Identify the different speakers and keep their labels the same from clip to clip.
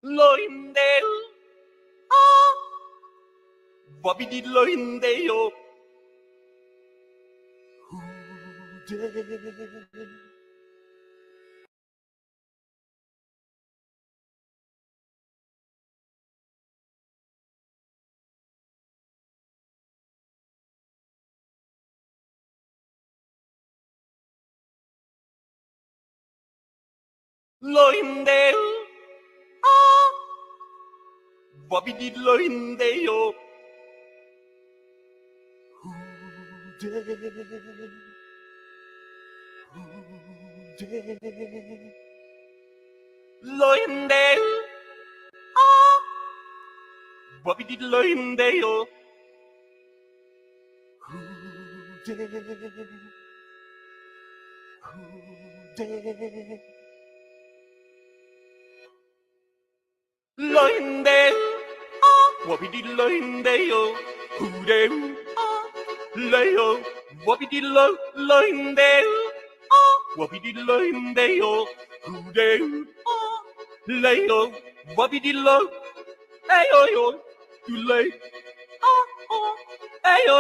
Speaker 1: loindeo, wabidi loindeo, loindeo, wabidi loindeo, loindeo, wabidi loindeo, loindeo, wabidi loindeo, hoodoo, leo, wabidi loindeo, wabidi loindeo, hoodoo, leo, wabidi lo, ayo, too late, ayo,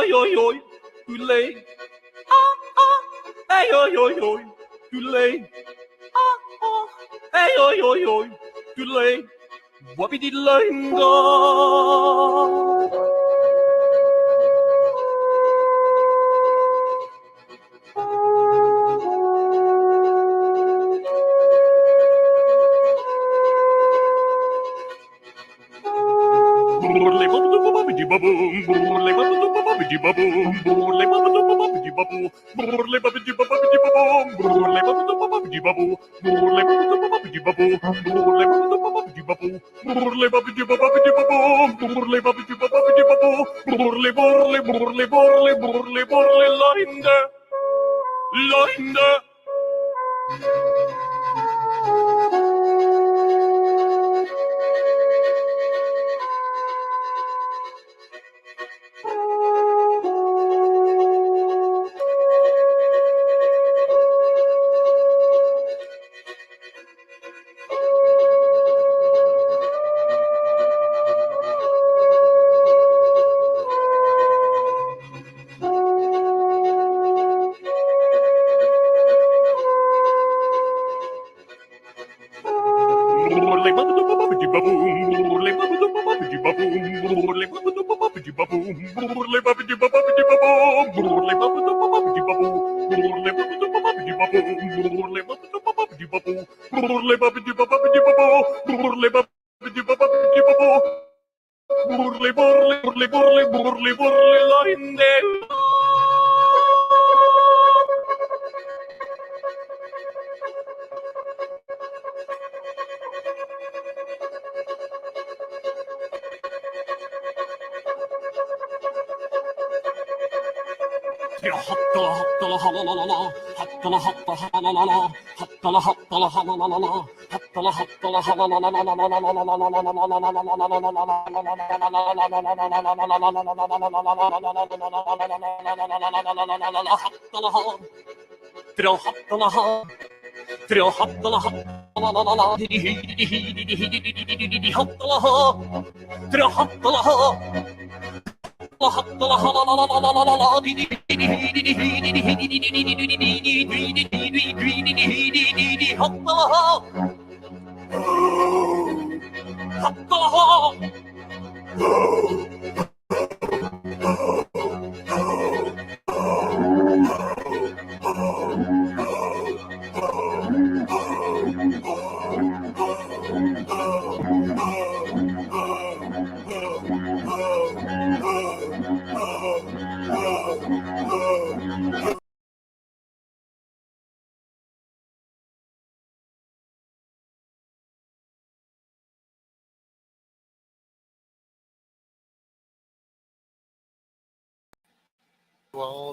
Speaker 1: too late, ayo, too late, ayo, too late, wabidi loingo. Loinde.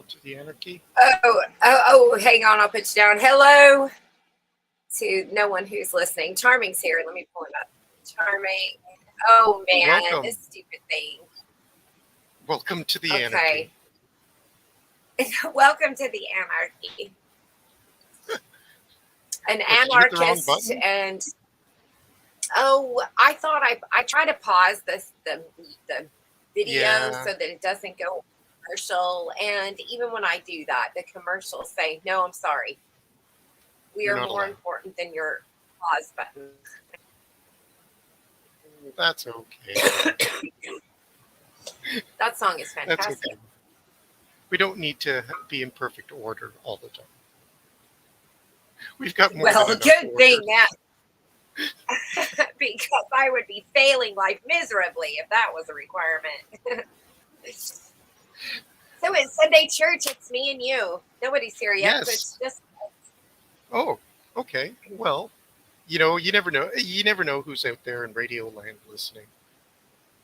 Speaker 2: To the anarchy.
Speaker 3: Hang on, I'll put you down. Hello to no one who's listening. Charming's here. Let me pull it up. Charming. Oh man,
Speaker 2: Welcome.
Speaker 3: this stupid thing.
Speaker 2: Welcome to the anarchy.
Speaker 3: Welcome to the anarchy. An anarchist and Oh, I thought I try to pause the video
Speaker 2: Yeah.
Speaker 3: so that it doesn't go commercial. And even when I do that, the commercials say, "No, I'm sorry. We
Speaker 2: You're
Speaker 3: are
Speaker 2: not
Speaker 3: more
Speaker 2: allowed.
Speaker 3: important than your pause button."
Speaker 2: That's okay.
Speaker 3: That song is
Speaker 2: That's
Speaker 3: fantastic.
Speaker 2: okay. We don't need to be in perfect order all the time. We've got more
Speaker 3: Well,
Speaker 2: than enough
Speaker 3: good
Speaker 2: order.
Speaker 3: thing that because I would be failing life miserably if that was a requirement. So it's Sunday church. It's me and you. Nobody's here yet. So
Speaker 2: Yes.
Speaker 3: it's just
Speaker 2: Oh, okay. Well, you never know. You never know who's out there in Radio Land listening.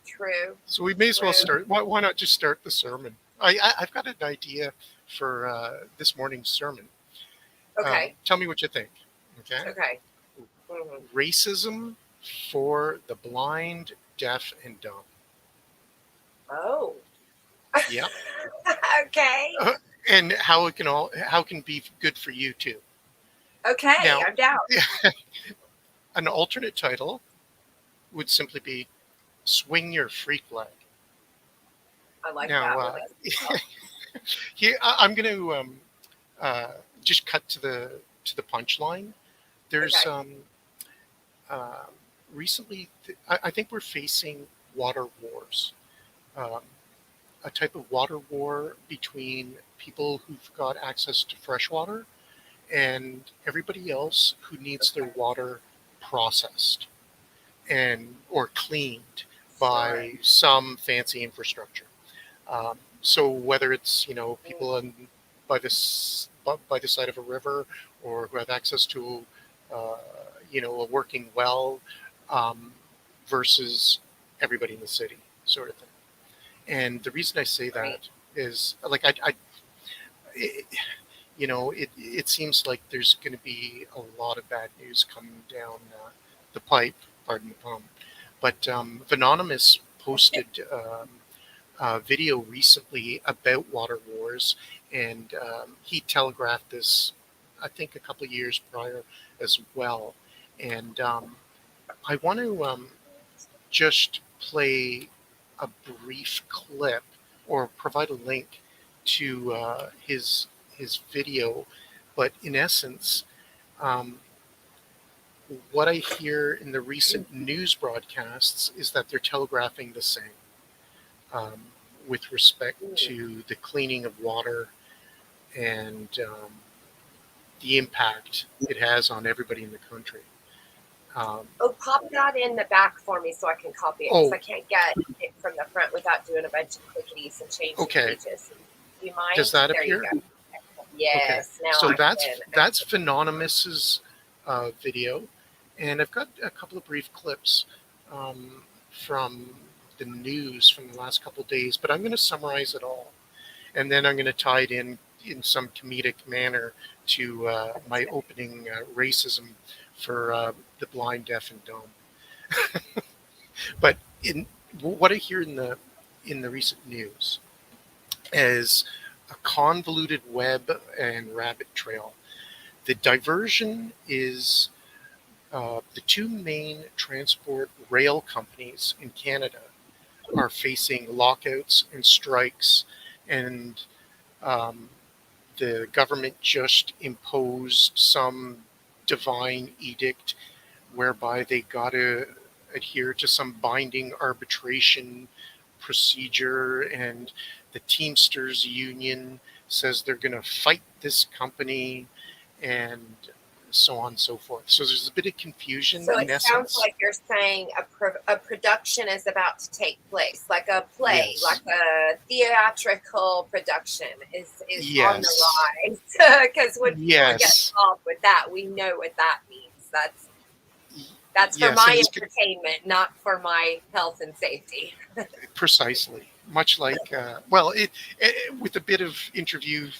Speaker 3: true.
Speaker 2: So we may as well
Speaker 3: True.
Speaker 2: start. Why not just start the sermon? I've got an idea for this morning's sermon.
Speaker 3: Okay.
Speaker 2: Tell me what you think. Okay.
Speaker 3: Okay. Mhm.
Speaker 2: Racism for the blind, deaf, and dumb.
Speaker 3: Oh.
Speaker 2: Yeah.
Speaker 3: Okay.
Speaker 2: And how can be good for you too.
Speaker 3: Okay.
Speaker 2: Now,
Speaker 3: I'm down.
Speaker 2: an alternate title would simply be "Swing Your Freak Leg."
Speaker 3: I like
Speaker 2: Now,
Speaker 3: that one.
Speaker 2: here I'm going to just cut to the punchline. There's
Speaker 3: Okay.
Speaker 2: uh, recently, I think we're facing water wars, um, a type of water war between people who've got access to fresh water and everybody else who needs their water processed and or cleaned by some fancy infrastructure. So whether it's people by the side of a river or who have access to uh, a working well um, versus everybody in the city sort of thing. And the reason I say
Speaker 3: Right.
Speaker 2: that is like it, it seems like there's going to be a lot of bad news coming down the pipe. Pardon the pun. But Vanonymous posted a video recently about water wars, and he telegraphed this, I think, a couple of years prior as well. And I want to just play a brief clip or provide a link to his video, but in essence, um, what I hear in the recent news broadcasts is that they're telegraphing the same um, with respect to the cleaning of water and the impact it has on everybody in the country.
Speaker 3: Oh, pop that in the back for me so I can copy it because I can't get it from the front without doing a bunch of clickities and changing pages. Do you mind?
Speaker 2: Does that
Speaker 3: there
Speaker 2: appear?
Speaker 3: You go. Yes.
Speaker 2: Okay.
Speaker 3: Now
Speaker 2: So
Speaker 3: I
Speaker 2: that's Vanonymous's video, and I've got a couple of brief clips from the news from the last couple of days, but I'm going to summarize it all, and then I'm going to tie it in some comedic manner to my opening racism for the blind, deaf, and dumb. But in what I hear in the recent news is a convoluted web and rabbit trail. The diversion is the two main transport rail companies in Canada are facing lockouts and strikes, and um, the government just imposed some divine edict whereby they got to adhere to some binding arbitration procedure, and the Teamsters Union says they're going to fight this company, and so on and so forth. So there's a bit of confusion
Speaker 3: So
Speaker 2: in
Speaker 3: it sounds
Speaker 2: essence.
Speaker 3: like you're saying a production is about to take place, like a play,
Speaker 2: Yes.
Speaker 3: like a theatrical production is
Speaker 2: Yes.
Speaker 3: on the rise. Because when people get
Speaker 2: Yes.
Speaker 3: involved with that, we know what that means. That's for
Speaker 2: Yes,
Speaker 3: my
Speaker 2: and it's
Speaker 3: entertainment, not for my health and safety.
Speaker 2: precisely much like with a bit of interview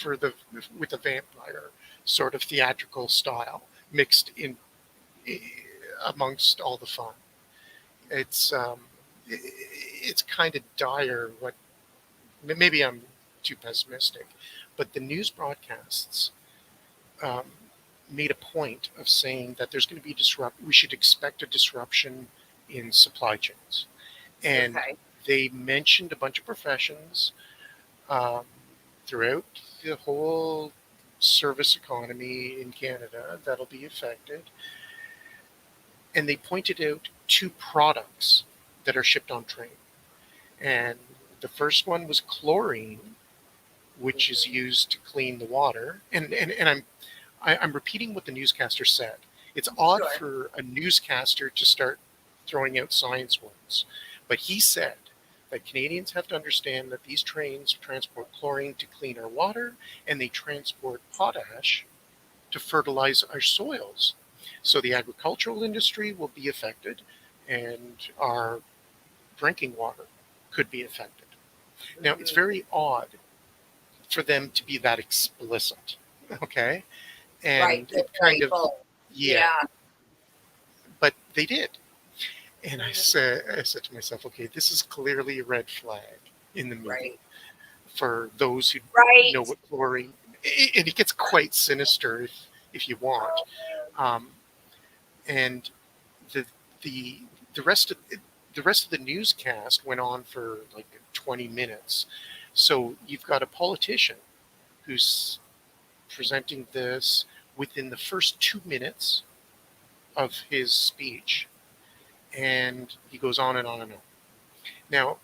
Speaker 2: with a vampire sort of theatrical style mixed in amongst all the fun. It's kind of dire. What maybe I'm too pessimistic, but the news broadcasts, um, made a point of saying that there's going to be we should expect a disruption in supply chains. And
Speaker 3: Okay.
Speaker 2: they mentioned a bunch of professions um, throughout the whole service economy in Canada that'll be affected. And they pointed out two products that are shipped on train. And the first one was chlorine, which is used to clean the water. And I'm repeating what the newscaster said. It's odd
Speaker 3: Sure.
Speaker 2: for a newscaster to start throwing out science words, but he said that Canadians have to understand that these trains transport chlorine to clean our water, and they transport potash to fertilize our soils. So the agricultural industry will be affected, and our drinking water could be affected. Now, it's very odd for them to be that explicit, okay? And
Speaker 3: Right.
Speaker 2: it kind of,
Speaker 3: Bold.
Speaker 2: yeah, but they did. And I said to myself, okay, this is clearly a red flag in the media
Speaker 3: Right.
Speaker 2: for those who
Speaker 3: Right.
Speaker 2: know what chlorine, and it gets quite sinister if you want. And the the the rest of the newscast went on for like 20 minutes. So you've got a politician who's presenting this within the first 2 minutes of his speech, and he goes on and on and on. Now,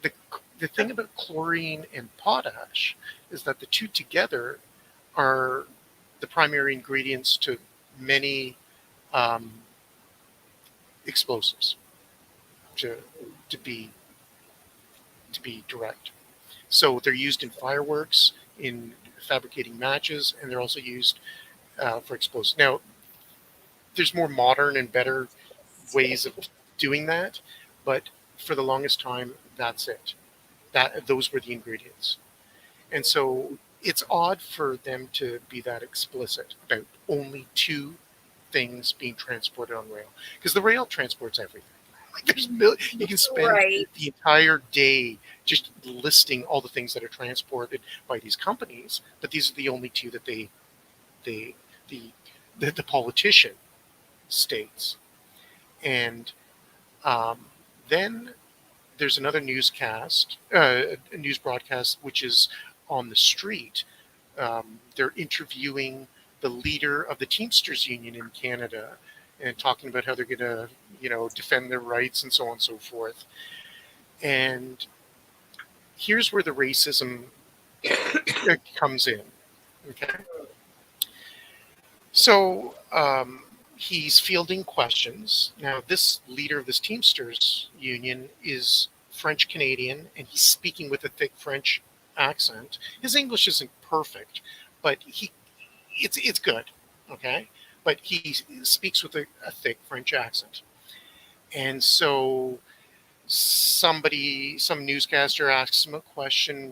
Speaker 2: the thing about chlorine and potash is that the two together are the primary ingredients to many explosives, to be direct. So they're used in fireworks, in fabricating matches, and they're also used for explosives. Now, there's more modern and better ways of doing that, but for the longest time, that's it. Those were the ingredients. And so it's odd for them to be that explicit about only two things being transported on rail, because the rail transports everything. Like you can spend the entire day just listing all the things that are transported by these companies, but these are the only two that the politician states. And then there's another newscast, a news broadcast, which is on the street. They're interviewing the leader of the Teamsters Union in Canada and talking about how they're going to, defend their rights and so on and so forth. And here's where the racism comes in. Okay. So he's fielding questions. Now, this leader of this Teamsters Union is French Canadian, and he's speaking with a thick French accent. His English isn't perfect, but it's good, okay? But he speaks with a thick French accent. And so some newscaster asks him a question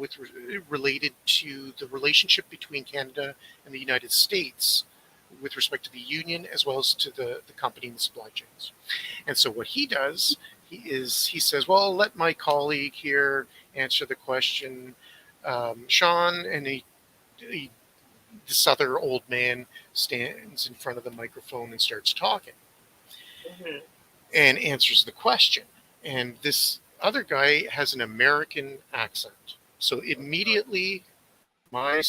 Speaker 2: related to the relationship between Canada and the United States with respect to the union as well as to the company and the supply chains. And so what he does he says, well, I'll let my colleague here answer the question, Sean, and this other old man stands in front of the microphone and starts talking and answers the question. And this other guy has an American accent. So immediately my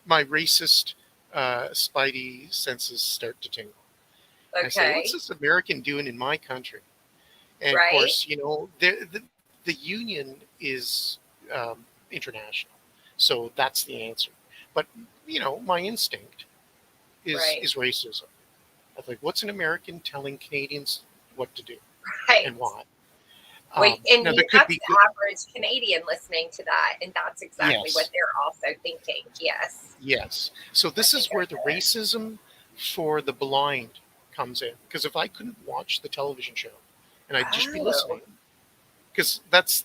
Speaker 2: racist spidey senses start to tingle. Okay. I say, what's this American doing in my country? And of course, the union is international. So that's the answer. But, my instinct is racism. I was like, what's an American telling Canadians what to do and why?
Speaker 3: Wait, and that's the average Canadian listening to that, and that's exactly what they're also thinking. Yes.
Speaker 2: So this is where the racism for the blind comes in. Because if I couldn't watch the television show and I'd just be listening, because that's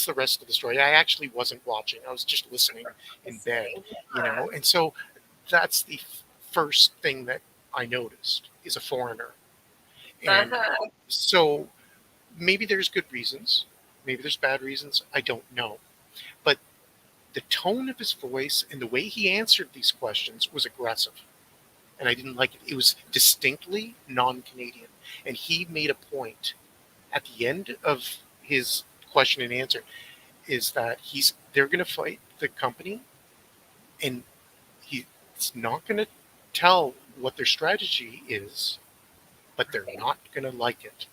Speaker 2: the rest of the story. I actually wasn't watching. I was just listening in bed, And so that's the first thing that I noticed is a foreigner. And so maybe there's good reasons. Maybe there's bad reasons. I don't know. But the tone of his voice and the way he answered these questions was aggressive. and I didn't like it. It was distinctly non-Canadian, and he made a point at the end of his question and answer is that they're going to fight the company, and he's not going to tell what their strategy is, but they're not going to like it.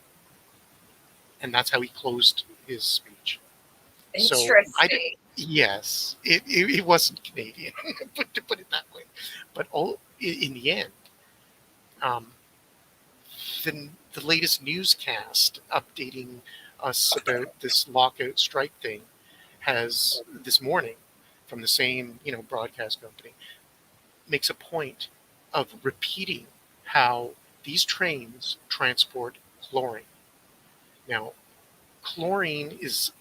Speaker 2: And that's how he closed his speech. So
Speaker 3: Interesting.
Speaker 2: yes, it wasn't Canadian, to put it that way. But in the end, um, the latest newscast updating us about this lockout strike thing has this morning from the same broadcast company makes a point of repeating how these trains transport chlorine. Now, chlorine is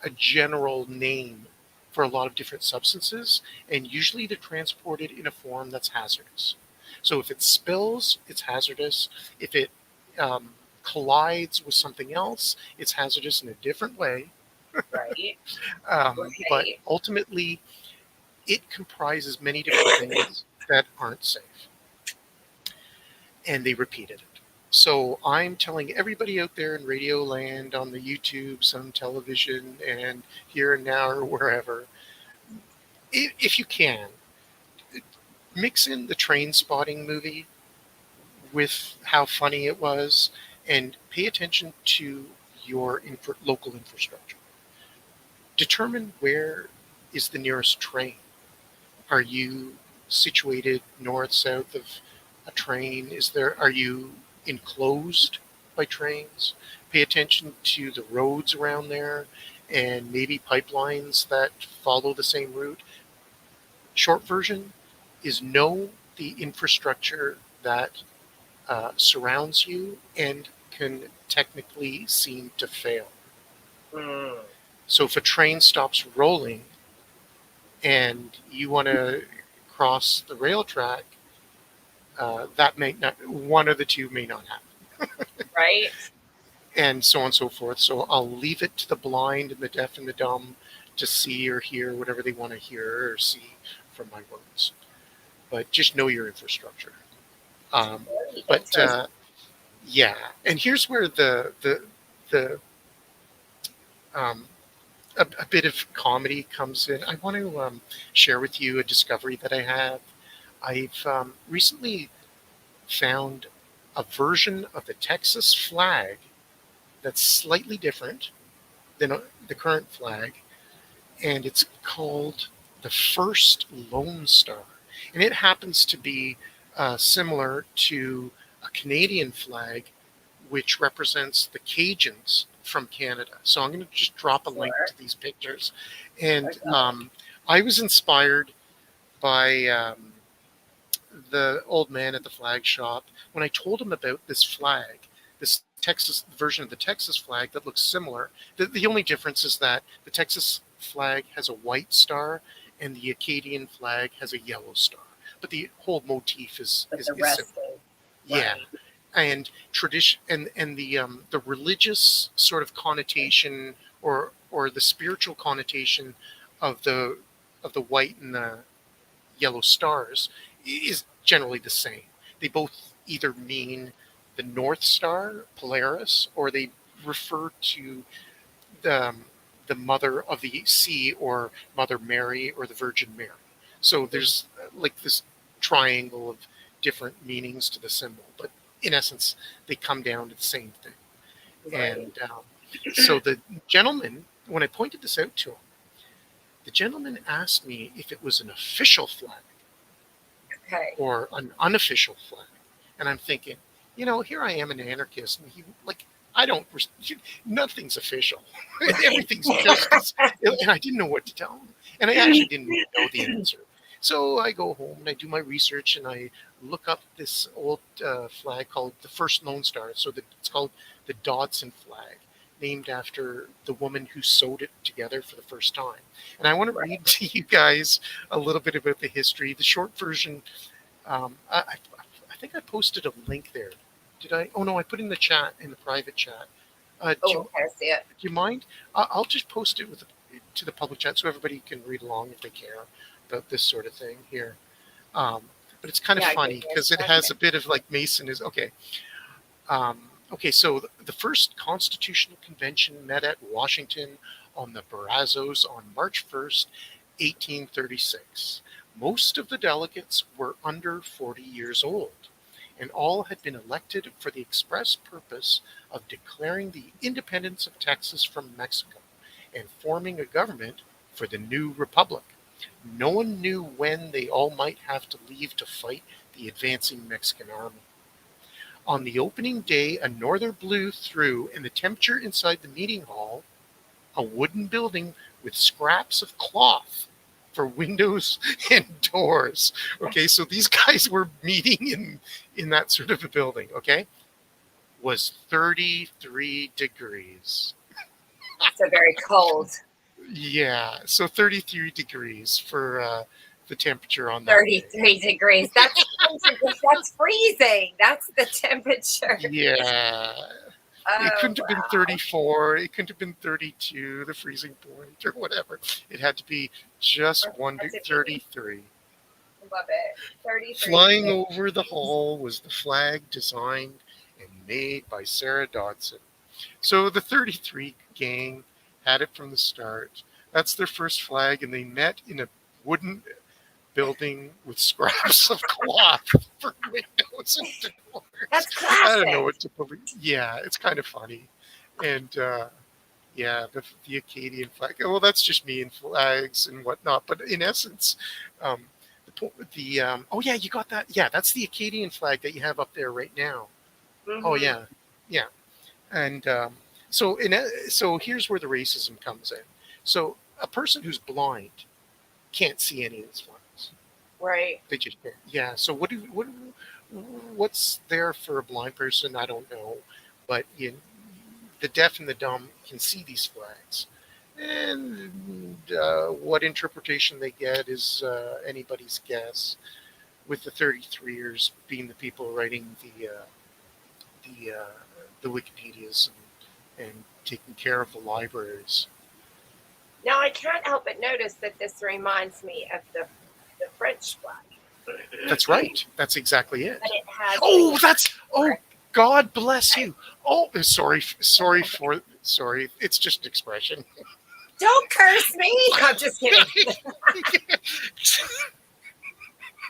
Speaker 2: a general name for a lot of different substances, and usually they're transported in a form that's hazardous. So if it spills, it's hazardous. If it collides with something else, it's hazardous in a different way.
Speaker 3: Right.
Speaker 2: But ultimately, it comprises many different things that aren't safe. And they repeated it. So I'm telling everybody out there in Radio Land, on the YouTube, some television, and Here and Now or wherever, if you can, mix in the Train Spotting movie with how funny it was, and pay attention to your local infrastructure. Determine where is the nearest train. Are you situated north, south of a train? Are you enclosed by trains? Pay attention to the roads around there and maybe pipelines that follow the same route. Short version is know the infrastructure that surrounds you and can technically seem to fail. So if a train stops rolling and you want to cross the rail track, that may not, one of the two may not happen.
Speaker 3: Right.
Speaker 2: And so on and so forth. So I'll leave it to the blind and the deaf and the dumb to see or hear whatever they want to hear or see from my words. But just know your infrastructure. Yeah, and here's where a bit of comedy comes in. I want to share with you a discovery that I have. I've recently found a version of the Texas flag that's slightly different than the current flag, and it's called the First Lone Star. And it happens to be similar to a Canadian flag, which represents the Cajuns from Canada. So I'm going to just drop a link to these pictures. And I was inspired by the old man at the flag shop when I told him about this flag, this Texas version of the Texas flag that looks similar. The only difference is that the Texas flag has a white star and the Acadian flag has a yellow star. But the whole motif is similar. Yeah. And tradition and the religious sort of connotation or the spiritual connotation of the white and the yellow stars is generally the same. They both either mean the North Star, Polaris, or they refer to the Mother of the Sea or Mother Mary or the Virgin Mary. So there's like this triangle of different meanings to the symbol, but in essence, they come down to the same thing. Right. And so the gentleman, when I pointed this out to him, the gentleman asked me if it was an official flag or an unofficial flag. And I'm thinking, here I am, an anarchist, and nothing's official. Everything's just, and I didn't know what to tell him. And I actually didn't know the answer. So I go home and I do my research and I look up this old flag called the First Lone Star. So it's called the Dodson flag, named after the woman who sewed it together for the first time. And I want to read to you guys a little bit about the history. The short version, I think I posted a link there. Did I? Oh, no, I put in the chat, in the private chat.
Speaker 3: I see it.
Speaker 2: Do you mind? I'll just post it to the public chat so everybody can read along if they care about this sort of thing here. but it's kind of
Speaker 3: Yeah,
Speaker 2: funny
Speaker 3: good
Speaker 2: because it
Speaker 3: question.
Speaker 2: has a bit of like Mason is okay. Okay, so the first Constitutional Convention met at Washington on the Brazos on March 1st, 1836. Most of the delegates were under 40 years old, and all had been elected for the express purpose of declaring the independence of Texas from Mexico and forming a government for the new republic. No one knew when they all might have to leave to fight the advancing Mexican army. On the opening day, a norther blew through, and the temperature inside the meeting hall, a wooden building with scraps of cloth for windows and doors. Okay, so these guys were meeting in that sort of a building, okay, was 33 degrees.
Speaker 3: So very cold.
Speaker 2: Yeah, so 33 degrees for the temperature on that.
Speaker 3: 33 degrees. That's freezing. That's the temperature.
Speaker 2: Yeah. It couldn't have been 34. It couldn't have been 32, the freezing point, or whatever. It had to be just 33.
Speaker 3: Love it. 33.
Speaker 2: Flying over the hall was the flag designed and made by Sarah Dodson. So the 33 gang had it from the start. That's their first flag, and they met in a wooden building with scraps of cloth for windows and doors.
Speaker 3: That's classic.
Speaker 2: I don't know what to believe. Yeah, it's kind of funny. And yeah, the Acadian flag. Well, that's just me and flags and whatnot. But in essence, oh yeah, you got that. Yeah, that's the Acadian flag that you have up there right now.
Speaker 3: Mm-hmm.
Speaker 2: Oh yeah, yeah. And so here's where the racism comes in. So a person who's blind can't see any of these flags.
Speaker 3: Right.
Speaker 2: They just can't. Yeah. So what's there for a blind person? I don't know, but the deaf and the dumb can see these flags, and what interpretation they get is anybody's guess. With the 33ers being the people writing the Wikipedias and taking care of the libraries.
Speaker 3: Now I can't help but notice that this reminds me of the French flag.
Speaker 2: That's right. That's exactly it.
Speaker 3: But it has.
Speaker 2: Oh, God bless you. Oh, sorry. It's just an expression.
Speaker 3: Don't curse me. I'm just kidding.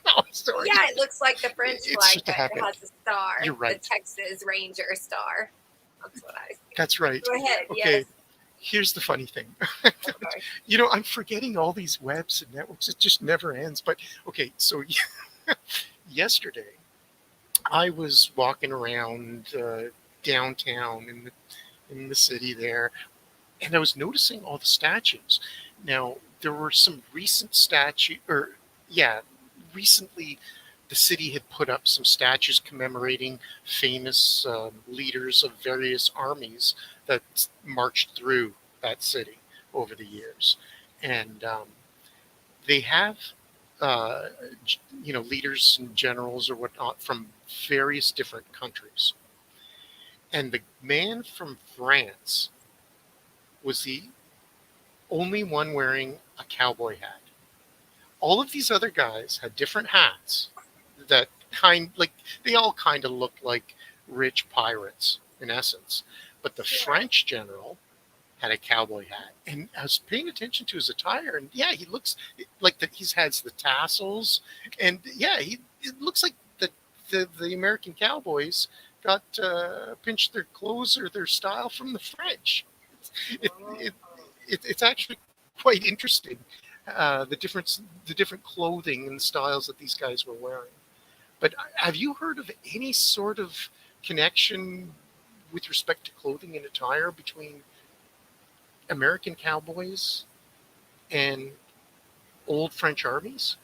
Speaker 2: Oh, sorry.
Speaker 3: Yeah, it looks like the French
Speaker 2: It's
Speaker 3: flag,
Speaker 2: just a
Speaker 3: but
Speaker 2: habit.
Speaker 3: it has a star.
Speaker 2: You're right.
Speaker 3: The Texas Ranger star. That's what I was thinking.
Speaker 2: That's right.
Speaker 3: Go ahead.
Speaker 2: Okay.
Speaker 3: Yes.
Speaker 2: Here's the funny thing.
Speaker 3: Okay.
Speaker 2: I'm forgetting all these webs and networks. It just never ends. But okay, so yesterday I was walking around downtown in the city there, and I was noticing all the statues. Now there were some recent recently the city had put up some statues commemorating famous leaders of various armies that marched through that city over the years. And they have, leaders and generals or whatnot from various different countries. And the man from France was the only one wearing a cowboy hat. All of these other guys had different hats that they all kind of looked like rich pirates in essence. But the French general had a cowboy hat, and I was paying attention to his attire, and yeah, he looks like that. He has the tassels, and yeah, it looks like the American cowboys got pinched their clothes or their style from the French. It's actually quite interesting. The different clothing and styles that these guys were wearing. But have you heard of any sort of connection with respect to clothing and attire between American cowboys and old French armies?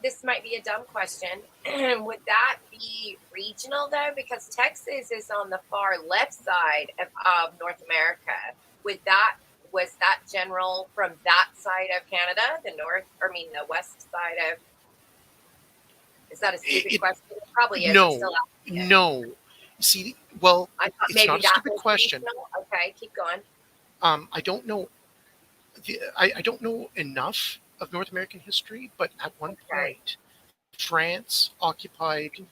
Speaker 3: This might be a dumb question, would that be regional though? Because Texas is on the far left side of North America. Was that general from that side of Canada, the west side of? Is that a stupid question? It probably is.
Speaker 2: No. See, well,
Speaker 3: I thought
Speaker 2: it's
Speaker 3: maybe
Speaker 2: not a
Speaker 3: that
Speaker 2: stupid
Speaker 3: was
Speaker 2: question.
Speaker 3: regional. Okay, keep going.
Speaker 2: I don't know. I don't know enough of North American history, but at one point, France occupied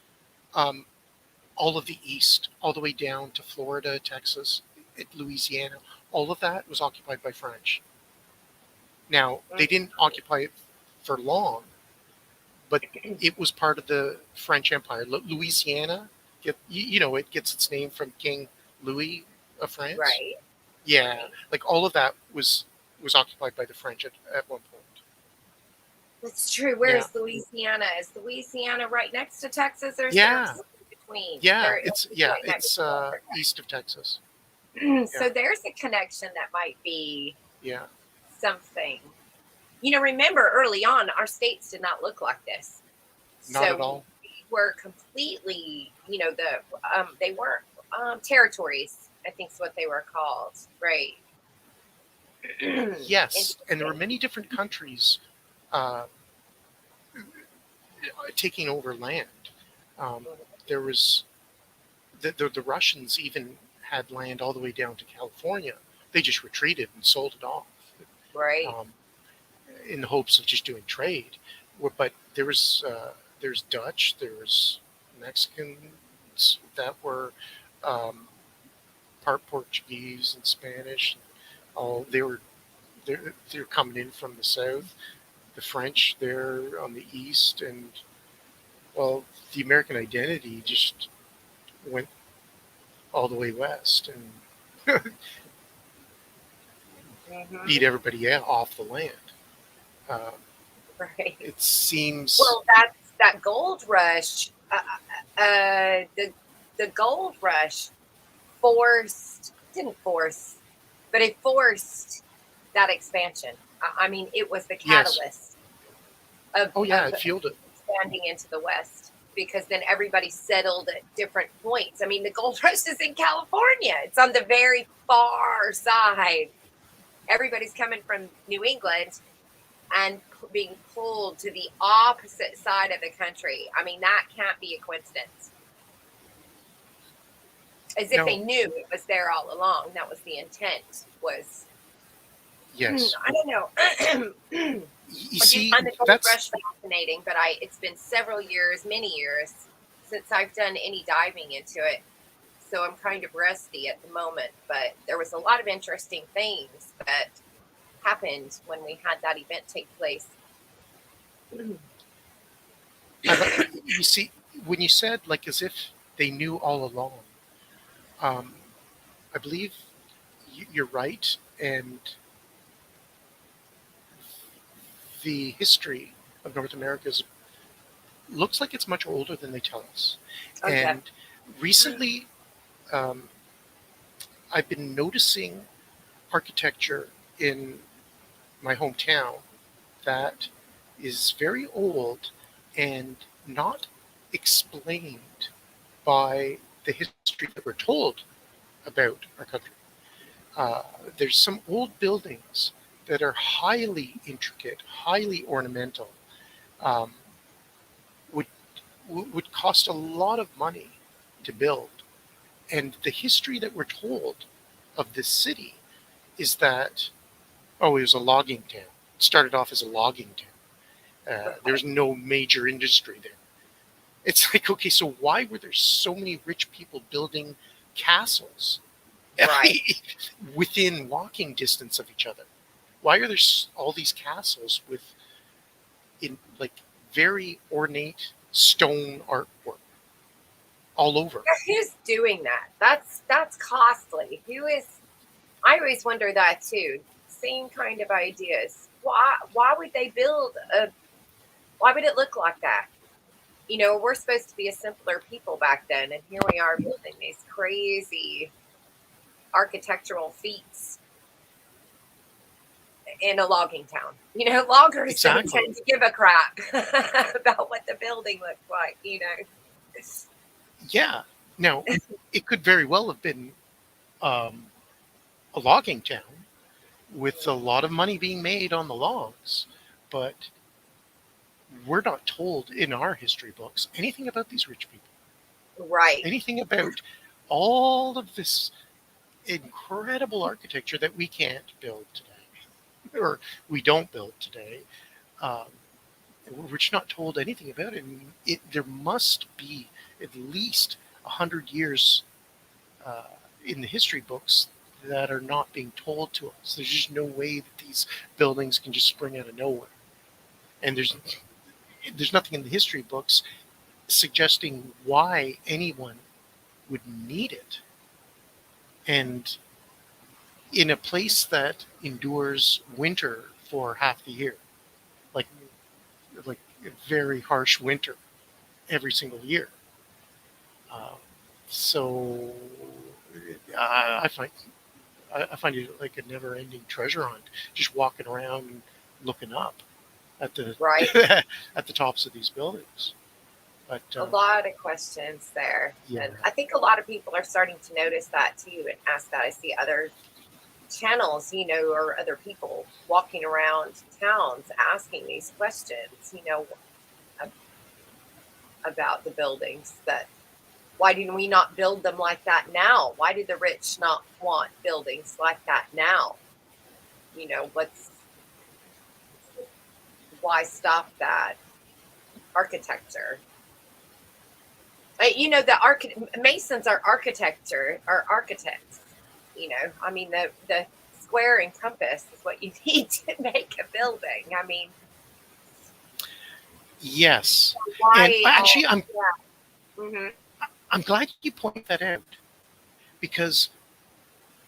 Speaker 2: um, all of the East, all the way down to Florida, Texas, Louisiana. All of that was occupied by French. Now, they didn't occupy it for long, but it was part of the French Empire. Louisiana, it gets its name from King Louis of France.
Speaker 3: Right.
Speaker 2: Yeah, like all of that was occupied by the French at one point.
Speaker 3: That's true. Where
Speaker 2: Yeah.
Speaker 3: is Louisiana? Is Louisiana right next to Texas, or is
Speaker 2: Yeah.
Speaker 3: there something between?
Speaker 2: Yeah,
Speaker 3: Or-
Speaker 2: it's
Speaker 3: right next
Speaker 2: it's
Speaker 3: to it. Okay.
Speaker 2: east of Texas.
Speaker 3: So there's a connection that might be
Speaker 2: Yeah,
Speaker 3: something. You know, remember early on, our states did not look like this.
Speaker 2: not at all.
Speaker 3: We were completely, they weren't territories. I think is what they were called, right?
Speaker 2: Yes, and there were many different countries uh, taking over land. There was the Russians even had land all the way down to California. They just retreated and sold it off,
Speaker 3: Right.
Speaker 2: in the hopes of just doing trade. But there's Dutch, there's Mexicans that were part Portuguese and Spanish. They're coming in from the south. The French, they're on the east, and well, the American identity just went all the way west and beat everybody off the land.
Speaker 3: Right.
Speaker 2: It seems.
Speaker 3: Well, that gold rush. The gold rush didn't force, but it forced that expansion. I mean, it was the catalyst of
Speaker 2: It fueled it.
Speaker 3: expanding into the West, because then everybody settled at different points. I mean, the gold rush is in California. It's on the very far side. Everybody's coming from New England and being pulled to the opposite side of the country. I mean, that can't be a coincidence. As if they knew it was there all along. That was the intent. Was
Speaker 2: Yes.
Speaker 3: I don't know.
Speaker 2: You see,
Speaker 3: I find the gold
Speaker 2: that's
Speaker 3: rush fascinating, but it's been several years, many years, since I've done any diving into it. So I'm kind of rusty at the moment. But there was a lot of interesting things that happened when we had that event take place.
Speaker 2: you see when you said like as if they knew all along. I believe you're right, and the history of North America looks like it's much older than they tell us.
Speaker 3: Okay.
Speaker 2: And recently, I've been noticing architecture in my hometown that is very old and not explained by the history that we're told about our country. There's some old buildings that are highly intricate, highly ornamental, would cost a lot of money to build. And the history that we're told of this city is that, it was a logging town. It started off as a logging town. There's no major industry there. It's like, okay, so why were there so many rich people building castles within walking distance of each other? Why are there all these castles in like very ornate stone artwork all over?
Speaker 3: Who's doing that? That's costly. I always wonder that too. Same kind of ideas. Why would they build why would it look like that? You know, we're supposed to be a simpler people back then, and here we are building these crazy architectural feats in a logging town. You know, loggers don't tend to give a crap about what the building looks like, you know.
Speaker 2: Yeah. Now, it could very well have been a logging town with a lot of money being made on the logs, but we're not told in our history books anything about these rich people.
Speaker 3: Right.
Speaker 2: Anything about all of this incredible architecture that we can't build today, or we don't build today. We're just not told anything about it. And there must be at least 100 years in the history books that are not being told to us. There's just no way that these buildings can just spring out of nowhere. And there's nothing in the history books suggesting why anyone would need it. And in a place that endures winter for half the year, like a very harsh winter every single year. So I find it like a never-ending treasure hunt, just walking around and looking up at the
Speaker 3: Right.
Speaker 2: at the tops of these buildings. But
Speaker 3: A lot of questions there.
Speaker 2: Yeah.
Speaker 3: And I think a lot of people are starting to notice that too and ask that. I see other channels, or other people walking around towns asking these questions, about the buildings. That why didn't we not build them like that now? Why do the rich not want buildings like that now? Why stop that architecture? The Masons are architects. I mean, the square and compass is what you need to make a building. I mean,
Speaker 2: yes.
Speaker 3: why?
Speaker 2: And actually,
Speaker 3: Mhm.
Speaker 2: I'm glad you point that out, because,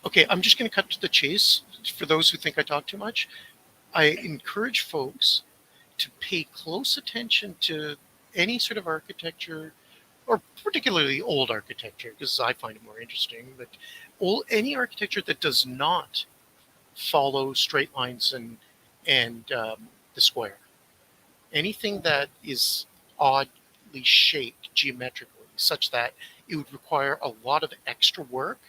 Speaker 2: okay, I'm just going to cut to the chase for those who think I talk too much. I encourage folks to pay close attention to any sort of architecture, or particularly old architecture, because I find it more interesting, but any architecture that does not follow straight lines and the square. Anything that is oddly shaped geometrically, such that it would require a lot of extra work,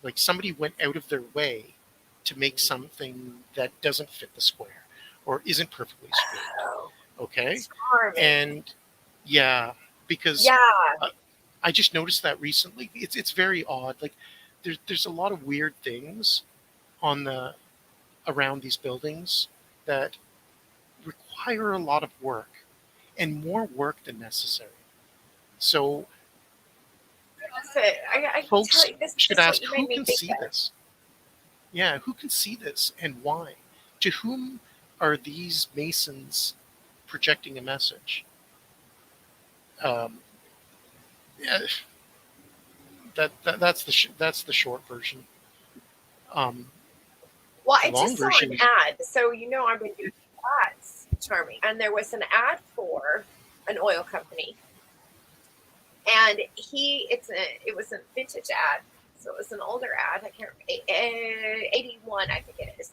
Speaker 2: like somebody went out of their way to make something that doesn't fit the square or isn't perfectly straight.
Speaker 3: Oh,
Speaker 2: Okay.
Speaker 3: charming.
Speaker 2: And yeah, because
Speaker 3: Yeah.
Speaker 2: I just noticed that recently. It's very odd. Like there's a lot of weird things around these buildings that require a lot of work, and more work than necessary. So
Speaker 3: I can
Speaker 2: folks
Speaker 3: tell you, this
Speaker 2: should
Speaker 3: is what
Speaker 2: ask,
Speaker 3: you
Speaker 2: who
Speaker 3: made me
Speaker 2: can
Speaker 3: think
Speaker 2: see
Speaker 3: of.
Speaker 2: this? Yeah, who can see this and why? To whom are these Masons projecting a message? Yeah, that's the short version.
Speaker 3: Well,
Speaker 2: The
Speaker 3: I
Speaker 2: long
Speaker 3: just saw
Speaker 2: version
Speaker 3: an
Speaker 2: is
Speaker 3: ad. So I've been doing ads, charming, and there was an ad for an oil company, and it was a vintage ad, so it was an older ad. I can't remember, 81, I think it is,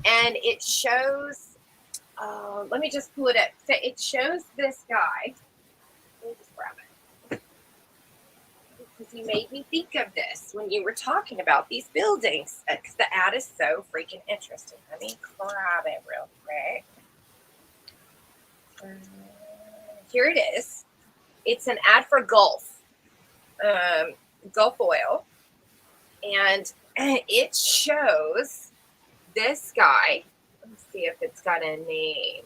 Speaker 3: and it shows. Let me just pull it up. So it shows this guy. Let me just grab it, because you made me think of this when you were talking about these buildings, because the ad is so freaking interesting. Let me grab it real quick. Here it is. It's an ad for Gulf Oil, and it shows this guy. Let's see if it's got a name.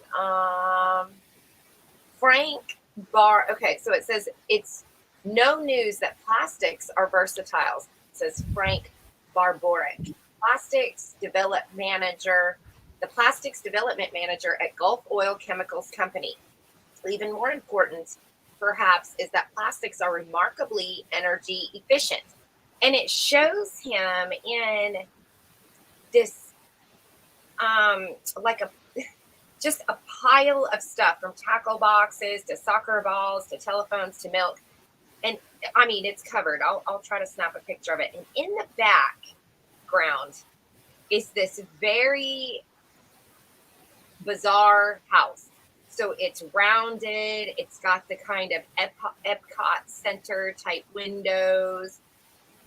Speaker 3: Frank Bar. Okay, so it says it's no news that plastics are versatile. It says Frank Barboric, plastics development manager, the plastics development manager at Gulf Oil Chemicals Company. Even more important, perhaps, is that plastics are remarkably energy efficient. And it shows him in this, just a pile of stuff, from tackle boxes to soccer balls to telephones to milk. And I mean, it's covered. I'll try to snap a picture of it. And in the background is this very bizarre house. So it's rounded. It's got the kind of Epcot Center type windows,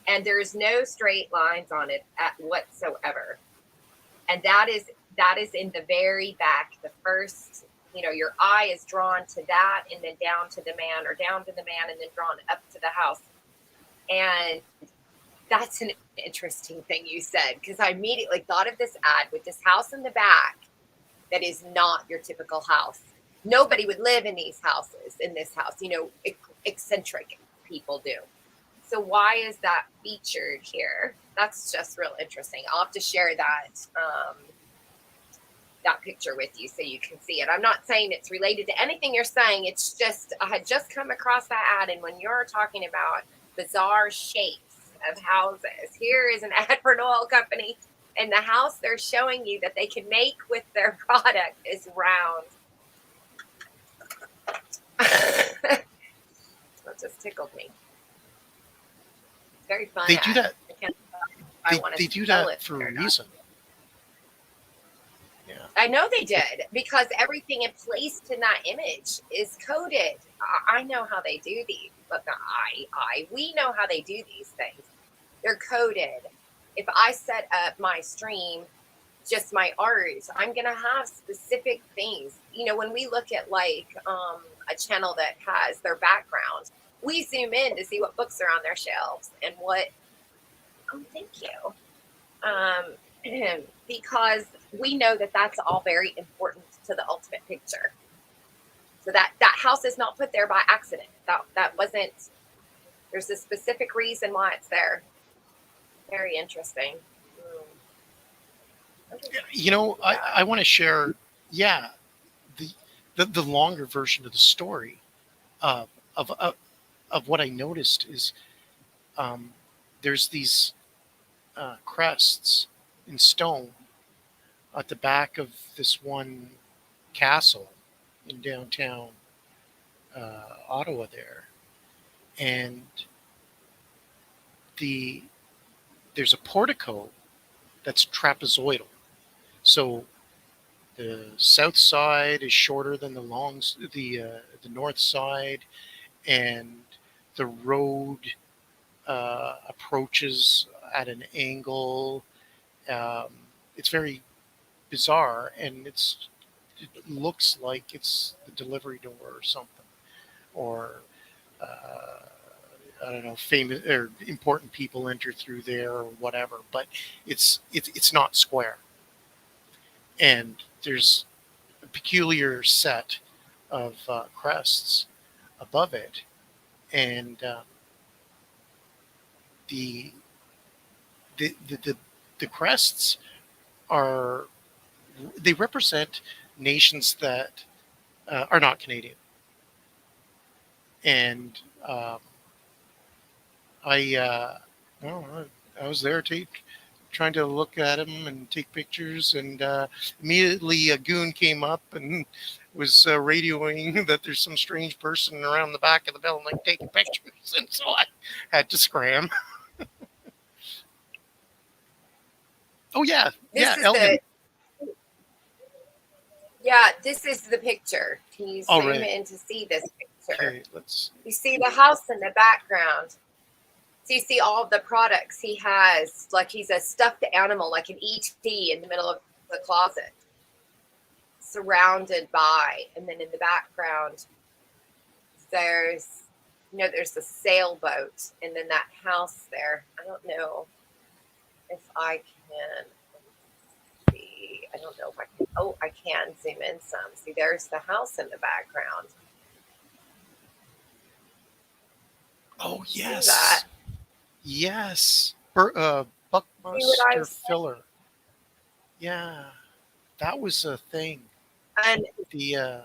Speaker 3: and there's no straight lines on it whatsoever. And that is in the very back. The first, your eye is drawn to that, and then down to the man, or down to the man, and then drawn up to the house. And that's an interesting thing you said, because I immediately thought of this ad with this house in the back that is not your typical house. Nobody would live in these houses, in this house, eccentric people do. So why is that featured here? That's just real interesting. I'll have to share that picture with you so you can see it. I'm not saying it's related to anything you're saying. It's just, I had just come across that ad. And when you're talking about bizarre shapes of houses, here is an ad for an oil company. And the house they're showing you that they can make with their product is round. That just tickled me. It's very fun.
Speaker 2: They do that.
Speaker 3: They
Speaker 2: do that for a reason. Yeah.
Speaker 3: I know they did, because everything placed in that image is coded. I know how they do these. Look, we know how they do these things. They're coded. If I set up my stream, just my art, I'm gonna have specific things. When we look at like a channel that has their background, we zoom in to see what books are on their shelves and what. Oh, thank you. Because we know that that's all very important to the ultimate picture. So that house is not put there by accident. That wasn't. There's a specific reason why it's there. Very interesting.
Speaker 2: I want to share, the longer version of the story of what I noticed is there's these crests in stone at the back of this one castle in downtown Ottawa there, and there's a portico that's trapezoidal. So the south side is shorter than the north side, and the road approaches at an angle. It's very bizarre, and it looks like it's the delivery door or something, or I don't know, famous or important people enter through there or whatever. But it's not square, and there's a peculiar set of crests above it, and the crests they represent nations that are not Canadian, and I was there trying to look at them and take pictures, and immediately a goon came up and was radioing that there's some strange person around the back of the building taking pictures, and so I had to scram. Oh yeah, Elgin.
Speaker 3: This is the picture. Can you
Speaker 2: Oh,
Speaker 3: zoom
Speaker 2: right.
Speaker 3: in to see this picture?
Speaker 2: Okay,
Speaker 3: You see the house in the background. So you see all the products he has, like he's a stuffed animal, like an E.T. in the middle of the closet, surrounded by, and then in the background, there's the sailboat, and then that house there. I don't know if I can see. I don't know if I can. Oh, I can zoom in some. See, there's the house in the background.
Speaker 2: Oh, yes.
Speaker 3: See that?
Speaker 2: Yes. Buckmaster Filler. Yeah. That was a thing.
Speaker 3: And
Speaker 2: the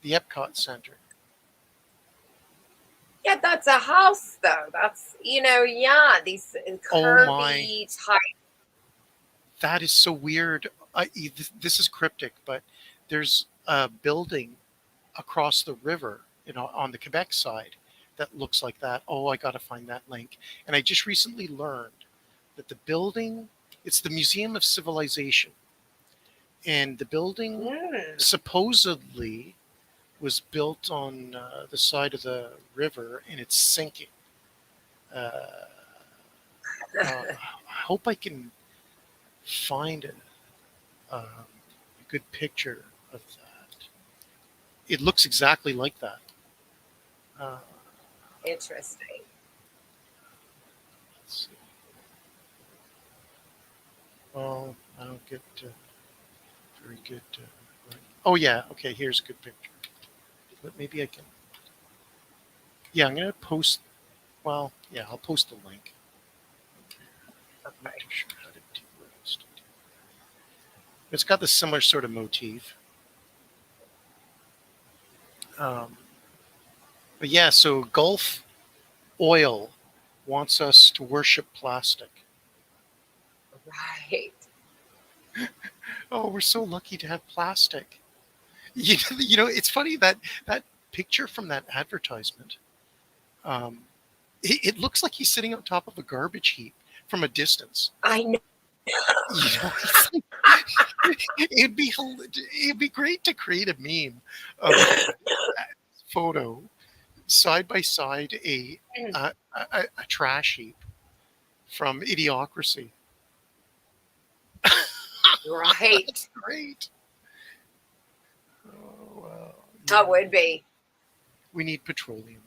Speaker 2: Epcot Center.
Speaker 3: yeah, that's a house though. That's these curvy type.
Speaker 2: That is so weird. This is cryptic, but there's a building across the river, on the Quebec side, that looks like that. Oh, I got to find that link. And I just recently learned that the building, it's the Museum of Civilization. And the building supposedly was built on the side of the river, and it's sinking. I hope I can find a good picture of that. It looks exactly like that.
Speaker 3: Interesting.
Speaker 2: Let's see. Well, I don't get to Very good. Right. Oh yeah. Okay. Here's a good picture. But maybe I can. Yeah, I'm gonna post. Well, yeah, I'll post the link. I'm not
Speaker 3: Okay.
Speaker 2: too sure how to do it. It's got the similar sort of motif. Um, but yeah, so Gulf Oil wants us to worship plastic.
Speaker 3: Right.
Speaker 2: Oh, we're so lucky to have plastic. It's funny that that picture from that advertisement. Um, it looks like he's sitting on top of a garbage heap from a distance.
Speaker 3: I know.
Speaker 2: It's like, it'd be great to create a meme of that photo side by side a trash heap from Idiocracy.
Speaker 3: Right.
Speaker 2: Great. Oh, well,
Speaker 3: That would be
Speaker 2: we need petroleum.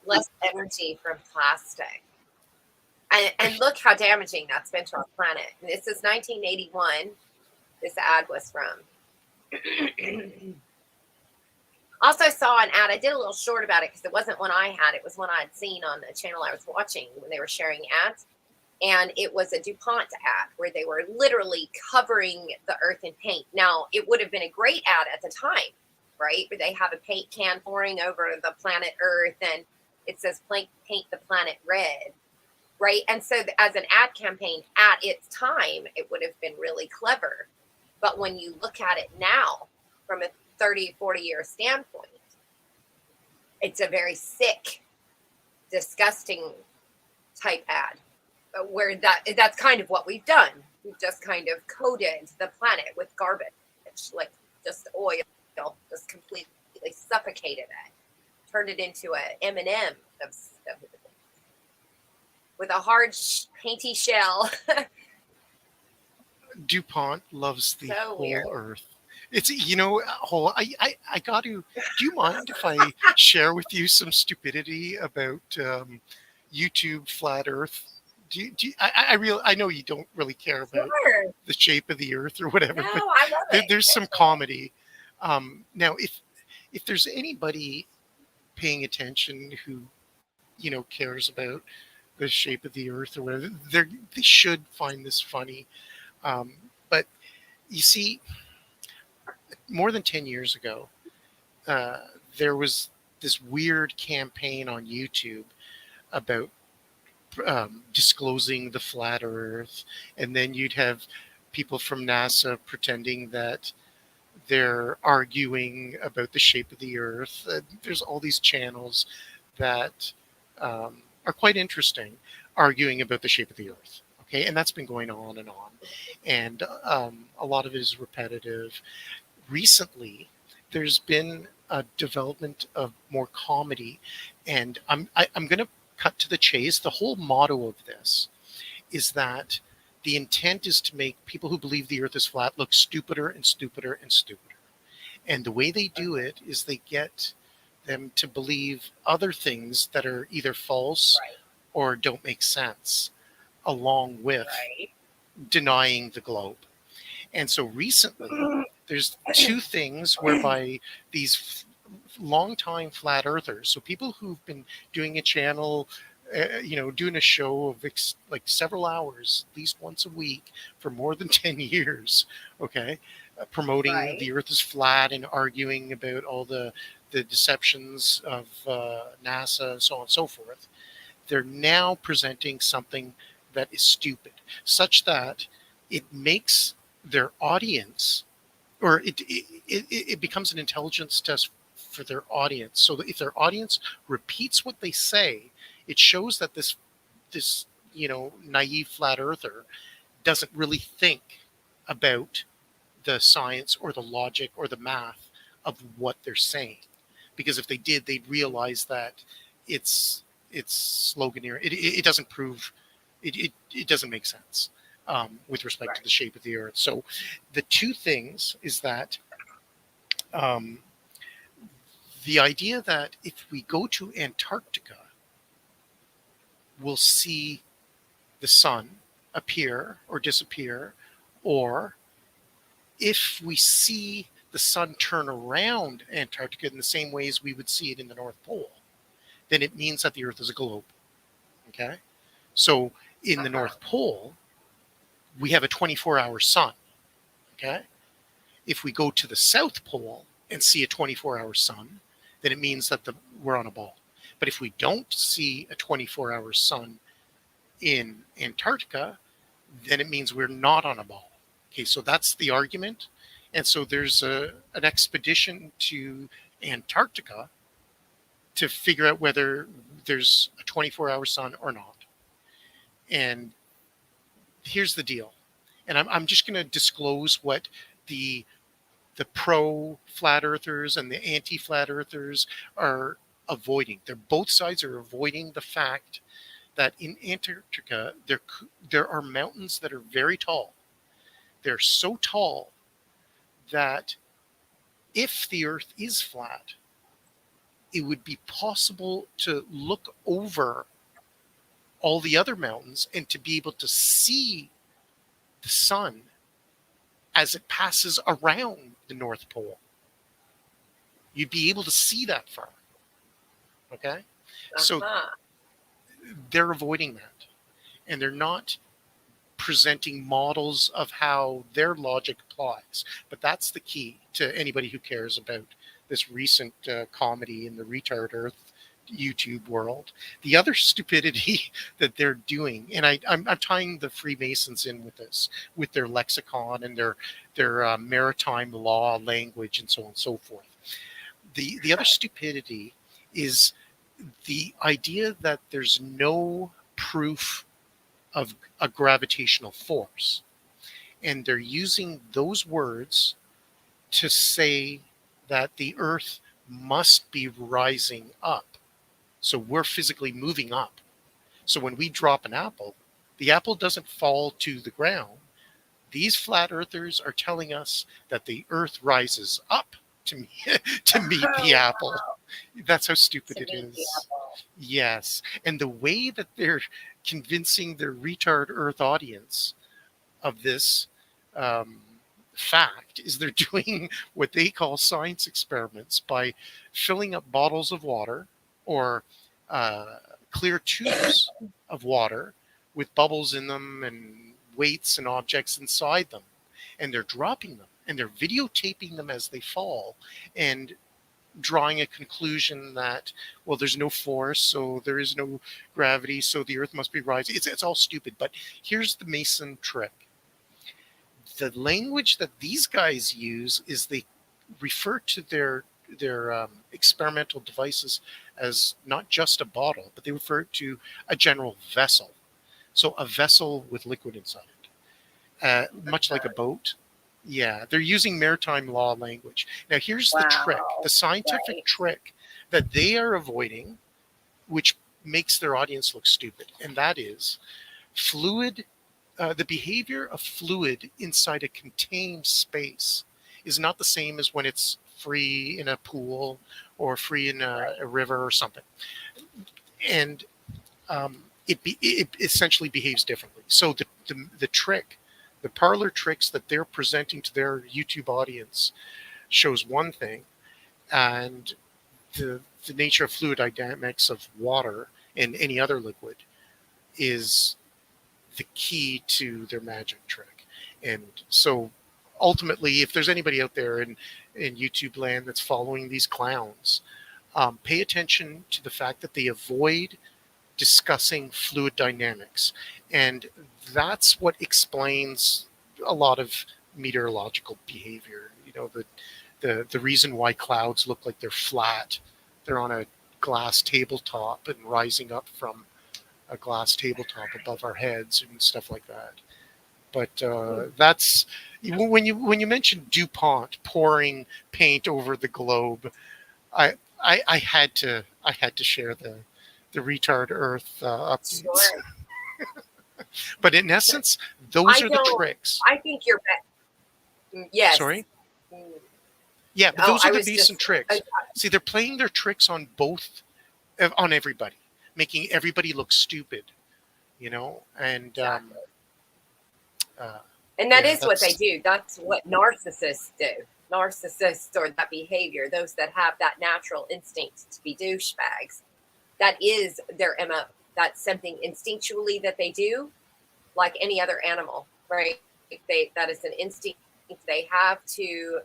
Speaker 3: less energy from plastic. And look how damaging that's been to our planet. This is 1981. This ad was from. Also saw an ad. I did a little short about it because it wasn't one I had. It was one I had seen on a channel I was watching when they were sharing ads. And it was a DuPont ad where they were literally covering the earth in paint. Now, it would have been a great ad at the time, right? Where they have a paint can pouring over the planet Earth and it says paint the planet red, right? And so as an ad campaign at its time, it would have been really clever. But when you look at it now from a 30, 40-year standpoint, it's a very sick, disgusting type ad. Where that's kind of what we've done. We've just kind of coated the planet with garbage, like just oil, just completely suffocated it, turned it into a M&M with a hard painty shell.
Speaker 2: DuPont loves the
Speaker 3: So
Speaker 2: whole
Speaker 3: weird.
Speaker 2: earth. It's I got to. Do you mind if I share with you some stupidity about YouTube flat Earth? I know you don't really care about
Speaker 3: Sure.
Speaker 2: the shape of the Earth or whatever,
Speaker 3: No,
Speaker 2: but
Speaker 3: I love it.
Speaker 2: there's some comedy. Now, if there's anybody paying attention who cares about the shape of the Earth or whatever, they should find this funny. But you see, more than 10 years ago, there was this weird campaign on YouTube about disclosing the flat Earth, and then you'd have people from NASA pretending that they're arguing about the shape of the Earth. There's all these channels that are quite interesting, arguing about the shape of the Earth. Okay, and that's been going on, and a lot of it is repetitive. Recently, there's been a development of more comedy, and I'm going to cut to the chase. The whole motto of this is that the intent is to make people who believe the Earth is flat look stupider and stupider and stupider. And the way they do it is they get them to believe other things that are either false
Speaker 3: Right.
Speaker 2: or don't make sense, along with
Speaker 3: Right.
Speaker 2: denying the globe. And so recently, there's two things whereby these longtime flat earthers, so people who've been doing a channel, doing a show of like several hours, at least once a week for more than 10 years, okay, promoting
Speaker 3: Right.
Speaker 2: the earth is flat and arguing about all the deceptions of NASA and so on and so forth. They're now presenting something that is stupid, such that it makes their audience, or it becomes an intelligence test for their audience. So that if their audience repeats what they say, it shows that this naive flat earther doesn't really think about the science or the logic or the math of what they're saying. Because if they did, they'd realize that it's sloganeering. It doesn't prove it doesn't make sense with respect
Speaker 3: Right.
Speaker 2: to the shape of the Earth. So the two things is that the idea that if we go to Antarctica, we'll see the sun appear or disappear, or if we see the sun turn around Antarctica in the same way as we would see it in the North Pole, then it means that the Earth is a globe. Okay? So in the North Pole, we have a 24-hour sun. Okay? If we go to the South Pole and see a 24-hour sun, then it means that we're on a ball. But if we don't see a 24-hour sun in Antarctica, then it means we're not on a ball. Okay, so that's the argument. And so there's an expedition to Antarctica to figure out whether there's a 24-hour sun or not. And here's the deal. And I'm just going to disclose what the pro flat earthers and the anti flat earthers are avoiding. Both sides are avoiding the fact that in Antarctica there are mountains that are very tall. They're so tall that if the Earth is flat, it would be possible to look over all the other mountains and to be able to see the sun as it passes around the North Pole. You'd be able to see that far. Okay? So they're avoiding that. And they're not presenting models of how their logic applies. But that's the key to anybody who cares about this recent comedy in the Retard Earth YouTube world. The other stupidity that they're doing, and I'm tying the Freemasons in with this, with their lexicon and their maritime law language and so on and so forth. The other stupidity is the idea that there's no proof of a gravitational force. And they're using those words to say that the Earth must be rising up. So we're physically moving up. So when we drop an apple, the apple doesn't fall to the ground. These flat earthers are telling us that the Earth rises up to meet the apple. That's how stupid it is. Yes. And the way that they're convincing their Retard Earth audience of this fact is they're doing what they call science experiments by filling up bottles of water or clear tubes of water with bubbles in them and weights and objects inside them. And they're dropping them and they're videotaping them as they fall and drawing a conclusion that, well, there's no force, so there is no gravity, so the Earth must be rising. It's all stupid. But here's the Mason trick. The language that these guys use is they refer to their experimental devices as not just a bottle, but they refer to a general vessel. So a vessel with liquid inside it, much like a boat. Yeah, they're using maritime law language. Now, here's the trick, the scientific trick that they are avoiding, which makes their audience look stupid, and that is fluid. The behavior of fluid inside a contained space is not the same as when it's free in a pool or free in a river or something. And it essentially behaves differently. So the trick, the parlor tricks that they're presenting to their YouTube audience shows one thing, and the nature of fluid dynamics of water and any other liquid is the key to their magic trick. And so ultimately, if there's anybody out there in YouTube land that's following these clowns, pay attention to the fact that they avoid discussing fluid dynamics. And that's what explains a lot of meteorological behavior. You know, the reason why clouds look like they're flat, they're on a glass tabletop and rising up from a glass tabletop above our heads and stuff like that. But that's when you mentioned DuPont pouring paint over the globe, I had to share the Retard Earth updates.
Speaker 3: Sure.
Speaker 2: But in essence, those are the tricks.
Speaker 3: I think you're yes.
Speaker 2: Sorry? Yeah, but those are the Mason
Speaker 3: just
Speaker 2: tricks. See, they're playing their tricks on everybody, making everybody look stupid, you know? And
Speaker 3: And that
Speaker 2: Yeah,
Speaker 3: is what they
Speaker 2: that's
Speaker 3: do. That's what narcissists do. Narcissists, or that behavior, those that have that natural instinct to be douchebags, that is their MO. That's something instinctually that they do, like any other animal, right? That is an instinct they have to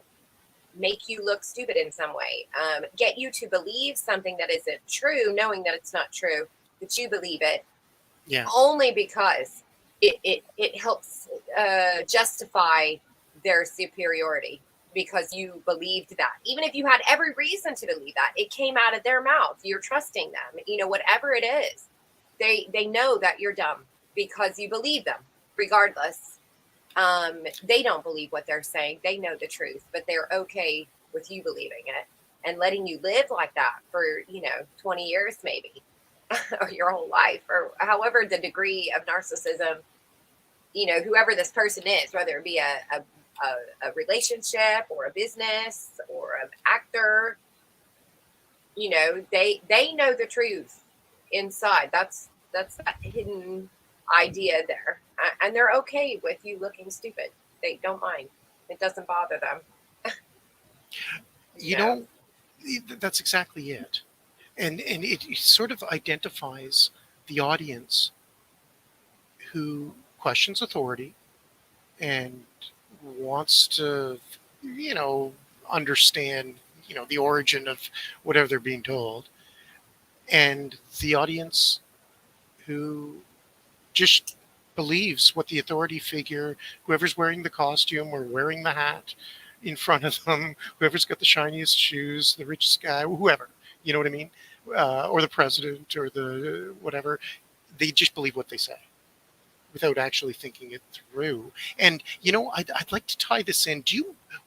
Speaker 3: make you look stupid in some way, get you to believe something that isn't true, knowing that it's not true, but you believe it
Speaker 2: yeah,
Speaker 3: only because it helps justify their superiority, because you believed that. Even if you had every reason to believe that, it came out of their mouth. You're trusting them. Whatever it is, they know that you're dumb because you believe them, regardless. They don't believe what they're saying. They know the truth, but they're okay with you believing it and letting you live like that for 20 years maybe, or your whole life, or however the degree of narcissism, whoever this person is, whether it be a relationship or a business or an actor, they know the truth inside. That's that hidden idea there, and they're okay with you looking stupid. They don't mind. It doesn't bother them.
Speaker 2: you know, that's exactly it. And it sort of identifies the audience who questions authority and wants to, understand, the origin of whatever they're being told, and the audience who just believes what the authority figure, whoever's wearing the costume or wearing the hat in front of them, whoever's got the shiniest shoes, the richest guy, whoever, you know what I mean? Or the president or the whatever, they just believe what they say without actually thinking it through. And I'd like to tie this in.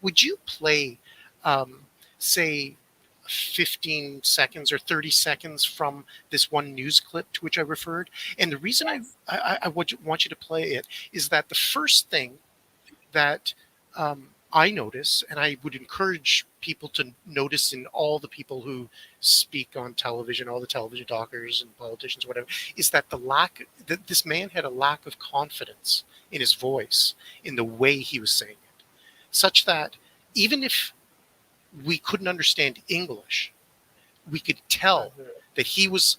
Speaker 2: Would you play, say, 15 seconds or 30 seconds from this one news clip to which I referred? And the reason
Speaker 3: Yes.
Speaker 2: I want you to play it is that the first thing that I notice, and I would encourage people to notice in all the people who speak on television, all the television talkers and politicians, whatever, is that that this man had a lack of confidence in his voice, in the way he was saying it, such that even if we couldn't understand English, we could tell that he was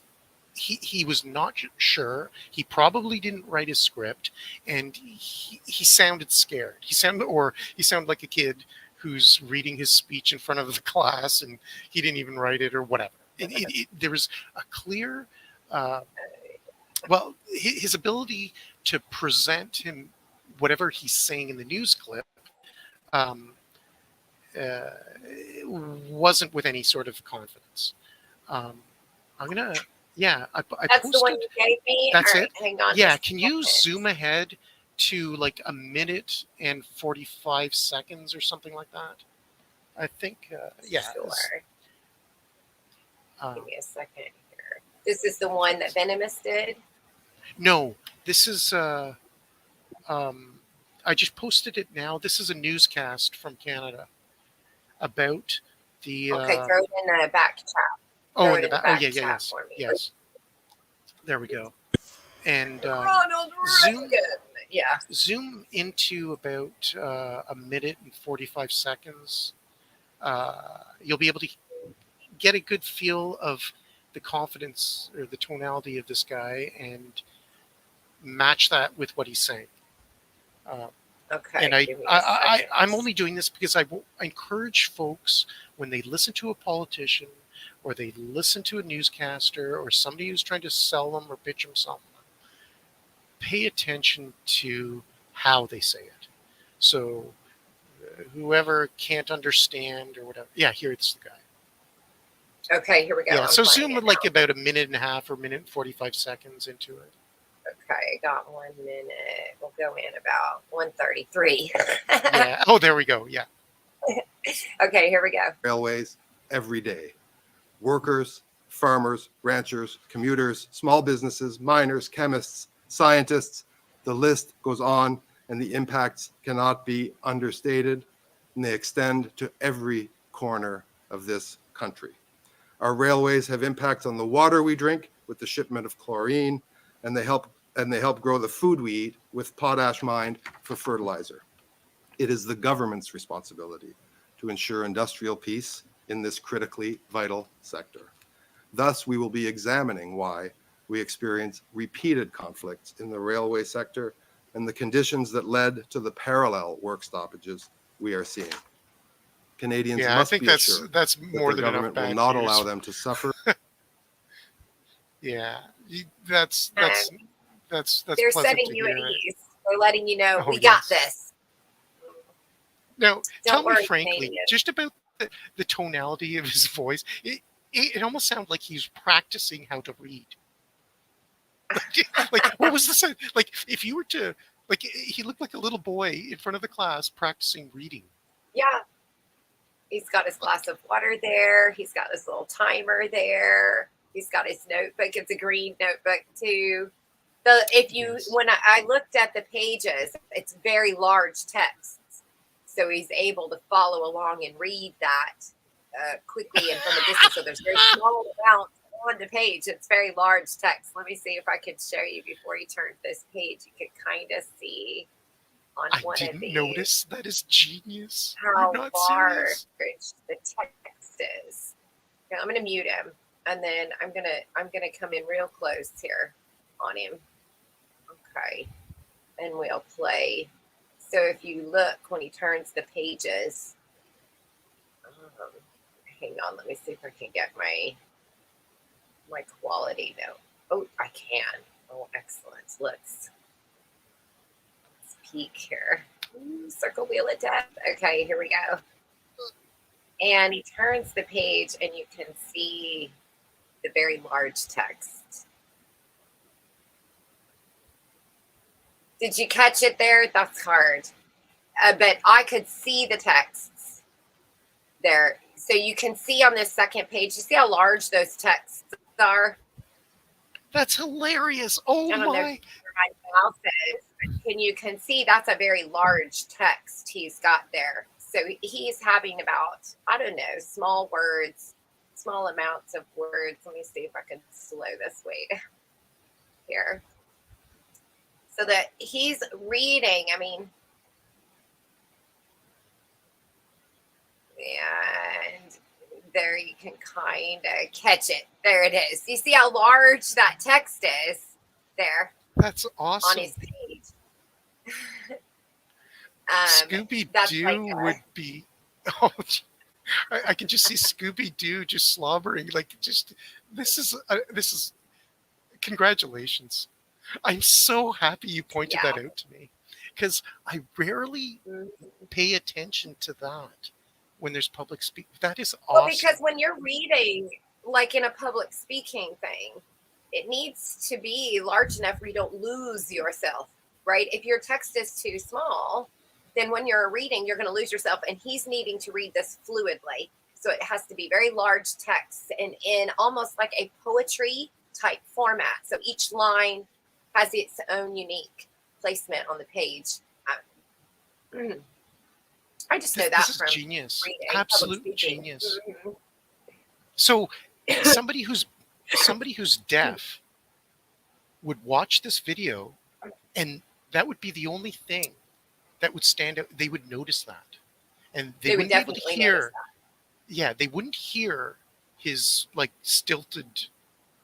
Speaker 2: not sure. He probably didn't write his script, and he sounded scared. He sounded like a kid who's reading his speech in front of the class, and he didn't even write it or whatever. There was a clear, his ability to present him whatever he's saying in the news clip. Uh, wasn't with any sort of confidence. I'm gonna, I
Speaker 3: That's the one
Speaker 2: posted.
Speaker 3: you gave me.
Speaker 2: That's
Speaker 3: All
Speaker 2: it.
Speaker 3: right, hang on.
Speaker 2: Yeah,
Speaker 3: just a
Speaker 2: can you
Speaker 3: second.
Speaker 2: zoom ahead to like a minute and 45 seconds or something like that? I think,
Speaker 3: Sure.
Speaker 2: Uh,
Speaker 3: Give me a second here. This is the one that Venomous did.
Speaker 2: no, this is. I just posted it now. This is a newscast from Canada about the.
Speaker 3: Okay, throw it in the back chat.
Speaker 2: Oh,
Speaker 3: Throw
Speaker 2: in
Speaker 3: it
Speaker 2: the
Speaker 3: in
Speaker 2: back.
Speaker 3: the
Speaker 2: Oh,
Speaker 3: back
Speaker 2: yeah,
Speaker 3: chat
Speaker 2: yes,
Speaker 3: for me.
Speaker 2: yes. There we go. And
Speaker 3: Ronald Reagan. Yeah.
Speaker 2: zoom into about a minute and 45 seconds. You'll be able to get a good feel of the confidence or the tonality of this guy and match that with what he's saying.
Speaker 3: Okay.
Speaker 2: And
Speaker 3: give me a second.
Speaker 2: I'm only doing this because I encourage folks, when they listen to a politician or they listen to a newscaster or somebody who's trying to sell them or pitch them something, pay attention to how they say it. So whoever can't understand or whatever. Yeah, here it's the guy.
Speaker 3: Okay, here we go.
Speaker 2: Yeah,
Speaker 3: I'm
Speaker 2: so
Speaker 3: playing
Speaker 2: zoom
Speaker 3: it
Speaker 2: like
Speaker 3: now.
Speaker 2: about a minute and a half or minute and 45 seconds into it.
Speaker 3: Okay, got 1 minute. We'll go in about 1:33.
Speaker 2: Yeah. Oh, there we go. Yeah.
Speaker 3: Okay, here we go.
Speaker 4: Railways every day. Workers, farmers, ranchers, commuters, small businesses, miners, chemists, scientists, the list goes on, and the impacts cannot be understated, and they extend to every corner of this country. Our railways have impacts on the water we drink with the shipment of chlorine, and they help and they help grow the food we eat with potash mined for fertilizer. It is the government's responsibility to ensure industrial peace in this critically vital sector. Thus, we will be examining why we experience repeated conflicts in the railway sector and the conditions that led to the parallel work stoppages we are seeing. Canadians
Speaker 2: Yeah, I
Speaker 4: must
Speaker 2: think
Speaker 4: be
Speaker 2: that's
Speaker 4: assured
Speaker 2: that's
Speaker 4: that
Speaker 2: more
Speaker 4: their
Speaker 2: than enough
Speaker 4: government will
Speaker 2: bad
Speaker 4: not
Speaker 2: news.
Speaker 4: allow them to suffer.
Speaker 2: Yeah, that's
Speaker 3: They're
Speaker 2: pleasant
Speaker 3: setting
Speaker 2: to
Speaker 3: you at
Speaker 2: hear.
Speaker 3: ease. They're letting you know,
Speaker 2: Oh,
Speaker 3: we got
Speaker 2: yes.
Speaker 3: this.
Speaker 2: Now,
Speaker 3: Don't
Speaker 2: tell me
Speaker 3: worry,
Speaker 2: frankly,
Speaker 3: Canadians.
Speaker 2: just about the tonality of his voice. It almost sounded like he's practicing how to read. Like, what was this? Like, if you were to, like, he looked like a little boy in front of the class practicing reading.
Speaker 3: Yeah. He's got his glass of water there. He's got his little timer there. He's got his notebook. It's a green notebook too. When I looked at the pages, it's very large text. So he's able to follow along and read that quickly and from a distance. So there's very small amounts on the page. It's very large text. Let me see if I could show you before you turn this page. You could kind of see on
Speaker 2: I
Speaker 3: one of
Speaker 2: didn't
Speaker 3: these
Speaker 2: notice. That is genius.
Speaker 3: how
Speaker 2: You're not
Speaker 3: large
Speaker 2: serious.
Speaker 3: the text is. Now, I'm gonna mute him, and then I'm gonna come in real close here on him. Okay, and we'll play. So if you look when he turns the pages, hang on, let me see if I can get my quality note. Oh, I can. Oh, excellent. Let's peek here. Ooh, circle wheel of death. Okay, here we go. And he turns the page, and you can see the very large text. Did you catch it there? That's hard. But I could see the texts there. So you can see on this second page, you see how large those texts are?
Speaker 2: That's hilarious. Oh
Speaker 3: I don't know
Speaker 2: my.
Speaker 3: where my mouse is, but you can see that's a very large text he's got there. So he's having about, I don't know, small words, small amounts of words. Let me see if I can slow this way here. So that he's reading, I mean, and there you can kind of catch it. There it is. You see how large that text is there
Speaker 2: That's
Speaker 3: on
Speaker 2: awesome.
Speaker 3: his page.
Speaker 2: Scooby
Speaker 3: that's
Speaker 2: Doo
Speaker 3: like
Speaker 2: would be. Oh, I can just see Scooby Doo just slobbering. Like, just this is. Congratulations! I'm so happy you pointed that out to me, because I rarely pay attention to that when there's public speak. That is awesome.
Speaker 3: Well, because when you're reading, like in a public speaking thing, it needs to be large enough where you don't lose yourself, right? If your text is too small, then when you're reading, you're going to lose yourself. And he's needing to read this fluidly. So it has to be very large text and in almost like a poetry type format. So each line has its own unique placement on the page. I just know that
Speaker 2: This is
Speaker 3: from
Speaker 2: genius.
Speaker 3: reading,
Speaker 2: Absolute
Speaker 3: public speaking.
Speaker 2: genius.
Speaker 3: Mhm.
Speaker 2: So somebody who's deaf would watch this video, and that would be the only thing that would stand out. They would notice that, and they
Speaker 3: would
Speaker 2: wouldn't be able to
Speaker 3: definitely
Speaker 2: hear.
Speaker 3: notice that.
Speaker 2: Yeah, they wouldn't hear his like stilted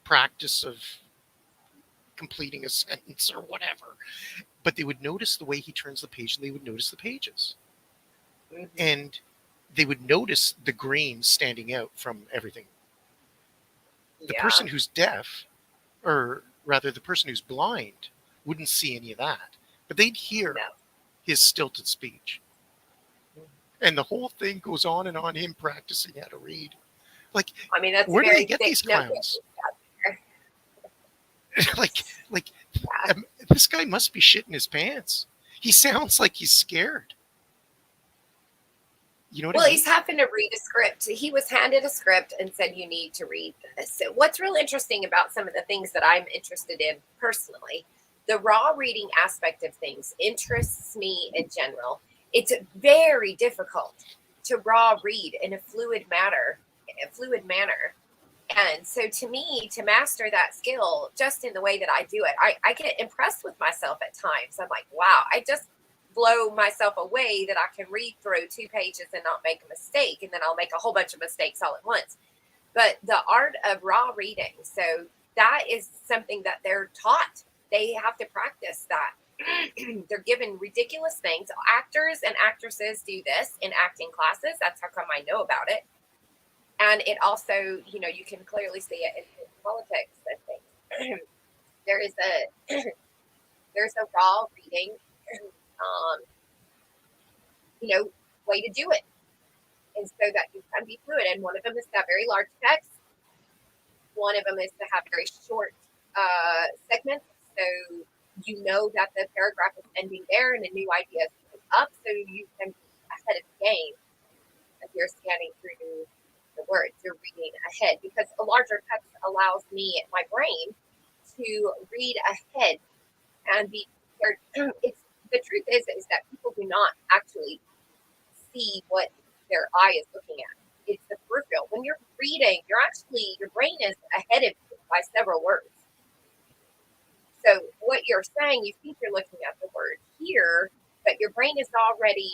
Speaker 2: practice of completing a sentence or whatever, but they would notice the way he turns the page, and they would notice the pages.
Speaker 3: Mhm.
Speaker 2: And they would notice the green standing out from everything. The
Speaker 3: Yeah.
Speaker 2: person who's deaf, or rather the person who's blind, wouldn't see any of that, but they'd hear
Speaker 3: No.
Speaker 2: his stilted speech. And the whole thing goes on and on, him practicing how to read. Like,
Speaker 3: I mean, that's
Speaker 2: where do
Speaker 3: very
Speaker 2: they get
Speaker 3: thick
Speaker 2: these
Speaker 3: notebook.
Speaker 2: clowns? like this guy must be shitting his pants. He sounds like he's scared. You know what I
Speaker 3: Well,
Speaker 2: mean?
Speaker 3: he's having to read a script. He was handed a script and said, you need to read this. So what's real interesting about some of the things that I'm interested in personally, the raw reading aspect of things interests me in general. It's very difficult to raw read in a fluid manner. And so to me, to master that skill just in the way that I do it, I get impressed with myself at times. I'm like, wow, I just blow myself away that I can read through 2 pages and not make a mistake. And then I'll make a whole bunch of mistakes all at once. But the art of raw reading, so that is something that they're taught. They have to practice that. They're given ridiculous things. Actors and actresses do this in acting classes. That's how come I know about it. And it also, you can clearly see it in politics and things. there is there's a raw reading, way to do it, and so that you can be fluid. And one of them is to have very large text. One of them is to have very short segments, so you know that the paragraph is ending there and a new idea is coming up, so you can be ahead of the game as you're scanning through the words. You're reading ahead because a larger text allows me, my brain, to read ahead and be prepared. The truth is that people do not actually see what their eye is looking at. It's the peripheral. When you're reading, your brain is ahead of you by several words. So what you're saying, you think you're looking at the word here, but your brain is already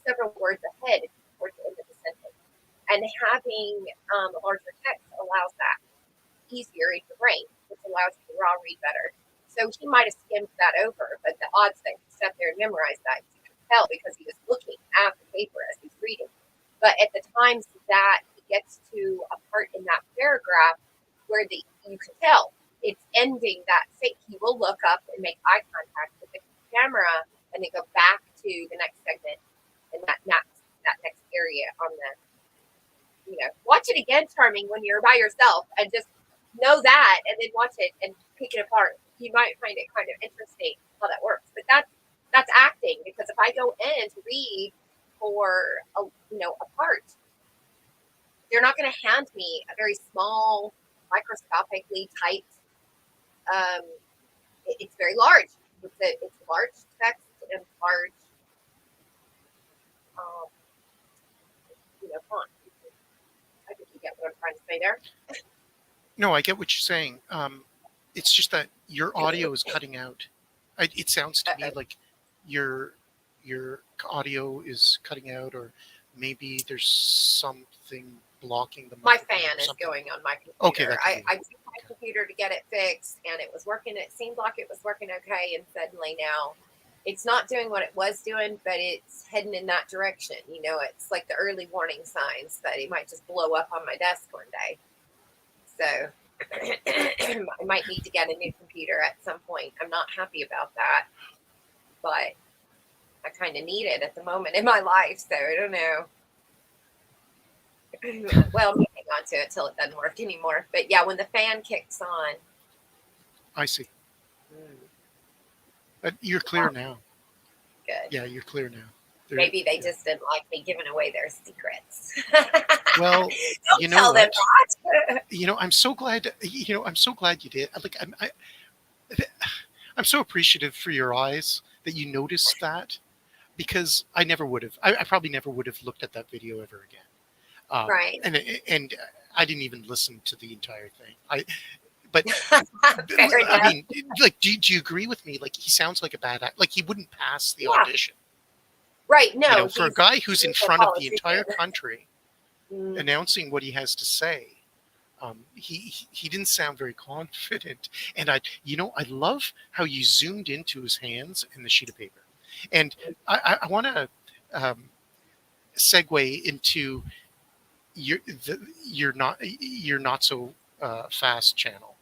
Speaker 3: several words ahead towards the end of the sentence. And having a larger text allows that easier in your brain, which allows you to raw read better. So he might have skimmed that over, but the odds that he sat there and memorized that, you can tell because he was looking at the paper as he's reading. But at the times that he gets to a part in that paragraph where you can tell it's ending that state, he will look up and make eye contact with the camera and then go back to the next segment and that next area on the, watch it again, Charming, when you're by yourself and just know that and then watch it and pick it apart. You might find it kind of interesting how that works. But that's acting, because if I go in to read for a part, they're not going to hand me a very small, microscopically typed. It's very large. It's large text and large, font. I think you get what I'm trying to say there.
Speaker 2: No, I get what you're saying. It's just that your audio is cutting out. It sounds to me like your audio is cutting out, or maybe there's something blocking the
Speaker 3: My
Speaker 2: microphone
Speaker 3: fan
Speaker 2: or
Speaker 3: is
Speaker 2: something.
Speaker 3: going on my computer.
Speaker 2: Okay, that could be
Speaker 3: I
Speaker 2: it.
Speaker 3: took my computer to get it fixed, and it was working. It seemed like it was working okay, and suddenly now it's not doing what it was doing, but it's heading in that direction. It's like the early warning signs that it might just blow up on my desk one day. So I might need to get a new computer at some point. I'm not happy about that, but I kind of need it at the moment in my life, so I don't know. Well, I'm hang on to it till it doesn't work anymore. But yeah, when the fan kicks on.
Speaker 2: I see. You're clear now.
Speaker 3: Good.
Speaker 2: Yeah, you're clear now.
Speaker 3: Maybe they just didn't like me giving away their secrets.
Speaker 2: Well,
Speaker 3: don't tell them that.
Speaker 2: I'm so glad. I'm so glad you did. I'm so appreciative for your eyes that you noticed that, because I never would have. I probably never would have looked at that video ever again.
Speaker 3: Right.
Speaker 2: And I didn't even listen to the entire thing. But
Speaker 3: Fair enough.
Speaker 2: I mean, like, do you agree with me? Like, he sounds like a bad act. Like, he wouldn't pass the audition.
Speaker 3: Right. No.
Speaker 2: For a guy who's in front of the entire country
Speaker 3: Mm.
Speaker 2: announcing what he has to say, he didn't sound very confident. And I love how you zoomed into his hands and the sheet of paper. And I want to segue into your not so fast channel.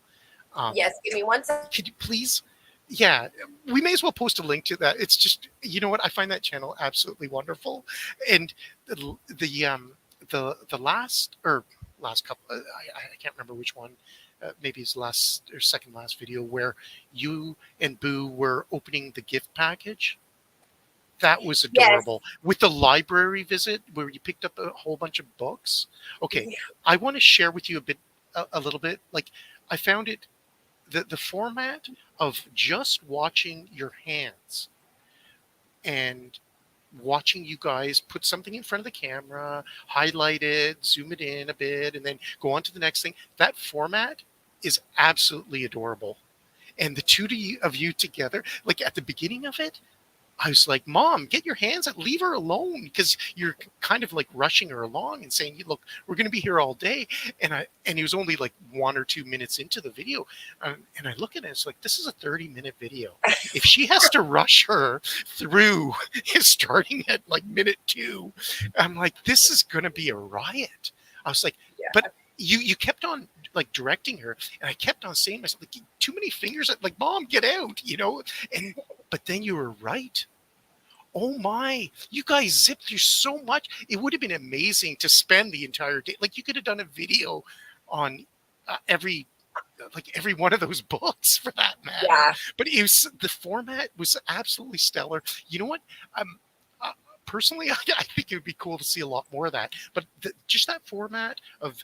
Speaker 3: Yes, give me 1 second.
Speaker 2: Could you please? Yeah, we may as well post a link to that. It's just, what, I find that channel absolutely wonderful. And the last couple, I can't remember which one, maybe it's last or second last video, where you and Boo were opening the gift package. That was adorable. Yes. With the library visit where you picked up a whole bunch of books. Okay, yeah. I want to share with you a little bit. Like, I found it, the format of just watching your hands and watching you guys put something in front of the camera, highlight it, zoom it in a bit, and then go on to the next thing. That format is absolutely adorable. And the two of you together, like at the beginning of it, I was like, Mom, get your hands up, leave her alone, because you're kind of like rushing her along and saying, look, we're going to be here all day. And he was only like 1 or 2 minutes into the video. And I look at it, it's like, this is a 30-minute video. If she has to rush her through starting at like minute 2, I'm like, this is going to be a riot. I was like,
Speaker 3: Yeah.
Speaker 2: but you kept on like directing her, and I kept on saying to myself, like, too many fingers, like, Mom, get out, but then you were right. Oh my, you guys zipped through so much. It would have been amazing to spend the entire day. Like, you could have done a video on every one of those books for that matter.
Speaker 3: Yeah.
Speaker 2: But the format was absolutely stellar. You know what? Personally, I think it would be cool to see a lot more of that. But just that format of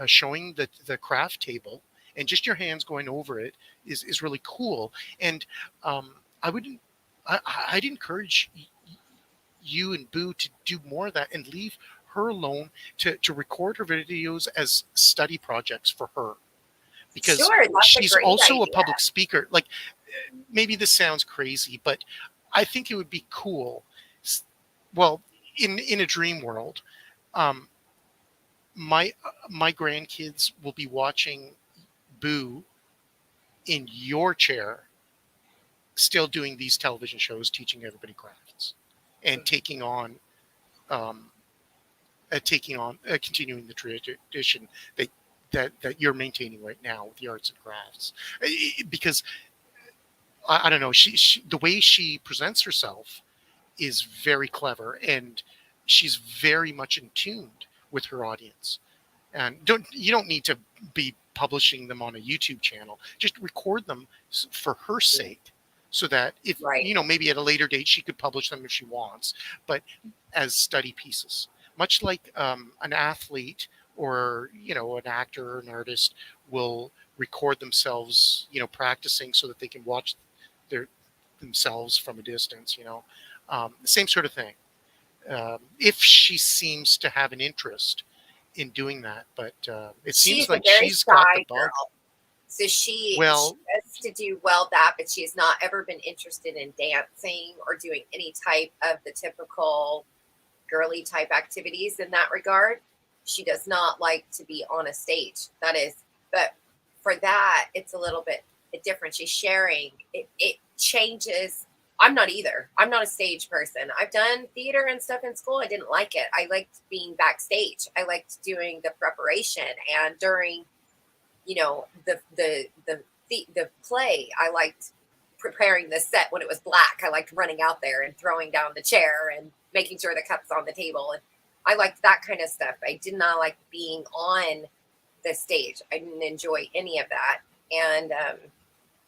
Speaker 2: showing the craft table and just your hands going over it is really cool. And I'd encourage you and Boo to do more of that and leave her alone to record her videos as study projects for her, because
Speaker 3: Sure, that's a
Speaker 2: she's
Speaker 3: great
Speaker 2: also a
Speaker 3: idea.
Speaker 2: public speaker. Like, maybe this sounds crazy, but I think it would be cool. Well, in a dream world, my grandkids will be watching Boo in your chair, still doing these television shows, teaching everybody crafts, and continuing the tradition that you're maintaining right now with the arts and crafts. Because I don't know, she the way she presents herself is very clever, and she's very much in tune with her audience. And you don't need to be publishing them on a YouTube channel. Just record them for her sake, so that if
Speaker 3: Right.
Speaker 2: maybe at a later date she could publish them if she wants, but as study pieces, much like an athlete or an actor or an artist will record themselves practicing so that they can watch themselves from a distance. Same sort of thing. If she seems to have an interest in doing that, but it seems
Speaker 3: She's
Speaker 2: like
Speaker 3: a very
Speaker 2: she's got the
Speaker 3: shy
Speaker 2: bug.
Speaker 3: girl. So she
Speaker 2: Well-
Speaker 3: has to do well that, but she's not ever been interested in dancing or doing any type of the typical girly type activities in that regard. She does not like to be on a stage. That is, but for that, it's a little bit different. She's sharing. It changes. I'm not either. I'm not a stage person. I've done theater and stuff in school. I didn't like it. I liked being backstage. I liked doing the preparation, and during the play, I liked preparing the set when it was black. I liked running out there and throwing down the chair and making sure the cup's on the table. And I liked that kind of stuff. I did not like being on the stage. I didn't enjoy any of that.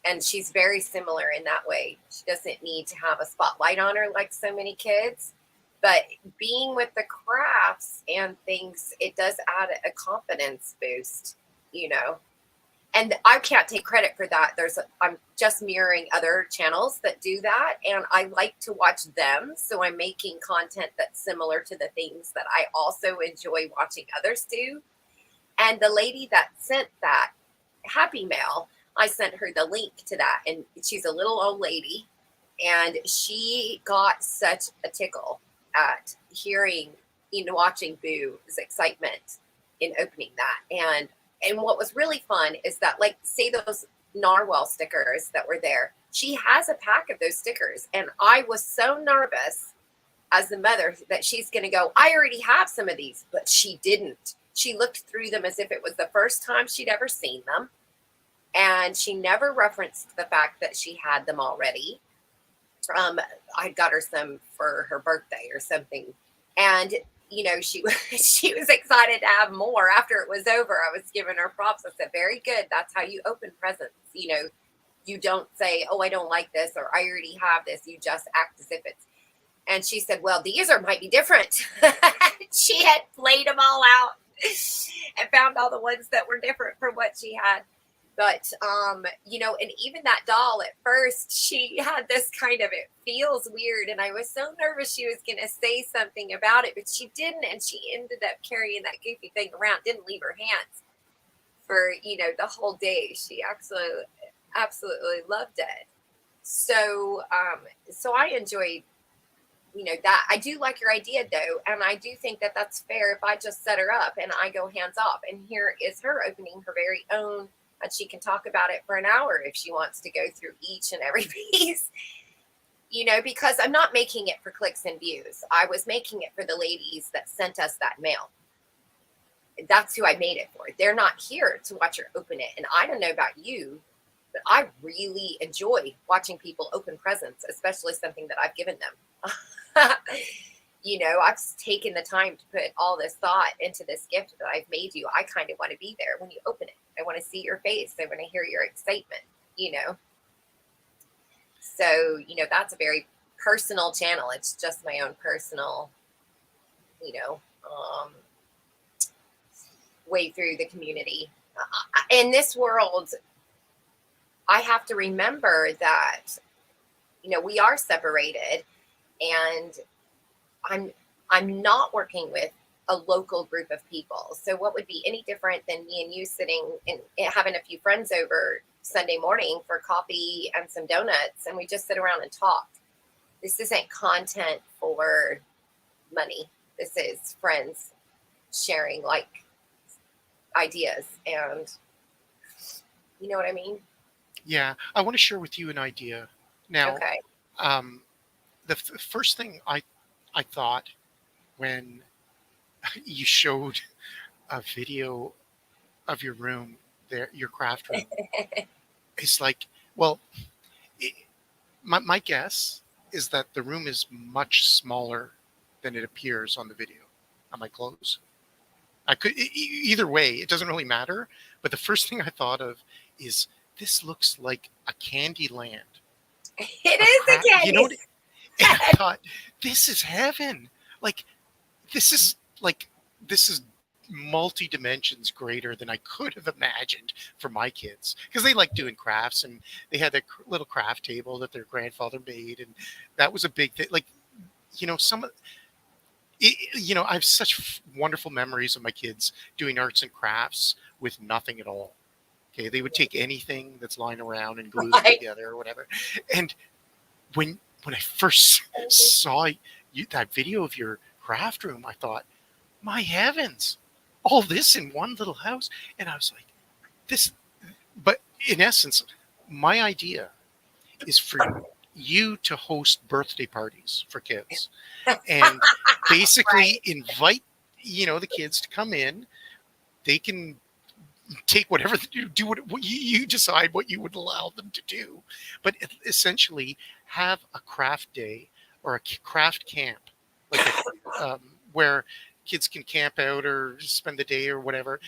Speaker 3: And she's very similar in that way. She doesn't need to have a spotlight on her like so many kids. But being with the crafts and things, it does add a confidence boost, And I can't take credit for that. I'm just mirroring other channels that do that, and I like to watch them. So I'm making content that's similar to the things that I also enjoy watching others do. And the lady that sent that Happy Mail, I sent her the link to that, and she's a little old lady, and she got such a tickle at hearing, watching Boo's excitement in opening that. And what was really fun is that, like, say those Narwhal stickers that were there, she has a pack of those stickers. And I was so nervous as the mother that she's going to go, I already have some of these, but she didn't. She looked through them as if it was the first time she'd ever seen them. And she never referenced the fact that she had them already. I got her some for her birthday or something. And she was excited to have more after it was over. I was giving her props. I said, very good. That's how you open presents. You don't say, oh, I don't like this, or I already have this. You just act as if it's. And she said, well, these might be different. She had played them all out and found all the ones that were different from what she had. But you know, and even that doll at first, she had this kind of, it feels weird, and I was so nervous she was going to say something about it, but she didn't, and she ended up carrying that goofy thing around, didn't leave her hands for, you know, the whole day. She absolutely loved it. So so I enjoyed, you know, that. I do like your idea though, and I do think that that's fair if I just set her up and I go hands off, and here is her opening her very own, and she can talk about it for an hour if she wants to go through each and every piece, you know, because I'm not making it for clicks and views. I was making it for the ladies that sent us that mail. That's who I made it for. They're not here to watch her open it. And I don't know about you, but I really enjoy watching people open presents, especially something that I've given them. You know, I've taken the time to put all this thought into this gift that I've made you. I kind of want to be there when you open it. I want to see your face. I want to hear your excitement, you know. So, you know, that's a very personal channel. It's just my own personal, you know, way through the community. In this world, I have to remember that, you know, we are separated, and I'm not working with a local group of people. So what would be any different than me and you sitting and having a few friends over Sunday morning for coffee and some donuts, and we just sit around and talk? This isn't content for money. This is friends sharing like ideas, and you know what I mean?
Speaker 2: Yeah, I want to share with you an idea. Now,
Speaker 3: Okay.
Speaker 2: The first thing I thought when you showed a video of your room there, your craft room, it's like, well, my guess is that the room is much smaller than it appears on the video. Am I close? I could either way, it doesn't really matter. But the first thing I thought of is, this looks like a candy land.
Speaker 3: It is a candy.
Speaker 2: You know what? And I thought, this is heaven. Like, this is multi dimensions greater than I could have imagined for my kids, because they like doing crafts, and they had their little craft table that their grandfather made, and that was a big thing. Like, you know, you know, I have such wonderful memories of my kids doing arts and crafts with nothing at all. Okay, they would take anything that's lying around and glue it together or whatever. And when I first saw that video of your craft room, I thought, my heavens, all this in one little house. And I was like, this. But in essence, my idea is for you to host birthday parties for kids, and basically invite, you know, the kids to come in. They can take whatever you do, what you decide what you would allow them to do, but essentially have a craft day or a craft camp, like where kids can camp out or spend the day or whatever,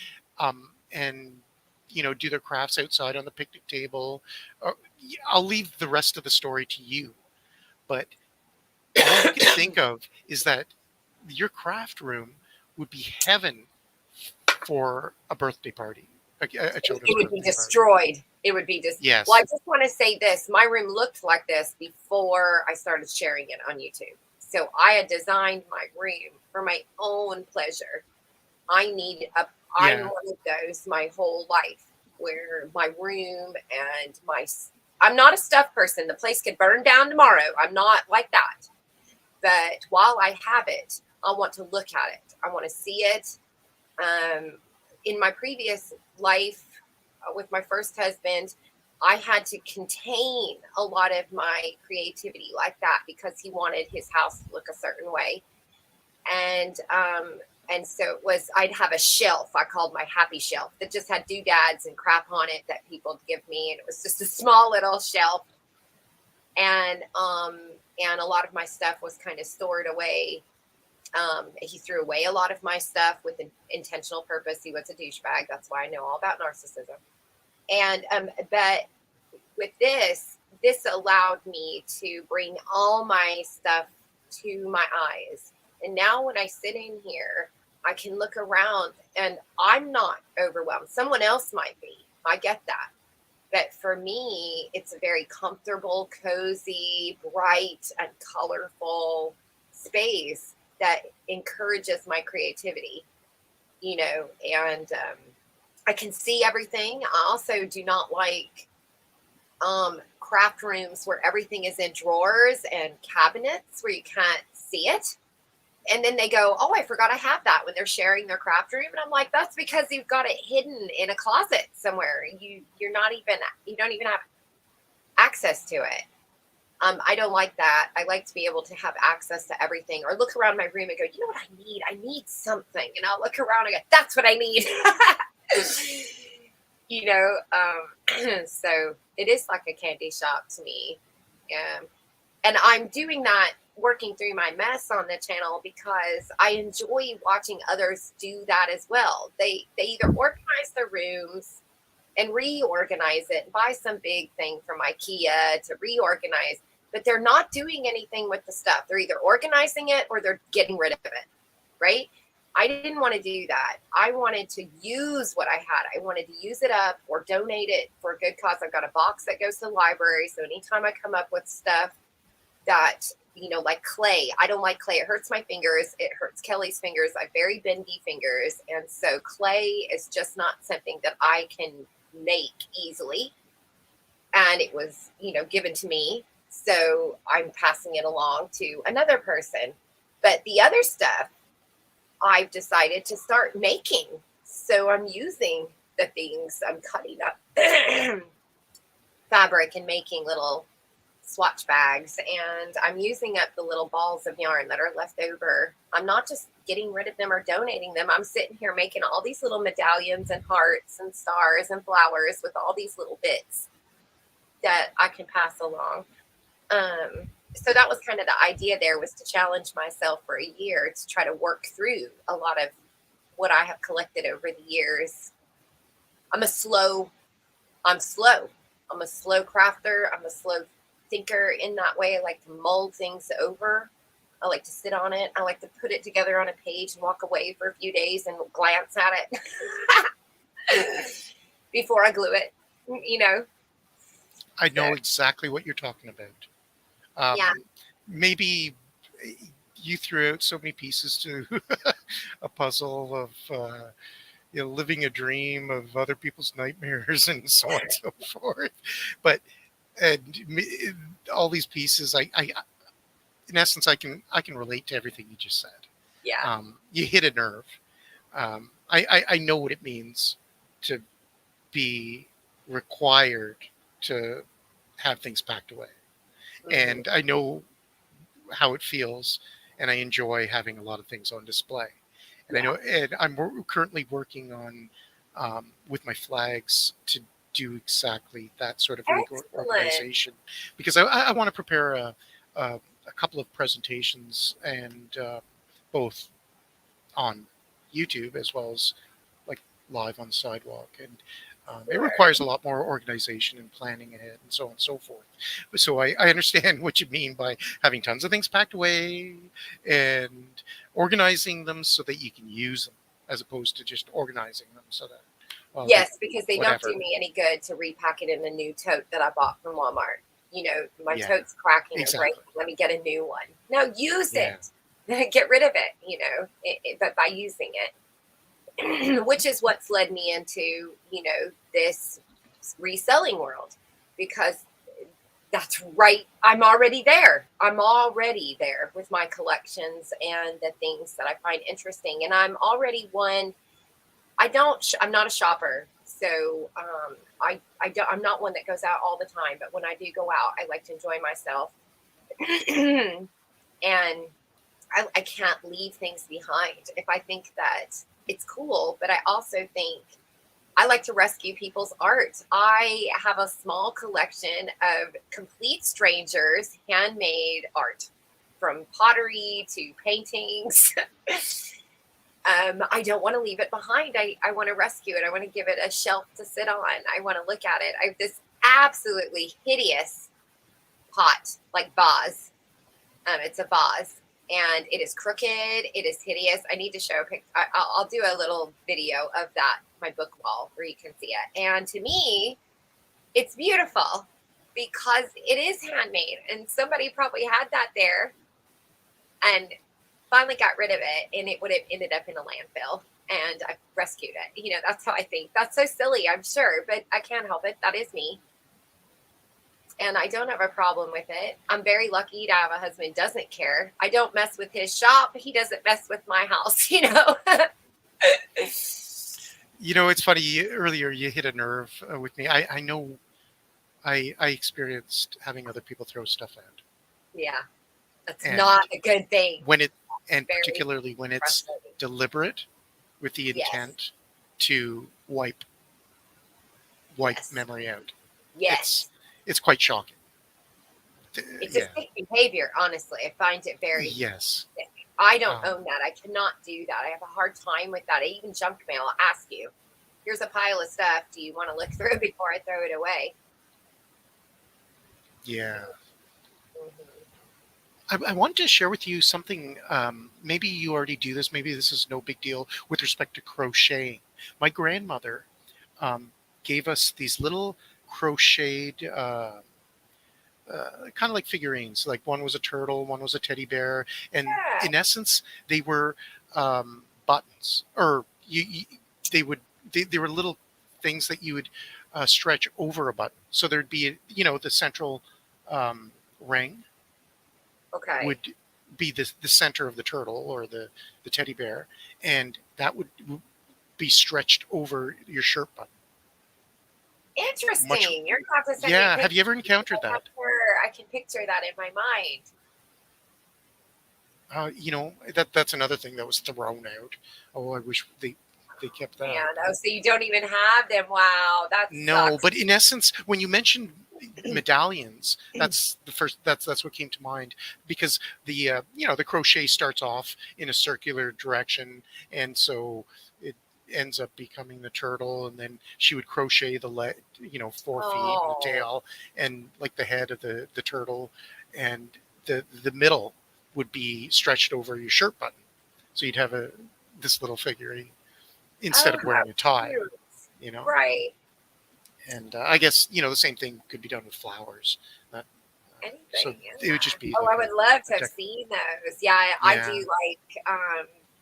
Speaker 2: and you know, do their crafts outside on the picnic table. I'll leave the rest of the story to you, but all I can think of is that your craft room would be heaven for a birthday party, a children's.
Speaker 3: It would be destroyed. It would be just.
Speaker 2: Yes.
Speaker 3: Well, I just want to say this. My room looked like this before I started sharing it on YouTube. So I had designed my room for my own pleasure. I'm one of those my whole life, where my room and I'm not a stuff person. The place could burn down tomorrow. I'm not like that. But while I have it, I want to look at it. I want to see it. In my previous life with my first husband, I had to contain a lot of my creativity like that, because he wanted his house to look a certain way. And so it was, I'd have a shelf I called my happy shelf that just had doodads and crap on it that people would give me. And it was just a small little shelf. And a lot of my stuff was kind of stored away. He threw away a lot of my stuff with an intentional purpose. He was a douchebag. That's why I know all about narcissism. And but with this allowed me to bring all my stuff to my eyes. And now when I sit in here, I can look around and I'm not overwhelmed. Someone else might be. I get that. But for me, it's a very comfortable, cozy, bright, and colorful space that encourages my creativity, and I can see everything. I also do not like craft rooms where everything is in drawers and cabinets where you can't see it. And then they go, "Oh, I forgot I have that," when they're sharing their craft room. And I'm like, that's because you've got it hidden in a closet somewhere. You don't even have access to it. I don't like that. I like to be able to have access to everything, or look around my room and go, "You know what I need? I need something." And I'll look around and go, "That's what I need." So it is like a candy shop to me. And I'm doing that, working through my mess on the channel, because I enjoy watching others do that as well. They either organize their rooms and reorganize it, buy some big thing from IKEA to reorganize, but they're not doing anything with the stuff. They're either organizing it or they're getting rid of it, right? I didn't want to do that. I wanted to use what I had. I wanted to use it up or donate it for a good cause. I've got a box that goes to the library. So anytime I come up with stuff that, like clay, I don't like clay. It hurts my fingers. It hurts Kelly's fingers. I have very bendy fingers. And so clay is just not something that I can make easily. And it was, given to me. So I'm passing it along to another person. But the other stuff, I've decided to start making. So I'm using the things, I'm cutting up fabric and making little swatch bags, and I'm using up the little balls of yarn that are left over. I'm not just getting rid of them or donating them. I'm sitting here making all these little medallions and hearts and stars and flowers with all these little bits that I can pass along. So that was kind of the idea there, was to challenge myself for a year to try to work through a lot of what I have collected over the years. I'm slow. I'm a slow crafter. I'm a slow thinker in that way. I like to mull things over. I like to sit on it. I like to put it together on a page and walk away for a few days and glance at it before I glue it,
Speaker 2: I know exactly what you're talking about.
Speaker 3: Yeah.
Speaker 2: Maybe you threw out so many pieces to a puzzle of living a dream of other people's nightmares and so on and so forth. But all these pieces, I in essence, I can relate to everything you just said.
Speaker 3: Yeah.
Speaker 2: You hit a nerve. I know what it means to be required to have things packed away. And I know how it feels, and I enjoy having a lot of things on display. And I know, and I'm currently working on with my flags to do exactly that sort of organization, because I want to prepare a couple of presentations, and both on YouTube as well as like live on the sidewalk, and it requires a lot more organization and planning ahead and so on and so forth. So I understand what you mean by having tons of things packed away and organizing them so that you can use them, as opposed to just organizing them so that.
Speaker 3: Yes, because they don't do me any good to repack it in a new tote that I bought from Walmart. My tote's cracking and breaking. Let me get a new one. No, use it. Get rid of it, but by using it. Which is what's led me into, this reselling world, because that's right. I'm already there. With my collections and the things that I find interesting. And I'm already one. I'm not a shopper. So I'm not one that goes out all the time. But when I do go out, I like to enjoy myself. And I can't leave things behind if I think that it's cool. But I also think I like to rescue people's art. I have a small collection of complete strangers' handmade art, from pottery to paintings. I don't want to leave it behind. I want to rescue it. I want to give it a shelf to sit on. I want to look at it. I have this absolutely hideous pot, like vase. It's a vase. And it is crooked. It is hideous. I need to show a picture. I'll do a little video of that, my book wall, where you can see it. And to me, It's beautiful because it is handmade, and somebody probably had that there and finally got rid of it, and it would have ended up in a landfill, and I rescued it. That's how I think. That's so silly, I'm sure, but I can't help it. That is me. And I don't have a problem with it. I'm very lucky to have a husband who doesn't care. I don't mess with his shop. He doesn't mess with my house,
Speaker 2: It's funny. Earlier, you hit a nerve with me. I know I experienced having other people throw stuff out.
Speaker 3: Yeah, that's
Speaker 2: And
Speaker 3: not a good thing.
Speaker 2: And
Speaker 3: Very
Speaker 2: particularly when it's
Speaker 3: frustrating.
Speaker 2: deliberate with the
Speaker 3: Yes.
Speaker 2: intent to wipe
Speaker 3: Yes.
Speaker 2: memory out.
Speaker 3: Yes.
Speaker 2: It's quite shocking.
Speaker 3: It's a sick behavior, honestly. I find it very
Speaker 2: Yes.
Speaker 3: sick. I don't own that. I cannot do that. I have a hard time with that. I even junk mail. I'll ask you, here's a pile of stuff. Do you want to look through it before I throw it away?
Speaker 2: Yeah.
Speaker 3: Mm-hmm.
Speaker 2: I wanted to share with you something. Maybe you already do this. Maybe this is no big deal with respect to crocheting. My grandmother gave us these little crocheted, kind of like figurines. Like one was a turtle, one was a teddy bear, and
Speaker 3: Yeah.
Speaker 2: in essence, they were buttons, or they were little things that you would stretch over a button. So there'd be, the central ring
Speaker 3: Okay.
Speaker 2: would be the center of the turtle or the teddy bear, and that would be stretched over your shirt button.
Speaker 3: Interesting. You're going to have to send me a
Speaker 2: Yeah, have
Speaker 3: picture.
Speaker 2: you ever encountered that?
Speaker 3: I can picture that in my mind.
Speaker 2: That's another thing that was thrown out. Oh, I wish they kept that.
Speaker 3: Man, so you don't even have them. Wow, that
Speaker 2: No,
Speaker 3: sucks.
Speaker 2: but in essence, when you mentioned medallions, that's the first. That's what came to mind, because the the crochet starts off in a circular direction, and so it ends up becoming the turtle, and then she would crochet the 4 feet and the tail, and like the head of the turtle, and the middle would be stretched over your shirt button, so you'd have this little figurine instead of wearing a tie.
Speaker 3: Cute. Right.
Speaker 2: And I guess, the same thing could be done with flowers.
Speaker 3: Anything.
Speaker 2: So it would just be.
Speaker 3: I would love to have seen those. Yeah, I do like,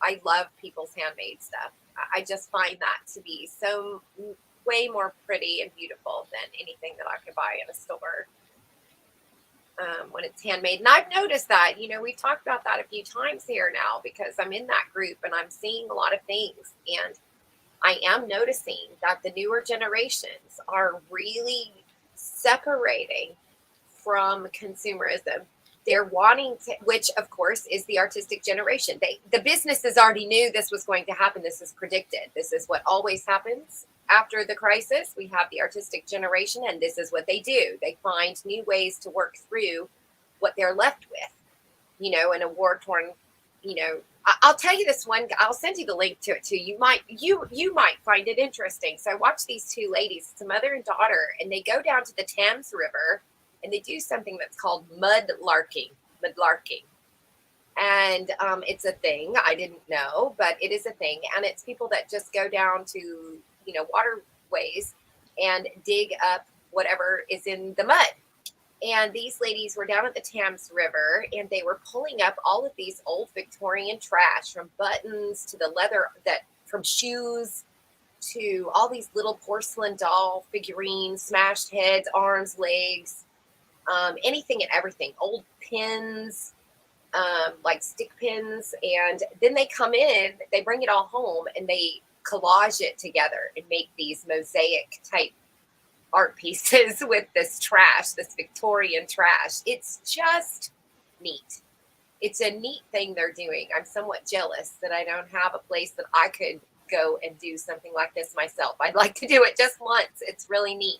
Speaker 3: I love people's handmade stuff. I just find that to be so way more pretty and beautiful than anything that I could buy in a store when it's handmade. And I've noticed that, we've talked about that a few times here now because I'm in that group and I'm seeing a lot of things. And I am noticing that the newer generations are really separating from consumerism. They're wanting to, which of course is the artistic generation. The businesses already knew this was going to happen. This is predicted. This is what always happens after the crisis. We have the artistic generation, and this is what they do. They find new ways to work through what they're left with, in a war-torn, I'll tell you this one. I'll send you the link to it too. You might find it interesting. So I watched these two ladies. It's a mother and daughter, and they go down to the Thames River, and they do something that's called mudlarking. And it's a thing. I didn't know, but it is a thing. And it's people that just go down to waterways and dig up whatever is in the mud. And these ladies were down at the Thames River, and they were pulling up all of these old Victorian trash, from buttons to the leather, from shoes to all these little porcelain doll figurines, smashed heads, arms, legs, anything and everything, old pins, like stick pins. And then they come in, they bring it all home, and they collage it together and make these mosaic type art pieces with this trash, this Victorian trash. It's just neat. It's a neat thing they're doing. I'm somewhat jealous that I don't have a place that I could go and do something like this myself. I'd like to do it just once. It's really neat.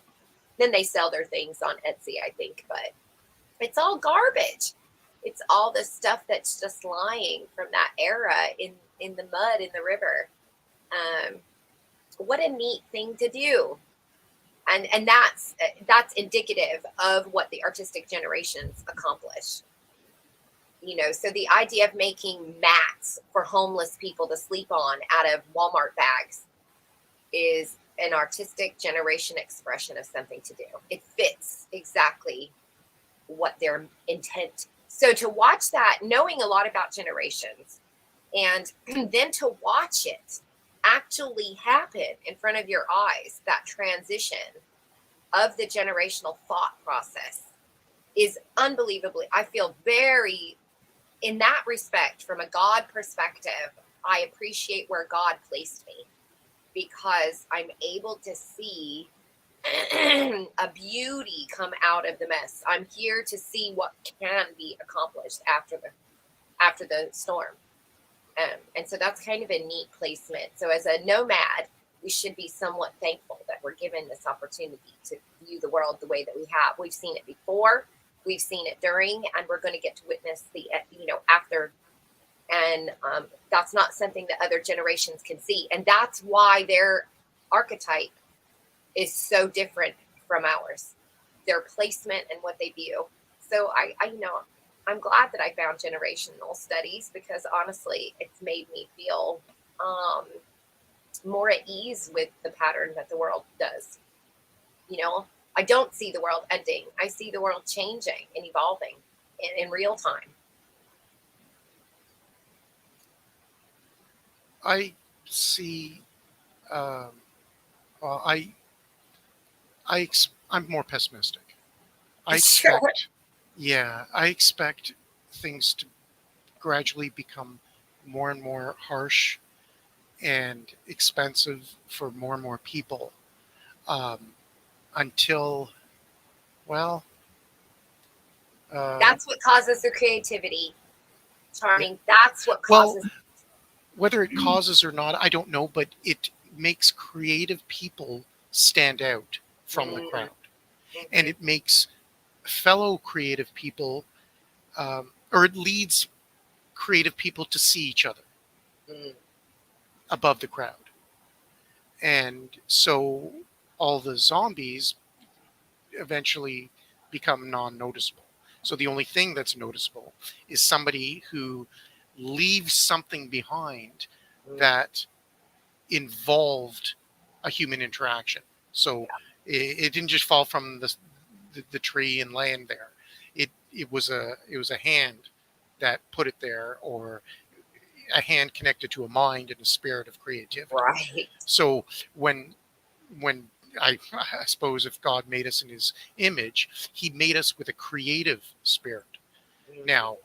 Speaker 3: Then they sell their things on Etsy, I think, but it's all garbage. It's all the stuff that's just lying from that era in the mud in the river. What a neat thing to do. And that's indicative of what the artistic generations accomplish. So the idea of making mats for homeless people to sleep on out of Walmart bags is an artistic generation expression of something to do. It fits exactly what their intent. So to watch that, knowing a lot about generations, and then to watch it actually happen in front of your eyes, that transition of the generational thought process is unbelievably, I feel very, in that respect, from a God perspective, I appreciate where God placed me, because I'm able to see a beauty come out of the mess. I'm here to see what can be accomplished after the storm. And so that's kind of a neat placement. So as a nomad, we should be somewhat thankful that we're given this opportunity to view the world the way that we have. We've seen it before, we've seen it during, and we're going to get to witness the, after. And that's not something that other generations can see. And that's why their archetype is so different from ours, their placement and what they view. So I'm glad that I found generational studies, because honestly, it's made me feel more at ease with the pattern that the world does. I don't see the world ending. I see the world changing and evolving in real time.
Speaker 2: I see. Well, I'm more pessimistic. I expect, I expect things to gradually become more and more harsh and expensive for more and more people, until, well,
Speaker 3: That's what causes the creativity, Charming. That's what causes.
Speaker 2: well, whether it causes or not, I don't know, but it makes creative people stand out from the crowd, and it makes fellow creative people, or it leads creative people to see each other above the crowd. And so all the zombies eventually become non-noticeable. So the only thing that's noticeable is somebody who leaves something behind that involved a human interaction. So it didn't just fall from the tree and land there. It was a hand that put it there, or a hand connected to a mind and a spirit of creativity.
Speaker 3: Right.
Speaker 2: So when I suppose if God made us in his image, he made us with a creative spirit. Now,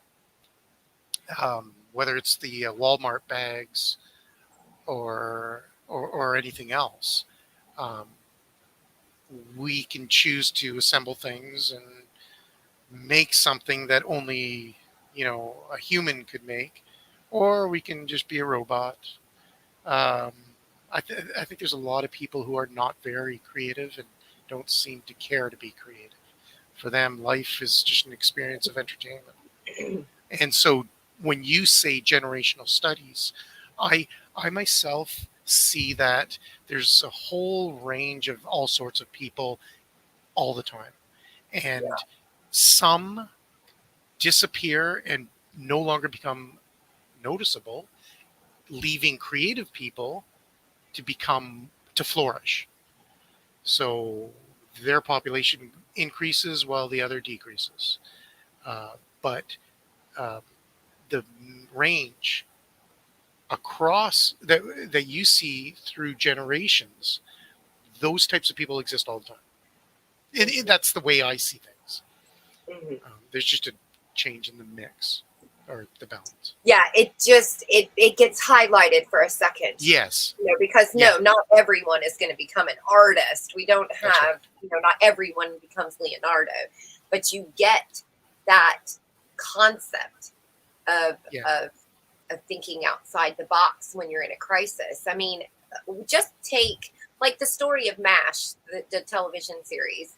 Speaker 2: whether it's the Walmart bags or anything else, we can choose to assemble things and make something that only a human could make, or we can just be a robot. I think there's a lot of people who are not very creative and don't seem to care to be creative. For them, life is just an experience of entertainment. And so when you say generational studies, I myself see that there's a whole range of all sorts of people all the time. And some disappear and no longer become noticeable, leaving creative people to flourish. So their population increases while the other decreases. But the range across that you see through generations, those types of people exist all the time. And that's the way I see things. There's just a change in the mix or the balance.
Speaker 3: Yeah, it gets highlighted for a second.
Speaker 2: Yes.
Speaker 3: Because not everyone is going to become an artist. We don't have, not everyone becomes Leonardo, but you get that concept of thinking outside the box when you're in a crisis. I mean, just take like the story of MASH, the television series.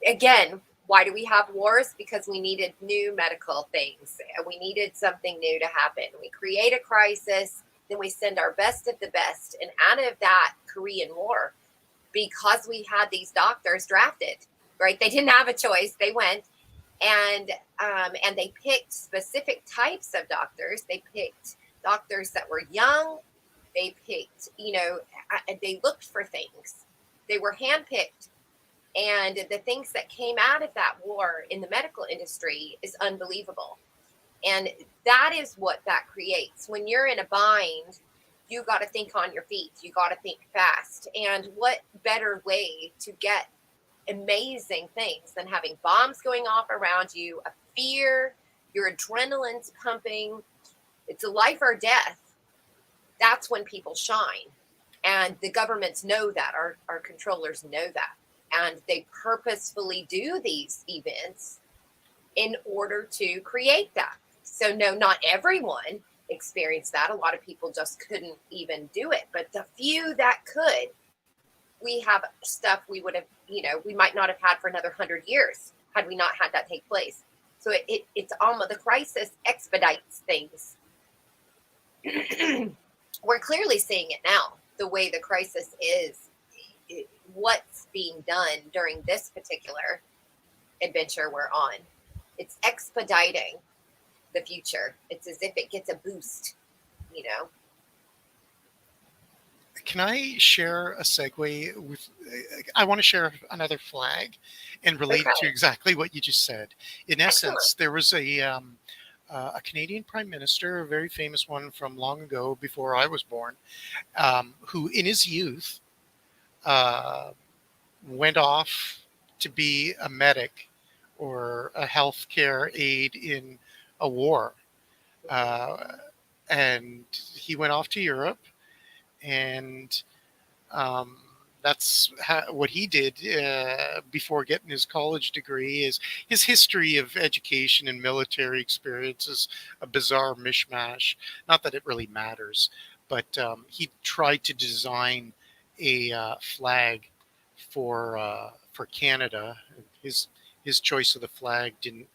Speaker 3: Again, why do we have wars? Because we needed new medical things. We needed something new to happen. We create a crisis, then we send our best of the best. And out of that Korean War, because we had these doctors drafted, right? They didn't have a choice. They went and they picked specific types of doctors. They picked doctors that were young, They picked, they looked for things. They were handpicked. And the things that came out of that war in the medical industry is unbelievable. And that is what that creates. When you're in a bind, you got to think on your feet. You got to think fast. And what better way to get amazing things than having bombs going off around you, a fear, your adrenaline's pumping. It's a life or death. That's when people shine. And the governments know that. Our controllers know that. And they purposefully do these events in order to create that. So no, not everyone experienced that. A lot of people just couldn't even do it. But the few that could, we have stuff we would have, we might not have had for another 100 years had we not had that take place. So it's almost, the crisis expedites things. We're clearly seeing it now, the way the crisis is, what's being done during this particular adventure we're on. It's expediting the future. It's as if it gets a boost,
Speaker 2: Can I share a segue with? I want to share another flag, and relate to exactly what you just said. In essence, there was a Canadian Prime Minister, a very famous one from long ago, before I was born, who in his youth went off to be a medic or a healthcare aide in a war, and he went off to Europe. And that's what he did before getting his college degree. Is his history of education and military experience is a bizarre mishmash. Not that it really matters, but he tried to design a flag for Canada. His choice of the flag didn't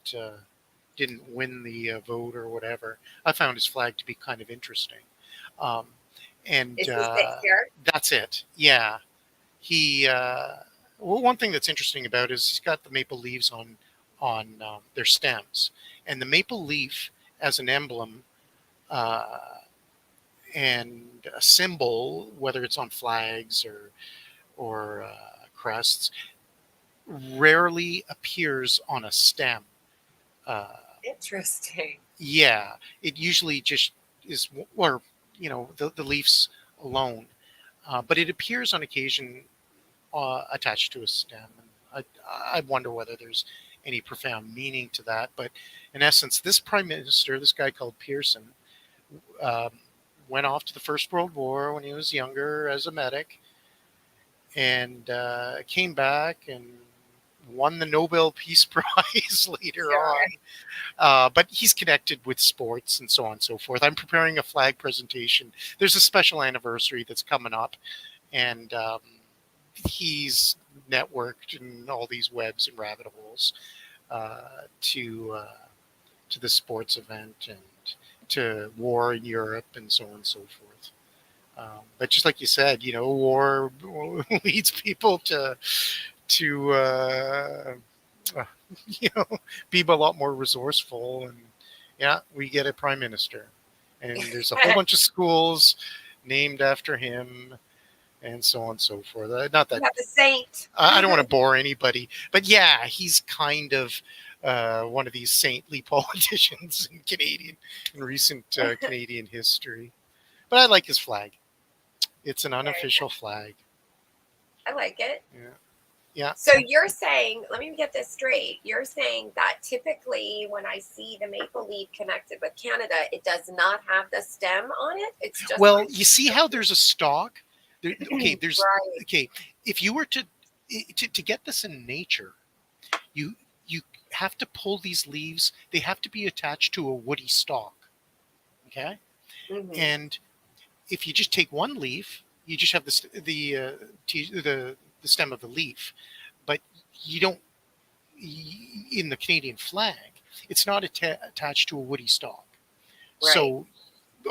Speaker 2: win the vote or whatever. I found his flag to be kind of interesting. And that's it. Yeah. He, one thing that's interesting about it is he's got the maple leaves on their stems, and the maple leaf as an emblem, and a symbol, whether it's on flags or crests, rarely appears on a stem.
Speaker 3: Interesting.
Speaker 2: Yeah. It usually just is, or, the leaves alone, but it appears on occasion attached to a stem. And I wonder whether there's any profound meaning to that. But in essence, this prime minister, this guy called Pearson, went off to the First World War when he was younger as a medic, and came back and won the Nobel Peace Prize later on. But he's connected with sports and so on and so forth. I'm preparing a flag presentation. There's a special anniversary that's coming up, and he's networked in all these webs and rabbit holes to the sports event and to war in Europe and so on and so forth. But just like you said, war leads people to be a lot more resourceful. And yeah, we get a prime minister, and there's a whole bunch of schools named after him and so on and so forth. Not that
Speaker 3: the saint.
Speaker 2: I don't want to bore anybody, but yeah, he's kind of one of these saintly politicians in recent Canadian history. But I like his flag. It's an unofficial flag.
Speaker 3: I like it.
Speaker 2: Yeah. Yeah.
Speaker 3: So you're saying, let me get this straight. You're saying that typically when I see the maple leaf connected with Canada, it does not have the stem on it. It's just
Speaker 2: you see how there's a stalk. Okay, there's right. Okay. If you were to get this in nature, you have to pull these leaves. They have to be attached to a woody stalk. Okay, and if you just take one leaf, you just have the stem of the leaf, but you don't. In the Canadian flag, it's not attached to a woody stalk, right. So,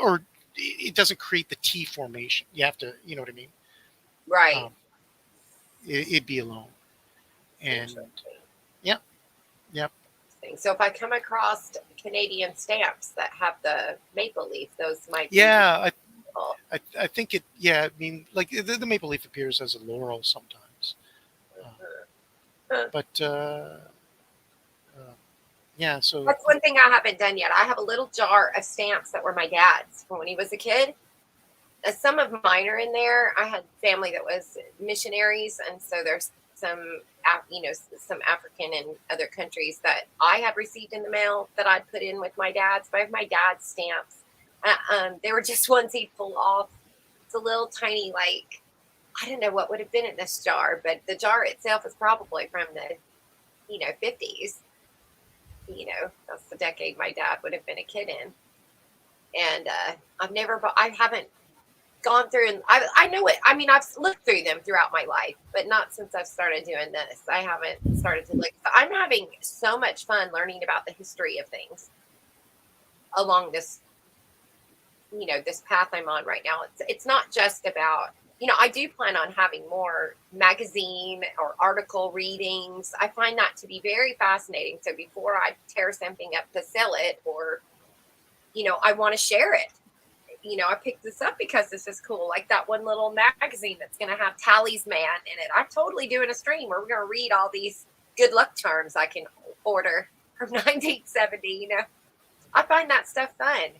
Speaker 2: or it doesn't create the T formation. You have to, you know what I mean?
Speaker 3: Right.
Speaker 2: It'd be alone, and yeah.
Speaker 3: So if I come across Canadian stamps that have the maple leaf, those might.
Speaker 2: Yeah,
Speaker 3: beautiful.
Speaker 2: I think it. Yeah, I mean, like the maple leaf appears as a laurel sometimes, but yeah. So
Speaker 3: That's one thing I haven't done yet. I have a little jar of stamps that were my dad's from when he was a kid. Some of mine are in there. I had family that was missionaries, and so there's some, some African and other countries that I had received in the mail that I'd put in with my dad's. But I have my dad's stamps. They were just ones he'd pull off. It's a little tiny, like, I don't know what would have been in this jar, but the jar itself is probably from the, 50s. That's the decade my dad would have been a kid in. And I haven't gone through, and I know it. I mean, I've looked through them throughout my life, but not since I've started doing this. I haven't started to look. So I'm having so much fun learning about the history of things along this, this path I'm on right now. It's not just about, I do plan on having more magazine or article readings. I find that to be very fascinating. So before I tear something up to sell it, or, I want to share it. I picked this up because this is cool. Like that one little magazine that's going to have Talisman in it. I'm totally doing a stream where we're going to read all these good luck charms I can order from 1970. I find that stuff fun.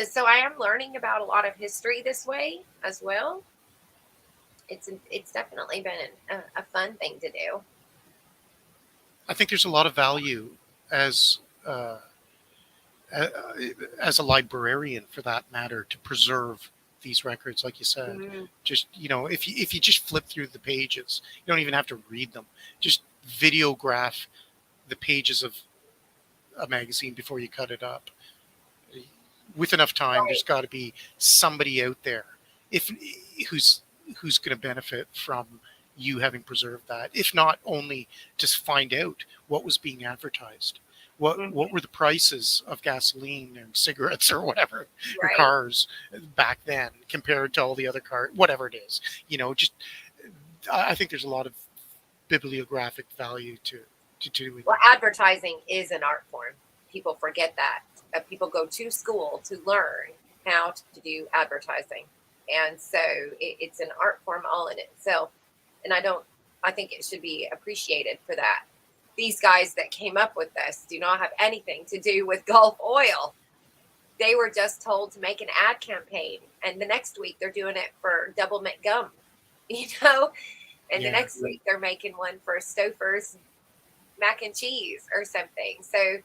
Speaker 3: So I am learning about a lot of history this way as well. It's definitely been a fun thing to do.
Speaker 2: I think there's a lot of value as a librarian, for that matter, to preserve these records, like you said.
Speaker 3: Mm-hmm.
Speaker 2: Just if you just flip through the pages, you don't even have to read them. Just videograph the pages of a magazine before you cut it up. With enough time, there's got to be somebody out there who's going to benefit from you having preserved that. If not only just find out what was being advertised. What were the prices of gasoline and cigarettes or whatever, or cars back then compared to all the other cars, whatever it is, I think there's a lot of bibliographic value to doing.
Speaker 3: Well, advertising is an art form. People forget that. People go to school to learn how to do advertising. And so it's an art form all in itself. And I think it should be appreciated for that. These guys that came up with this do not have anything to do with Gulf Oil. They were just told to make an ad campaign, and the next week they're doing it for Double McGum, and the next week they're making one for Stouffer's mac and cheese or something. So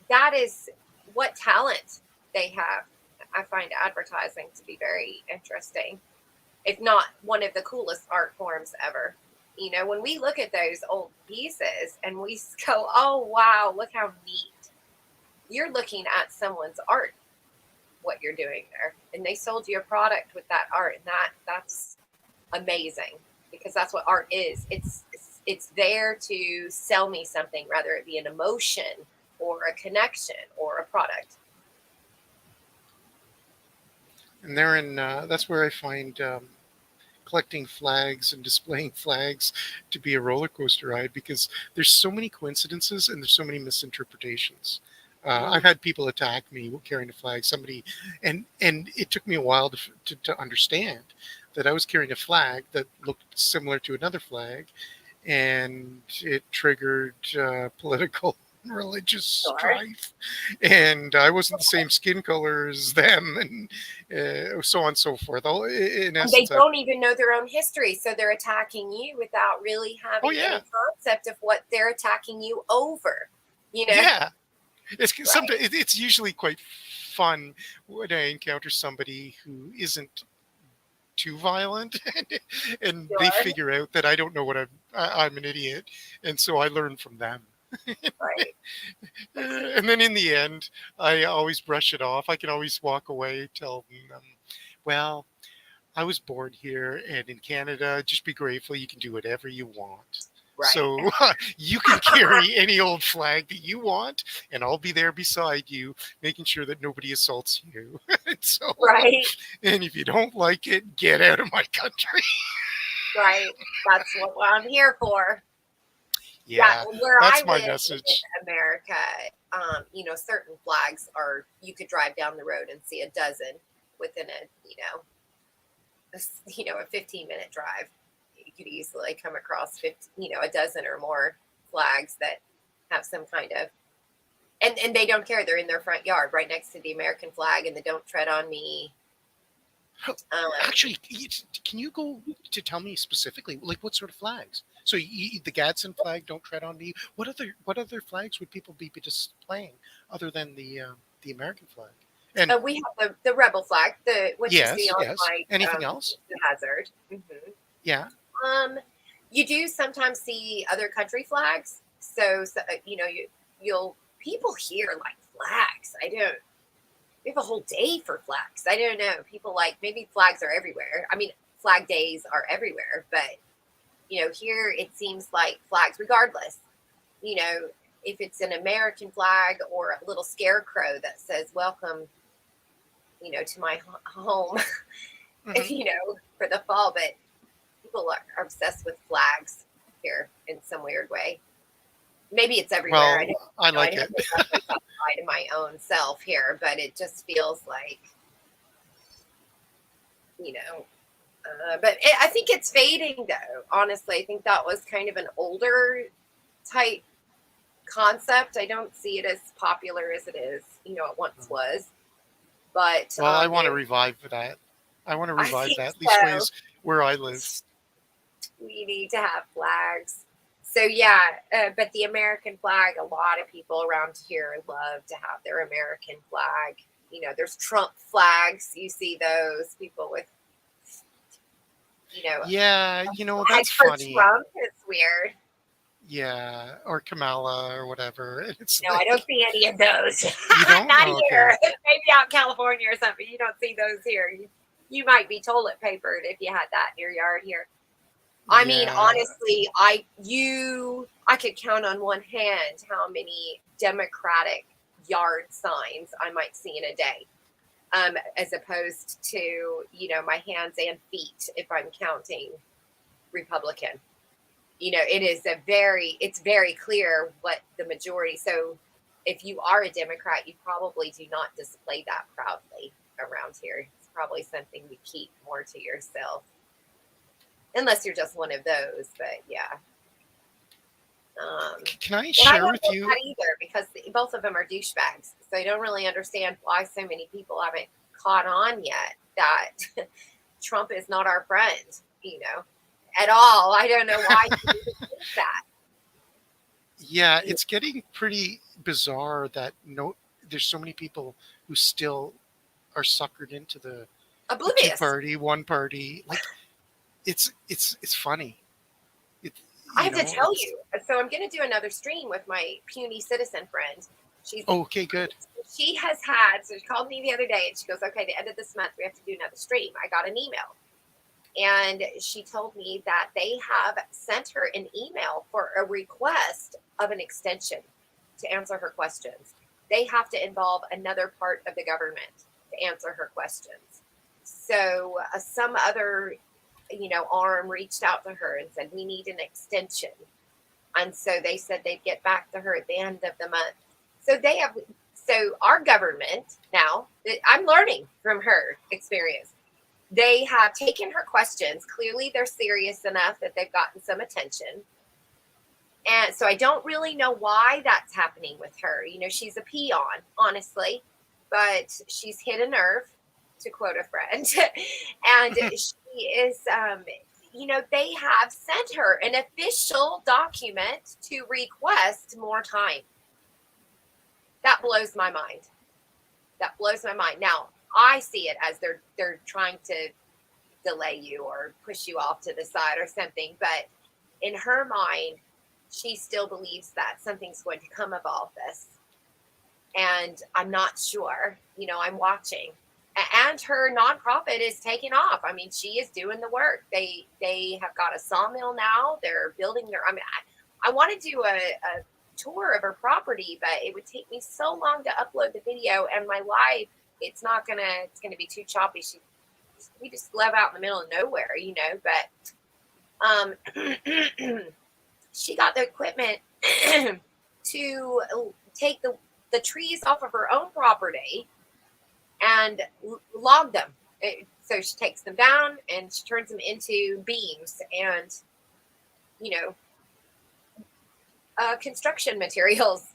Speaker 3: that is what talent they have. I find advertising to be very interesting, if not one of the coolest art forms ever. When we look at those old pieces and we go, oh, wow, look how neat. You're looking at someone's art, what you're doing there. And they sold you a product with that art. And that's amazing, because that's what art is. It's there to sell me something, whether it be an emotion or a connection or a product.
Speaker 2: And that's where I find collecting flags and displaying flags to be a roller coaster ride, because there's so many coincidences and there's so many misinterpretations. I've had people attack me carrying a flag. And it took me a while to understand that I was carrying a flag that looked similar to another flag, and it triggered political religious strife, and I wasn't the same skin color as them, and so on and so forth. In essence,
Speaker 3: they don't even know their own history, so they're attacking you without really having any concept of what they're attacking you over.
Speaker 2: Yeah, sometimes it's usually quite fun when I encounter somebody who isn't too violent, and they figure out that I don't know what I'm an idiot, and so I learn from them.
Speaker 3: Right.
Speaker 2: And then in the end, I always brush it off. I can always walk away, tell them, well, I was born here and in Canada. Just be grateful. You can do whatever you want. Right. So you can carry any old flag that you want, and I'll be there beside you, making sure that nobody assaults you.
Speaker 3: Right.
Speaker 2: And if you don't like it, get out of my country.
Speaker 3: Right. That's what I'm here for.
Speaker 2: Yeah,
Speaker 3: where
Speaker 2: that's
Speaker 3: I
Speaker 2: my
Speaker 3: live
Speaker 2: message.
Speaker 3: In America, certain flags you could drive down the road and see a dozen. within a 15-minute drive. You could easily come across a dozen or more flags that have some kind of, and they don't care. They're in their front yard, right next to the American flag, and the "Don't Tread on Me."
Speaker 2: Actually, can you go to tell me specifically, like what sort of flags? So the Gadsden flag, "Don't Tread on Me." What other flags would people be displaying other than the American flag? And
Speaker 3: we have the rebel flag, what
Speaker 2: yes,
Speaker 3: you see on
Speaker 2: yes.
Speaker 3: my
Speaker 2: Anything else?
Speaker 3: the hazard.
Speaker 2: Yeah.
Speaker 3: You do sometimes see other country flags. So people here like flags. We have a whole day for flags. I don't know. People maybe flags are everywhere. I mean, flag days are everywhere, but here it seems like flags, regardless, if it's an American flag or a little scarecrow that says "Welcome, to my home," for the fall. But people are obsessed with flags here in some weird way. Maybe it's everywhere.
Speaker 2: Well, I like it.
Speaker 3: Outside of my own self here, but it just feels like, I think it's fading though. Honestly, I think that was kind of an older type concept. I don't see it as popular as it is, it once was. But
Speaker 2: well, I want to revive that. I want to revive that. These ways where I live.
Speaker 3: We need to have flags. So yeah, but the American flag, a lot of people around here love to have their American flag. There's Trump flags. You see those people with,
Speaker 2: Yeah, that's funny.
Speaker 3: Trump is weird.
Speaker 2: Yeah, or Kamala or whatever.
Speaker 3: No, I don't see any of those.
Speaker 2: You don't?
Speaker 3: Not
Speaker 2: Oh,
Speaker 3: here.
Speaker 2: okay.
Speaker 3: Maybe out in California or something. You don't see those here. You might be toilet papered if you had that in your yard here. I mean, honestly, I could count on one hand how many Democratic yard signs I might see in a day, as opposed to, my hands and feet if I'm counting Republican. It's very clear what the majority. So if you are a Democrat, you probably do not display that proudly around here. It's probably something you keep more to yourself. Unless you're just one of those, but yeah.
Speaker 2: Can I share with you?
Speaker 3: That either, because both of them are douchebags. So I don't really understand why so many people haven't caught on yet that Trump is not our friend, at all. I don't know why he think that.
Speaker 2: Yeah, it's getting pretty bizarre that there's so many people who still are suckered into the
Speaker 3: Oblivious.
Speaker 2: Two party, one party. Like it's funny.
Speaker 3: I have to tell you. So I'm going to do another stream with my puny citizen friend. She's
Speaker 2: okay. Good.
Speaker 3: She has had. So she called me the other day and she goes, "Okay, the end of this month we have to do another stream." I got an email, and she told me that they have sent her an email for a request of an extension to answer her questions. They have to involve another part of the government to answer her questions. So some other arm reached out to her and said, "We need an extension." And so they said they'd get back to her at the end of the month. So our government now, I'm learning from her experience. They have taken her questions. Clearly they're serious enough that they've gotten some attention. And so I don't really know why that's happening with her. She's a peon, honestly, but she's hit a nerve, to quote a friend. And she is, they have sent her an official document to request more time. That blows my mind. Now, I see it as they're trying to delay you or push you off to the side or something. But in her mind, she still believes that something's going to come of all this. And I'm not sure. I'm watching. And her nonprofit is taking off. I mean, she is doing the work. They have got a sawmill now. They're building I want to do a tour of her property, but it would take me so long to upload the video, and my life, it's going to be too choppy. We just live out in the middle of nowhere, but she got the equipment to take the trees off of her own property and log them. So she takes them down and she turns them into beams and, you know, construction materials.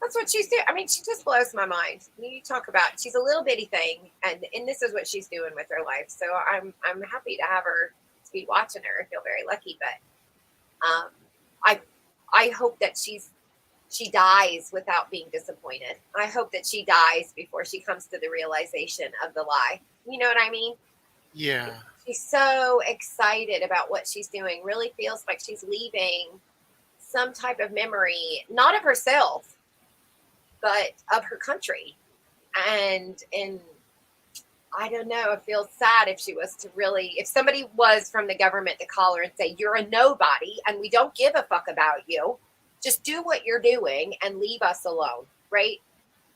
Speaker 3: That's what she's doing. I mean, she just blows my mind. You talk about, she's a little bitty thing, and this is what she's doing with her life. So I'm happy to have her, to be watching her. I feel very lucky, but I hope that she dies without being disappointed. I hope that she dies before she comes to the realization of the lie. You know what I mean?
Speaker 2: Yeah.
Speaker 3: She's so excited about what she's doing. Really feels like she's leaving some type of memory, not of herself, but of her country. And I don't know, it feels sad if she was to really, if somebody was from the government to call her and say, you're a nobody and we don't give a fuck about you. Just do what you're doing and leave us alone, right?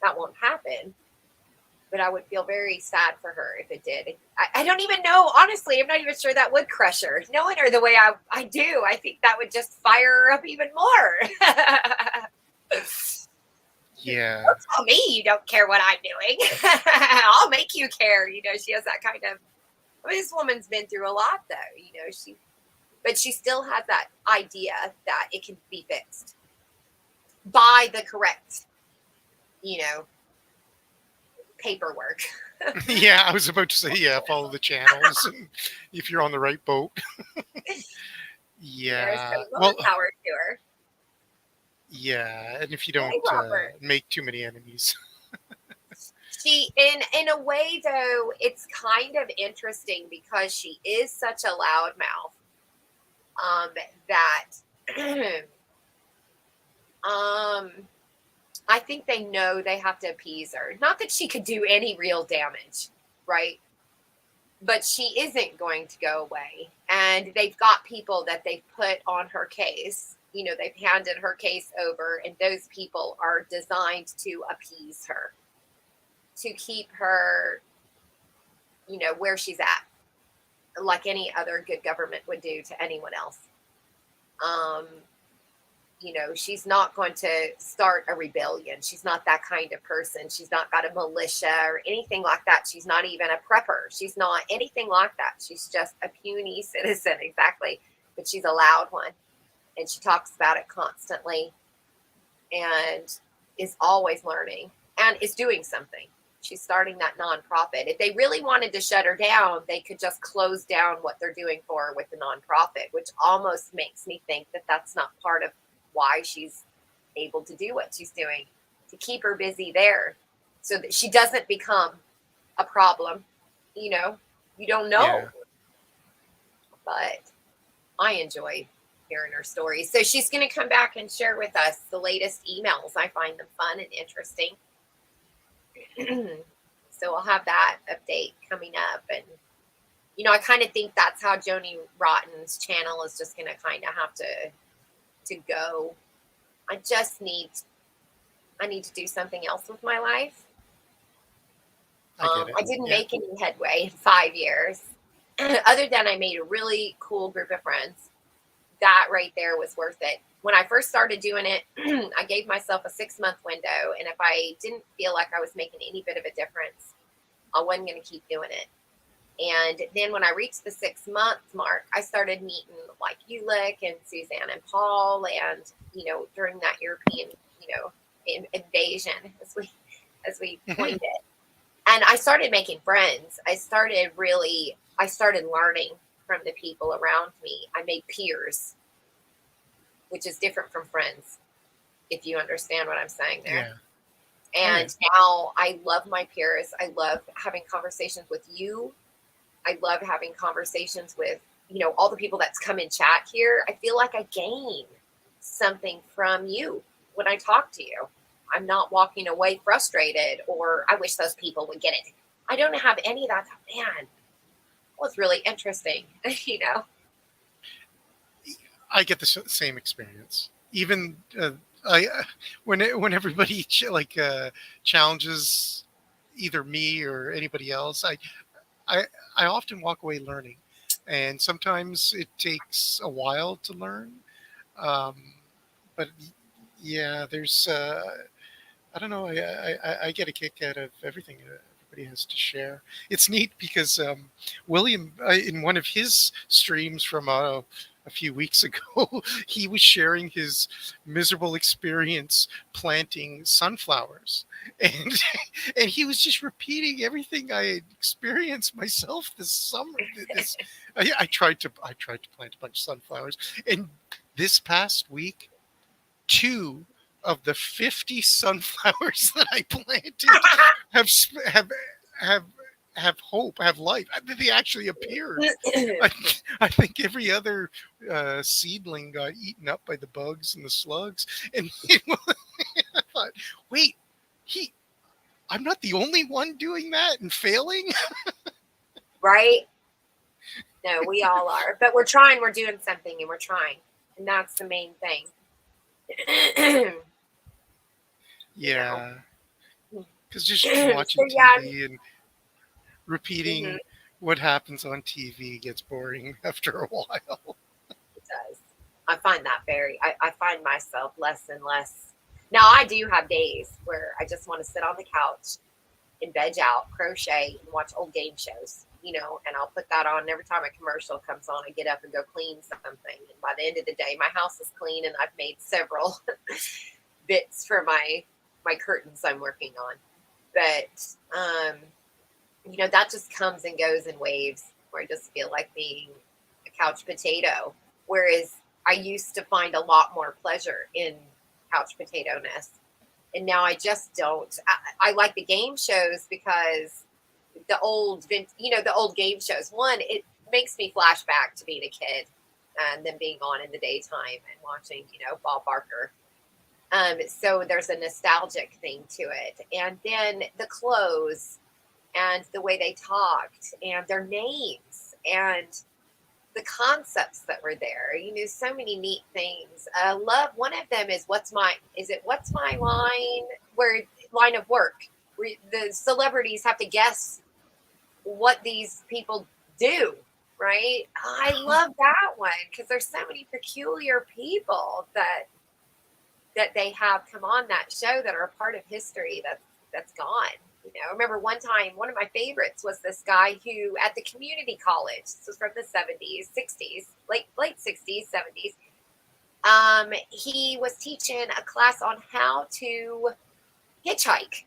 Speaker 3: That won't happen. But I would feel very sad for her if it did. I don't even know, honestly, I'm not even sure that would crush her. Knowing her the way I do, I think that would just fire her up even more.
Speaker 2: Yeah.
Speaker 3: Don't tell me you don't care what I'm doing. I'll make you care. You know, she has that kind of, I mean, this woman's been through a lot though, you know, but she still has that idea that it can be fixed by the correct, you know, paperwork.
Speaker 2: Yeah, I was about to say, yeah, follow the channels and if you're on the right boat. Yeah.
Speaker 3: There's some
Speaker 2: Well,
Speaker 3: power to her.
Speaker 2: yeah, and if you
Speaker 3: Hey,
Speaker 2: don't
Speaker 3: Robert.
Speaker 2: make too many enemies.
Speaker 3: She, in a way though, it's kind of interesting because she is such a loudmouth. That I think they know they have to appease her. Not that she could do any real damage, right? But she isn't going to go away. And they've got people that they've put on her case. You know, they've handed her case over, and those people are designed to appease her, to keep her, you know, where she's at, like any other good government would do to anyone else. You know, she's not going to start a rebellion. She's not that kind of person. She's not got a militia or anything like that. She's not even a prepper. She's not anything like that. She's just a puny citizen, exactly. But she's a loud one. And she talks about it constantly and is always learning and is doing something. She's starting that nonprofit. If they really wanted to shut her down, they could just close down what they're doing for her with the nonprofit, which almost makes me think that that's not part of why she's able to do what she's doing, to keep her busy there so that she doesn't become a problem. You know, you don't know.
Speaker 2: Yeah.
Speaker 3: But I enjoy hearing her stories. So she's going to come back and share with us the latest emails. I find them fun and interesting. So we'll have that update coming up. And, you know, I kind of think that's how Joni Rotten's channel is just going to kind of have to go. I need to do something else with my life.
Speaker 2: I get it.
Speaker 3: I didn't
Speaker 2: Yeah.
Speaker 3: make any headway in 5 years, other than I made a really cool group of friends. That right there was worth it. When I first started doing it, I gave myself a 6-month window. And if I didn't feel like I was making any bit of a difference, I wasn't going to keep doing it. And then when I reached the 6-month mark, I started meeting like Ulick and Suzanne and Paul. And, you know, during that European, you know, invasion, as we coined it. And I started making friends. I started learning from the people around me. I made peers, which is different from friends, if you understand what I'm saying there.
Speaker 2: Yeah.
Speaker 3: And now I love my peers. I love having conversations with you. I love having conversations with, you know, all the people that's come in chat here. I feel like I gain something from you when I talk to you. I'm not walking away frustrated or I wish those people would get it. I don't have any of that. Man, well, it's really interesting, you know.
Speaker 2: I get the same experience. Even when everybody challenges either me or anybody else, I often walk away learning, and sometimes it takes a while to learn. But yeah, there's I don't know. I get a kick out of everything everybody everybody has to share. It's neat because William, in one of his streams from a few weeks ago, he was sharing his miserable experience planting sunflowers, and and he was just repeating everything I had experienced myself this summer. I tried to plant a bunch of sunflowers, and this past week, 2 of the 50 sunflowers that I planted have hope, have life. They actually appeared. I think every other seedling got eaten up by the bugs and the slugs. And I thought, wait, I'm not the only one doing that and failing.
Speaker 3: Right? No, we all are. But we're trying, we're doing something, and we're trying. And that's the main thing.
Speaker 2: Yeah. Because just watching TV and repeating what happens on TV gets boring after a while.
Speaker 3: It does. I find that I find myself less and less. Now, I do have days where I just want to sit on the couch and veg out, crochet, and watch old game shows, and I'll put that on. And every time a commercial comes on, I get up and go clean something. And by the end of the day, my house is clean, and I've made several bits for my curtains I'm working on. But, that just comes and goes in waves, where I just feel like being a couch potato. Whereas I used to find a lot more pleasure in couch potato-ness. And now I just don't. I like the game shows because the old game shows, one, it makes me flash back to being a kid and then being on in the daytime and watching, Bob Barker. So there's a nostalgic thing to it. And then the clothes and the way they talked and their names and the concepts that were there, so many neat things. I love one of them is what's my line of work, where the celebrities have to guess what these people do, right? I love that one because there's so many peculiar people that they have come on that show that are a part of history that's gone. I remember one time, one of my favorites was this guy who at the community college, this was from the 70s, 60s, late 60s, 70s. He was teaching a class on how to hitchhike.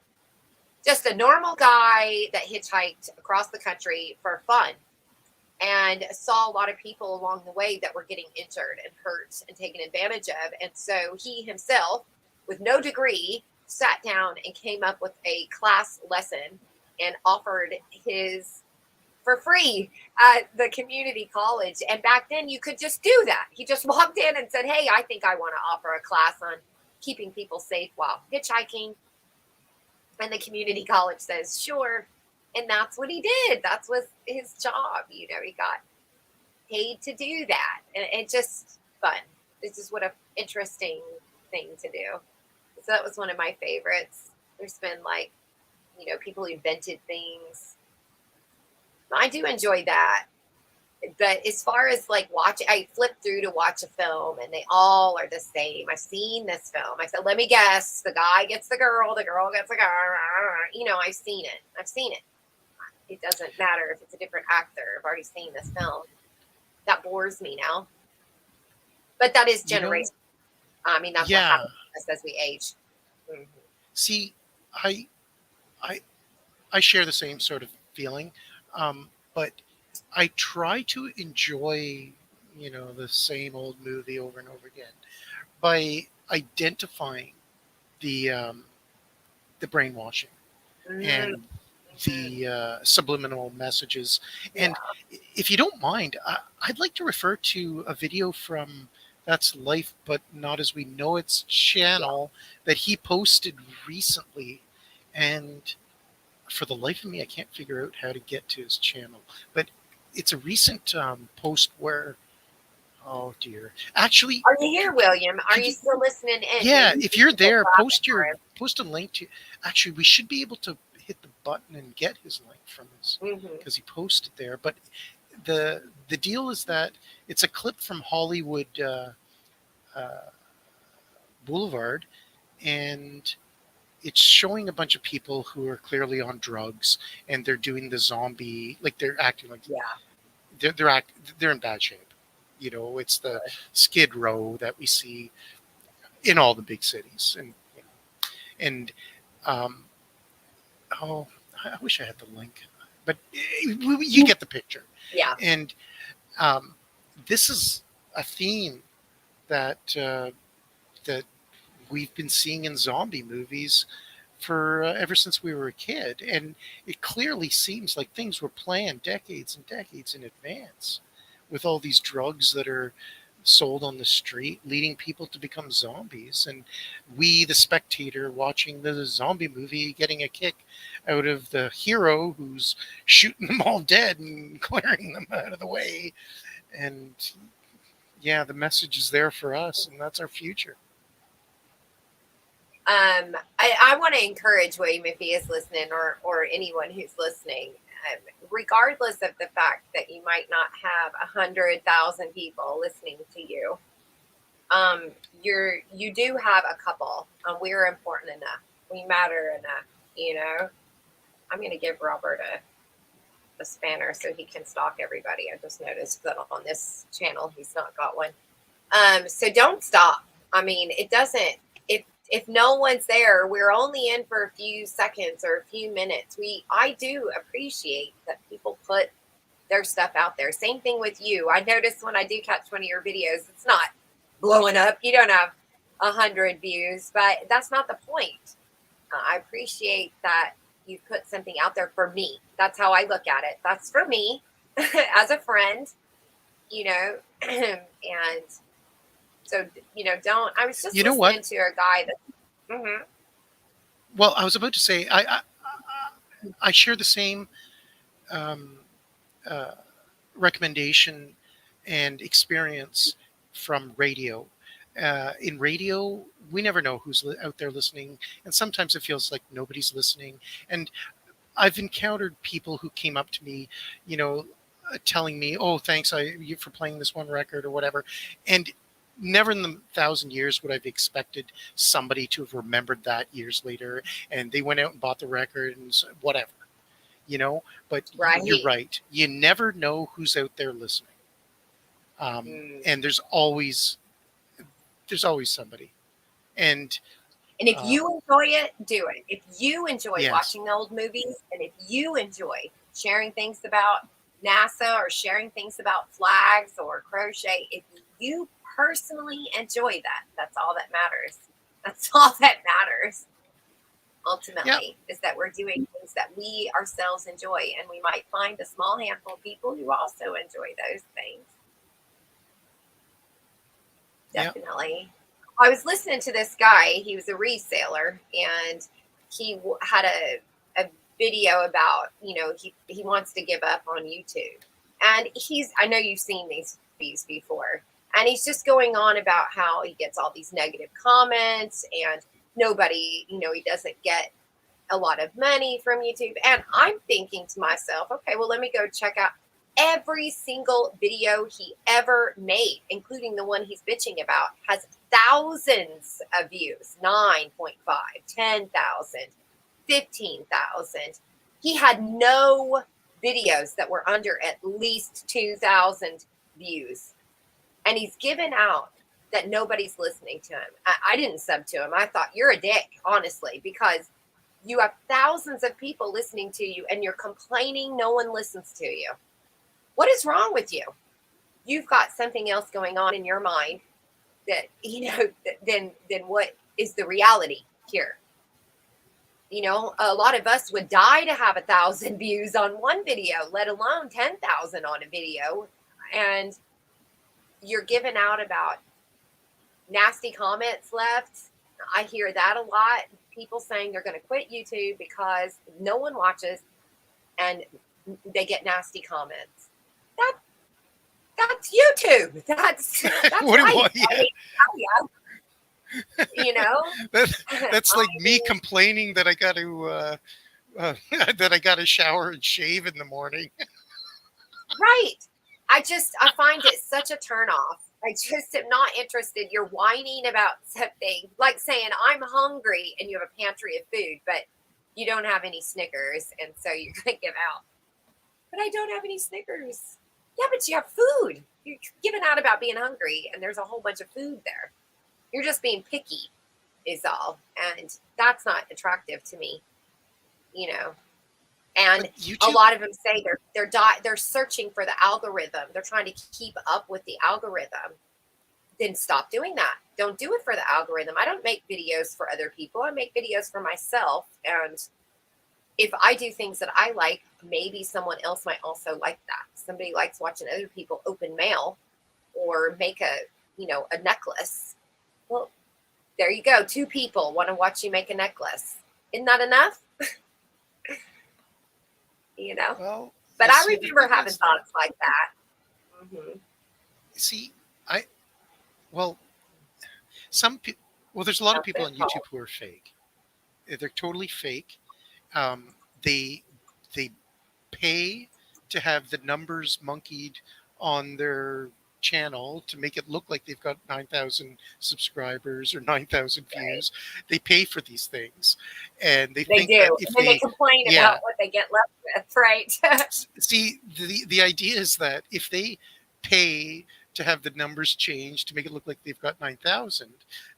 Speaker 3: Just a normal guy that hitchhiked across the country for fun and saw a lot of people along the way that were getting injured and hurt and taken advantage of. And so he himself, with no degree, sat down and came up with a class lesson and offered his for free at the community college. And back then you could just do that. He just walked in and said, hey, I think I want to offer a class on keeping people safe while hitchhiking. And the community college says, sure. And that's what he did. That was his job. He got paid to do that. And it's just fun. It's just what an interesting thing to do. So that was one of my favorites. There's been people who invented things. I do enjoy that. But as far as watching, I flip through to watch a film and they all are the same. I've seen this film. I said, let me guess. The guy gets the girl gets the guy. I've seen it. It doesn't matter if it's a different actor. I've already seen this film. That bores me now. But that is generation. That's what happens as we age. Mm-hmm.
Speaker 2: See, I share the same sort of feeling, but I try to enjoy, the same old movie over and over again by identifying the brainwashing and the subliminal messages. And if you don't mind, I'd like to refer to a video from That's Life, But Not As We Know It's channel that he posted recently. And for the life of me, I can't figure out how to get to his channel. But it's a recent post where, oh dear. Actually,
Speaker 3: are you here, William? Are you still listening in?
Speaker 2: Yeah, if you're there, post a link to. Actually, we should be able to hit the button and get his link from his because he posted there. But the deal is that it's a clip from Hollywood Boulevard, and it's showing a bunch of people who are clearly on drugs, and they're doing the zombie, like they're acting like
Speaker 3: Yeah.
Speaker 2: they're in bad shape. It's the Skid Row that we see in all the big cities, and um, oh, I wish I had the link, but you get the picture.
Speaker 3: Yeah.
Speaker 2: And this is a theme that that we've been seeing in zombie movies for ever since we were a kid, and it clearly seems like things were planned decades and decades in advance, with all these drugs that are sold on the street, leading people to become zombies, and we, the spectator, watching the zombie movie, getting a kick out of the hero who's shooting them all dead and clearing them out of the way. And yeah, the message is there for us, and that's our future.
Speaker 3: I want to encourage William, if he is listening, or anyone who's listening, regardless of the fact that you might not have 100,000 people listening to you, you do have a couple. We're important enough. We matter enough. I'm going to give Robert a spanner so he can stalk everybody. I just noticed that on this channel he's not got one. So don't stop. I mean, it doesn't. If no one's there, we're only in for a few seconds or a few minutes. I do appreciate that people put their stuff out there. Same thing with you. I noticed when I do catch one of your videos, it's not blowing up. You don't have 100 views, but that's not the point. I appreciate that you put something out there for me. That's how I look at it. That's for me as a friend, and so, don't. I was just listening to a guy that. Mm-hmm.
Speaker 2: Well, I was about to say, I share the same recommendation and experience from radio. In radio, we never know who's out there listening, and sometimes it feels like nobody's listening. And I've encountered people who came up to me, telling me, "Oh, thanks for playing this one record," or whatever, and never in the 1,000 years would I've expected somebody to have remembered that years later, and they went out and bought the record and whatever, But
Speaker 3: right.
Speaker 2: You're right. You never know who's out there listening, and there's always somebody. And
Speaker 3: if you enjoy it, do it. If you enjoy
Speaker 2: yes.
Speaker 3: watching old movies, and if you enjoy sharing things about NASA or sharing things about flags or crochet, if you personally enjoy that, that's all that matters. That's all that matters. Ultimately, is that we're doing things that we ourselves enjoy, and we might find a small handful of people who also enjoy those things. Definitely. I was listening to this guy. He was a reseller, and he had a video about, he wants to give up on YouTube. And I know you've seen these before. And he's just going on about how he gets all these negative comments, and nobody, he doesn't get a lot of money from YouTube. And I'm thinking to myself, okay, well, let me go check out every single video he ever made, including the one he's bitching about, has thousands of views, 9.5, 10,000, 15,000. He had no videos that were under at least 2,000 views. And he's given out that nobody's listening to him. I didn't sub to him. I thought, you're a dick, honestly, because you have thousands of people listening to you and you're complaining no one listens to you. What is wrong with you? You've got something else going on in your mind that, than what is the reality here. A lot of us would die to have 1,000 views on one video, let alone 10,000 on a video. And you're giving out about nasty comments left. I hear that a lot. People saying they're going to quit YouTube because no one watches and they get nasty comments. That's YouTube. That's
Speaker 2: what do
Speaker 3: right.
Speaker 2: That's like me complaining that I got to that I got to shower and shave in the morning.
Speaker 3: Right. I find it such a turnoff I just am not interested. You're whining about something like saying, I'm hungry and you have a pantry of food, but you don't have any Snickers. And so you're going to give out. But I don't have any Snickers. Yeah, but you have food. You're giving out about being hungry and there's a whole bunch of food there. You're just being picky, is all. And that's not attractive to me, you know. And a lot of them say they're searching for the algorithm. They're trying to keep up with the algorithm. Then stop doing that. Don't do it for the algorithm. I don't make videos for other people. I make videos for myself. And if I do things that I like, maybe someone else might also like that. Somebody likes watching other people open mail or make a necklace. Well, there you go. 2 people want to watch you make a necklace. Isn't that enough? You know,
Speaker 2: Well,
Speaker 3: but I remember having thoughts like that. Mm-hmm.
Speaker 2: See, there's a lot of people on YouTube who are fake. They're totally fake. They pay to have the numbers monkeyed on their channel to make it look like they've got 9,000 subscribers or 9,000 views. Right. They pay for these things, and they think
Speaker 3: do.
Speaker 2: that if
Speaker 3: and then they complain about what they get left with, right?
Speaker 2: See, the idea is that if they pay to have the numbers changed to make it look like they've got 9,000,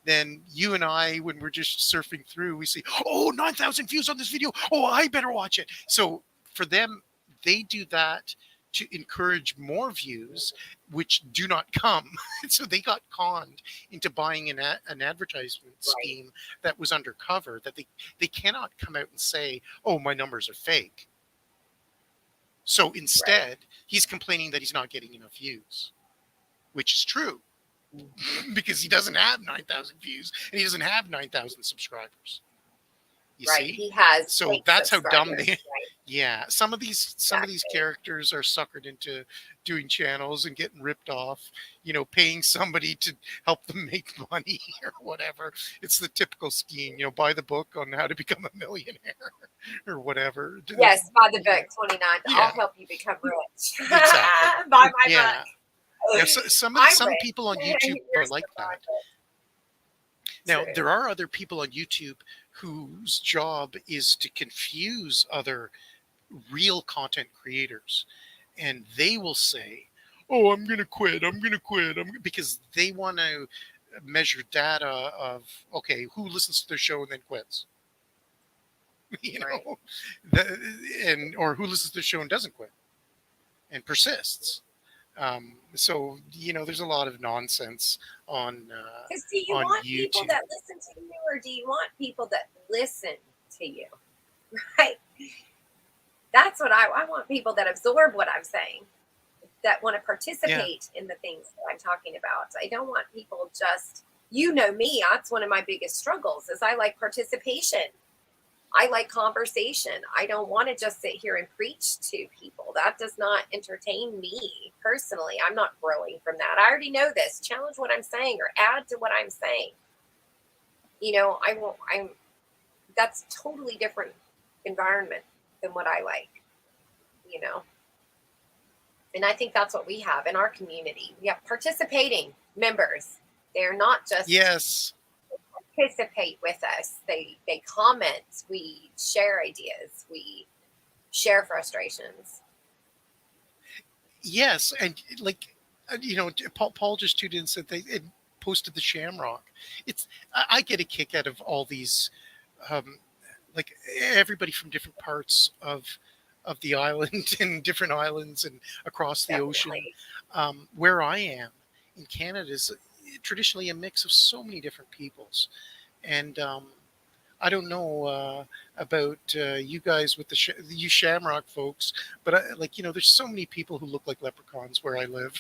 Speaker 2: then you and I, when we're just surfing through, we see, 9,000 views on this video. Oh, I better watch it. So for them, they do that to encourage more views, which do not come. So they got conned into buying an advertisement scheme that was undercover, that they cannot come out and say, oh, my numbers are fake. So instead, he's complaining that he's not getting enough views, which is true, because he doesn't have 9,000 views and he doesn't have 9,000 subscribers. You see?
Speaker 3: He has.
Speaker 2: So that's how dumb they.
Speaker 3: Right.
Speaker 2: Yeah, some of these characters are suckered into doing channels and getting ripped off. Paying somebody to help them make money or whatever. It's the typical scheme. Buy the book on how to become a millionaire or whatever.
Speaker 3: Yes, buy the book 29. Yeah. I'll help you become rich.
Speaker 2: Exactly.
Speaker 3: Buy my book.
Speaker 2: Yeah, some people on YouTube are like that. Now, there are other people on YouTube whose job is to confuse other real content creators. And they will say, oh, I'm going to quit. Because they want to measure data of, okay, who listens to their show and then quits? Or who listens to the show and doesn't quit and persists. So there's a lot of nonsense on
Speaker 3: because do you want
Speaker 2: YouTube.
Speaker 3: People that listen to you, or do you want people that listen to you? Right. That's what I want. People that absorb what I'm saying, that want to participate in the things that I'm talking about. I don't want people just, me. That's one of my biggest struggles. Is I like participation. I like conversation. I don't want to just sit here and preach to people. That does not entertain me personally. I'm not growing from that. I already know this. Challenge what I'm saying or add to what I'm saying. That's totally different environment than what I like, And I think that's what we have in our community. We have participating members. They're not just participate with us. They comment. We share ideas. We share frustrations. Yes, and
Speaker 2: Paul just tuned in and said they posted the Shamrock. I get a kick out of all these, everybody from different parts of the island and different islands and across the ocean. Where I am in Canada is traditionally a mix of so many different peoples, and I don't know about you guys with you Shamrock folks, but there's so many people who look like leprechauns where I live.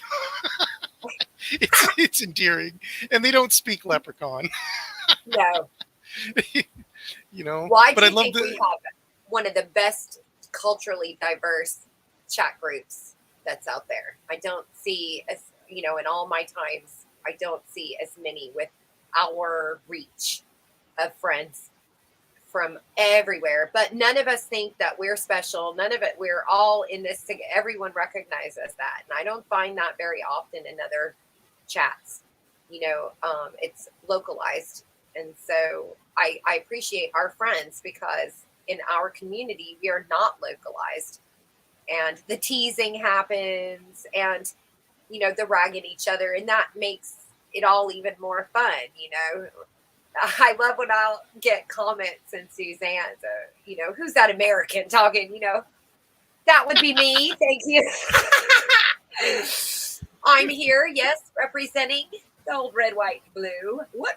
Speaker 2: It's endearing, and they don't speak leprechaun.
Speaker 3: No.
Speaker 2: Why
Speaker 3: do you think we have one of the best culturally diverse chat groups that's out there? I don't see, in all my times, I don't see as many with our reach of friends from everywhere. But none of us think that we're special. None of it. We're all in this together. Everyone recognizes that. And I don't find that very often in other chats. It's localized. And so I appreciate our friends because in our community, we are not localized. And the teasing happens and, the ragging each other. And that makes it all even more fun. I love when I'll get comments in Suzanne's, who's that American talking, that would be me. Thank you. I'm here, yes, representing the old red, white, blue. What?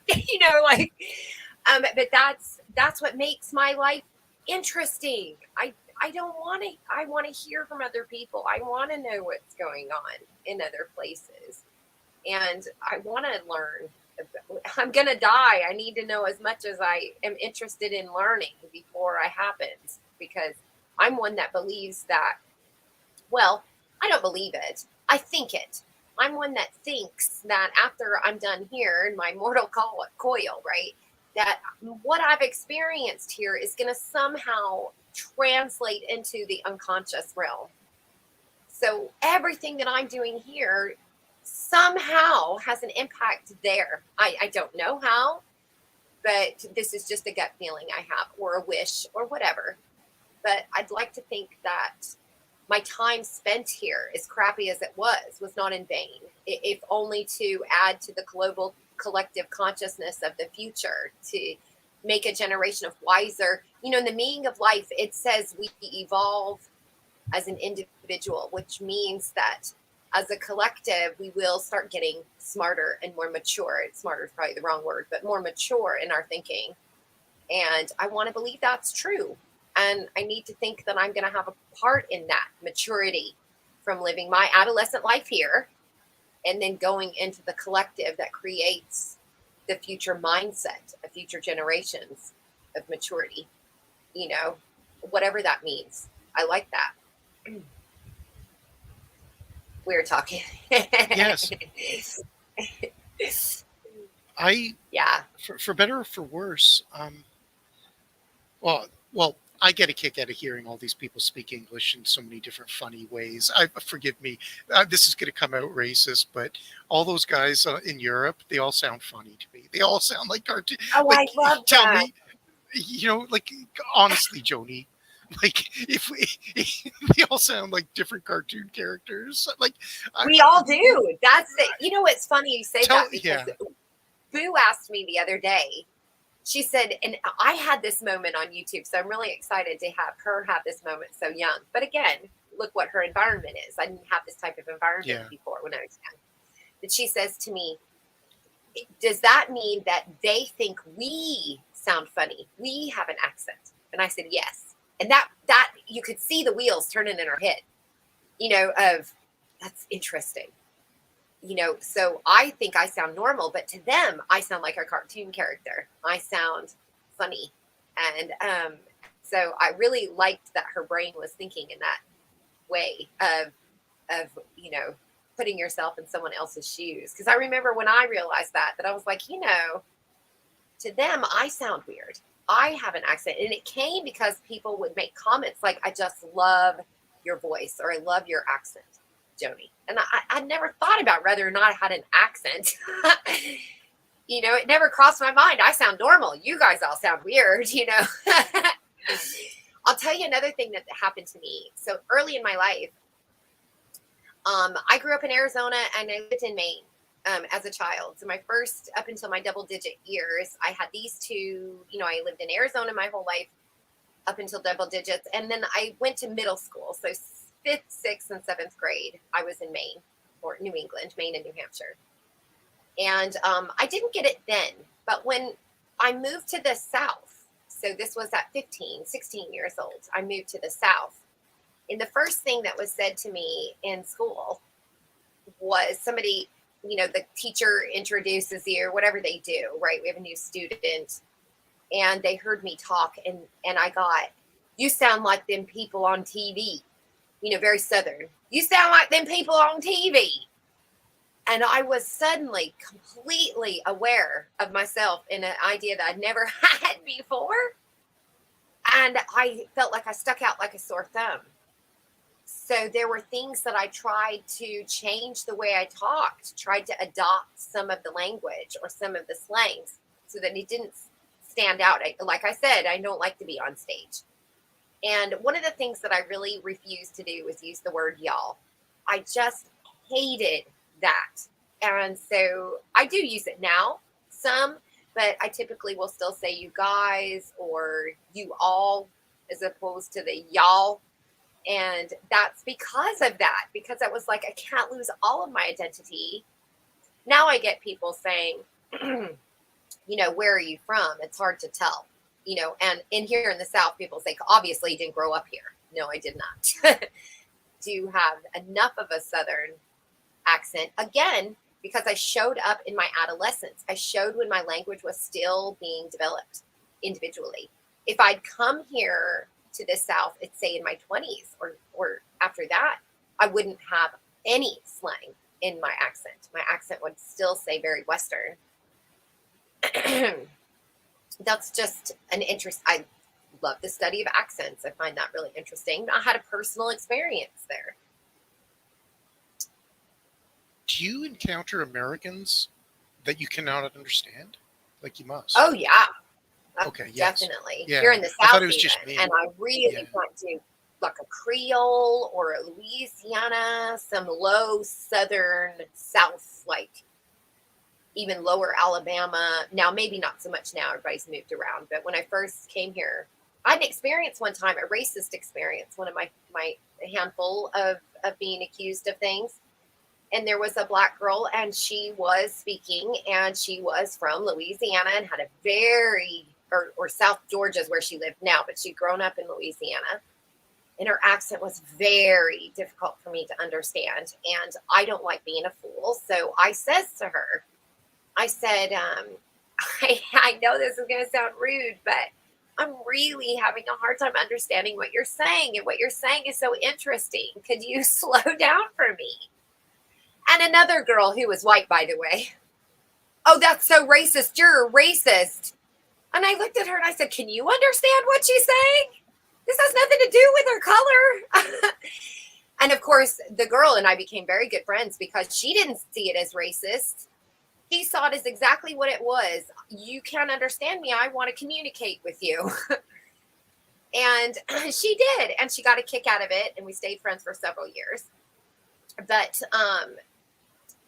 Speaker 3: But that's what makes my life interesting. I don't want to. I want to hear from other people. I want to know what's going on in other places, and I want to learn. I'm gonna die. I need to know as much as I am interested in learning before it happens, because I'm one that believes that. Well, I don't believe it. I think it. I'm one that thinks that after I'm done here in my mortal coil, right, that what I've experienced here is going to somehow translate into the unconscious realm. So everything that I'm doing here somehow has an impact there. I don't know how, but this is just a gut feeling I have, or a wish, or whatever. But I'd like to think that my time spent here, as crappy as it was not in vain, if only to add to the global collective consciousness of the future, to make a generation of wiser. In the meaning of life, it says we evolve as an individual, which means that as a collective, we will start getting smarter and more mature. Smarter is probably the wrong word, but more mature in our thinking. And I want to believe that's true. And I need to think that I'm going to have a part in that maturity from living my adolescent life here and then going into the collective that creates the future mindset of future generations of maturity, whatever that means. I like that. We were talking.
Speaker 2: Yes.
Speaker 3: Yeah.
Speaker 2: For better or for worse, well, I get a kick out of hearing all these people speak English in so many different funny ways. Forgive me, this is going to come out racist, but all those guys in Europe, they all sound funny to me. They all sound like cartoon.
Speaker 3: Oh,
Speaker 2: like,
Speaker 3: I love
Speaker 2: tell
Speaker 3: that.
Speaker 2: me, like honestly, Joni, like if they all sound like different cartoon characters. Like
Speaker 3: we all do. That's it. It's funny you say that because Boo asked me the other day. She said, and I had this moment on YouTube, so I'm really excited to have her have this moment so young. But again, look what her environment is. I didn't have this type of environment before when I was young. But she says to me, does that mean that they think we sound funny? We have an accent? And I said, yes. And that you could see the wheels turning in her head, of that's interesting. So I think I sound normal, but to them, I sound like a cartoon character. I sound funny. And so I really liked that her brain was thinking in that way of putting yourself in someone else's shoes. Because I remember when I realized that I was like, to them, I sound weird. I have an accent. And it came because people would make comments like, I just love your voice, or I love your accent, Joni. And I never thought about whether or not I had an accent. It never crossed my mind. I sound normal. You guys all sound weird, I'll tell you another thing that happened to me. So early in my life, I grew up in Arizona and I lived in Maine as a child. So up until my double-digit years, I had these two, I lived in Arizona my whole life up until double digits. And then I went to middle school. So 5th, 6th, and 7th grade, I was in Maine, or New England, Maine and New Hampshire. And I didn't get it then. But when I moved to the South, so this was at 15, 16 years old, I moved to the South. And the first thing that was said to me in school was somebody, the teacher introduces you, or whatever they do, right? We have a new student. And they heard me talk, and I got, you sound like them people on TV. Very Southern. You sound like them people on TV. And I was suddenly completely aware of myself in an idea that I'd never had before. And I felt like I stuck out like a sore thumb. So there were things that I tried to change the way I talked, tried to adopt some of the language or some of the slangs so that it didn't stand out. Like I said, I don't like to be on stage. And one of the things that I really refused to do was use the word y'all. I just hated that. And so I do use it now, some, but I typically will still say you guys or you all as opposed to the y'all. And that's because of that, because I was like, I can't lose all of my identity. Now I get people saying, you know, where are you from? It's hard to tell, you know, and in here in the South, people say, obviously you didn't grow up here. No, I did not. Do have enough of a Southern accent, again, because I showed up in my adolescence. I showed when my language was still being developed individually. If I'd come here to the South, it's say in my 20s or after that, I wouldn't have any slang in my accent. My accent would still say very Western. That's just an interest. I love the study of accents. I find that really interesting. I had a personal experience there.
Speaker 2: Do you encounter Americans that you cannot understand? Like you must.
Speaker 3: Oh yeah.
Speaker 2: Okay. Yes.
Speaker 3: Definitely.
Speaker 2: Yeah.
Speaker 3: Here in the
Speaker 2: I
Speaker 3: South,
Speaker 2: thought it was just me.
Speaker 3: and I really
Speaker 2: Yeah.
Speaker 3: want to like a Creole or a Louisiana, some low Southern South, like even lower Alabama. Now, maybe not so much now. Everybody's moved around. But when I first came here, I had an experience one time, a racist experience, one of my handful of being accused of things. And there was a Black girl, and she was speaking, and she was from Louisiana and had a very, or South Georgia is where she lived now, but she'd grown up in Louisiana. And her accent was very difficult for me to understand. And I don't like being a fool. So I says to her, I said, I know this is going to sound rude, but I'm really having a hard time understanding what you're saying. And what you're saying is so interesting. Could you slow down for me? And another girl who was white, by the way. Oh, that's so racist. You're a racist. And I looked at her and I said, can you understand what she's saying? This has nothing to do with her color. And of course, the girl and I became very good friends because she didn't see it as racist. She saw it as exactly what it was. You can't understand me. I want to communicate with you. And she did. And she got a kick out of it. And we stayed friends for several years. But,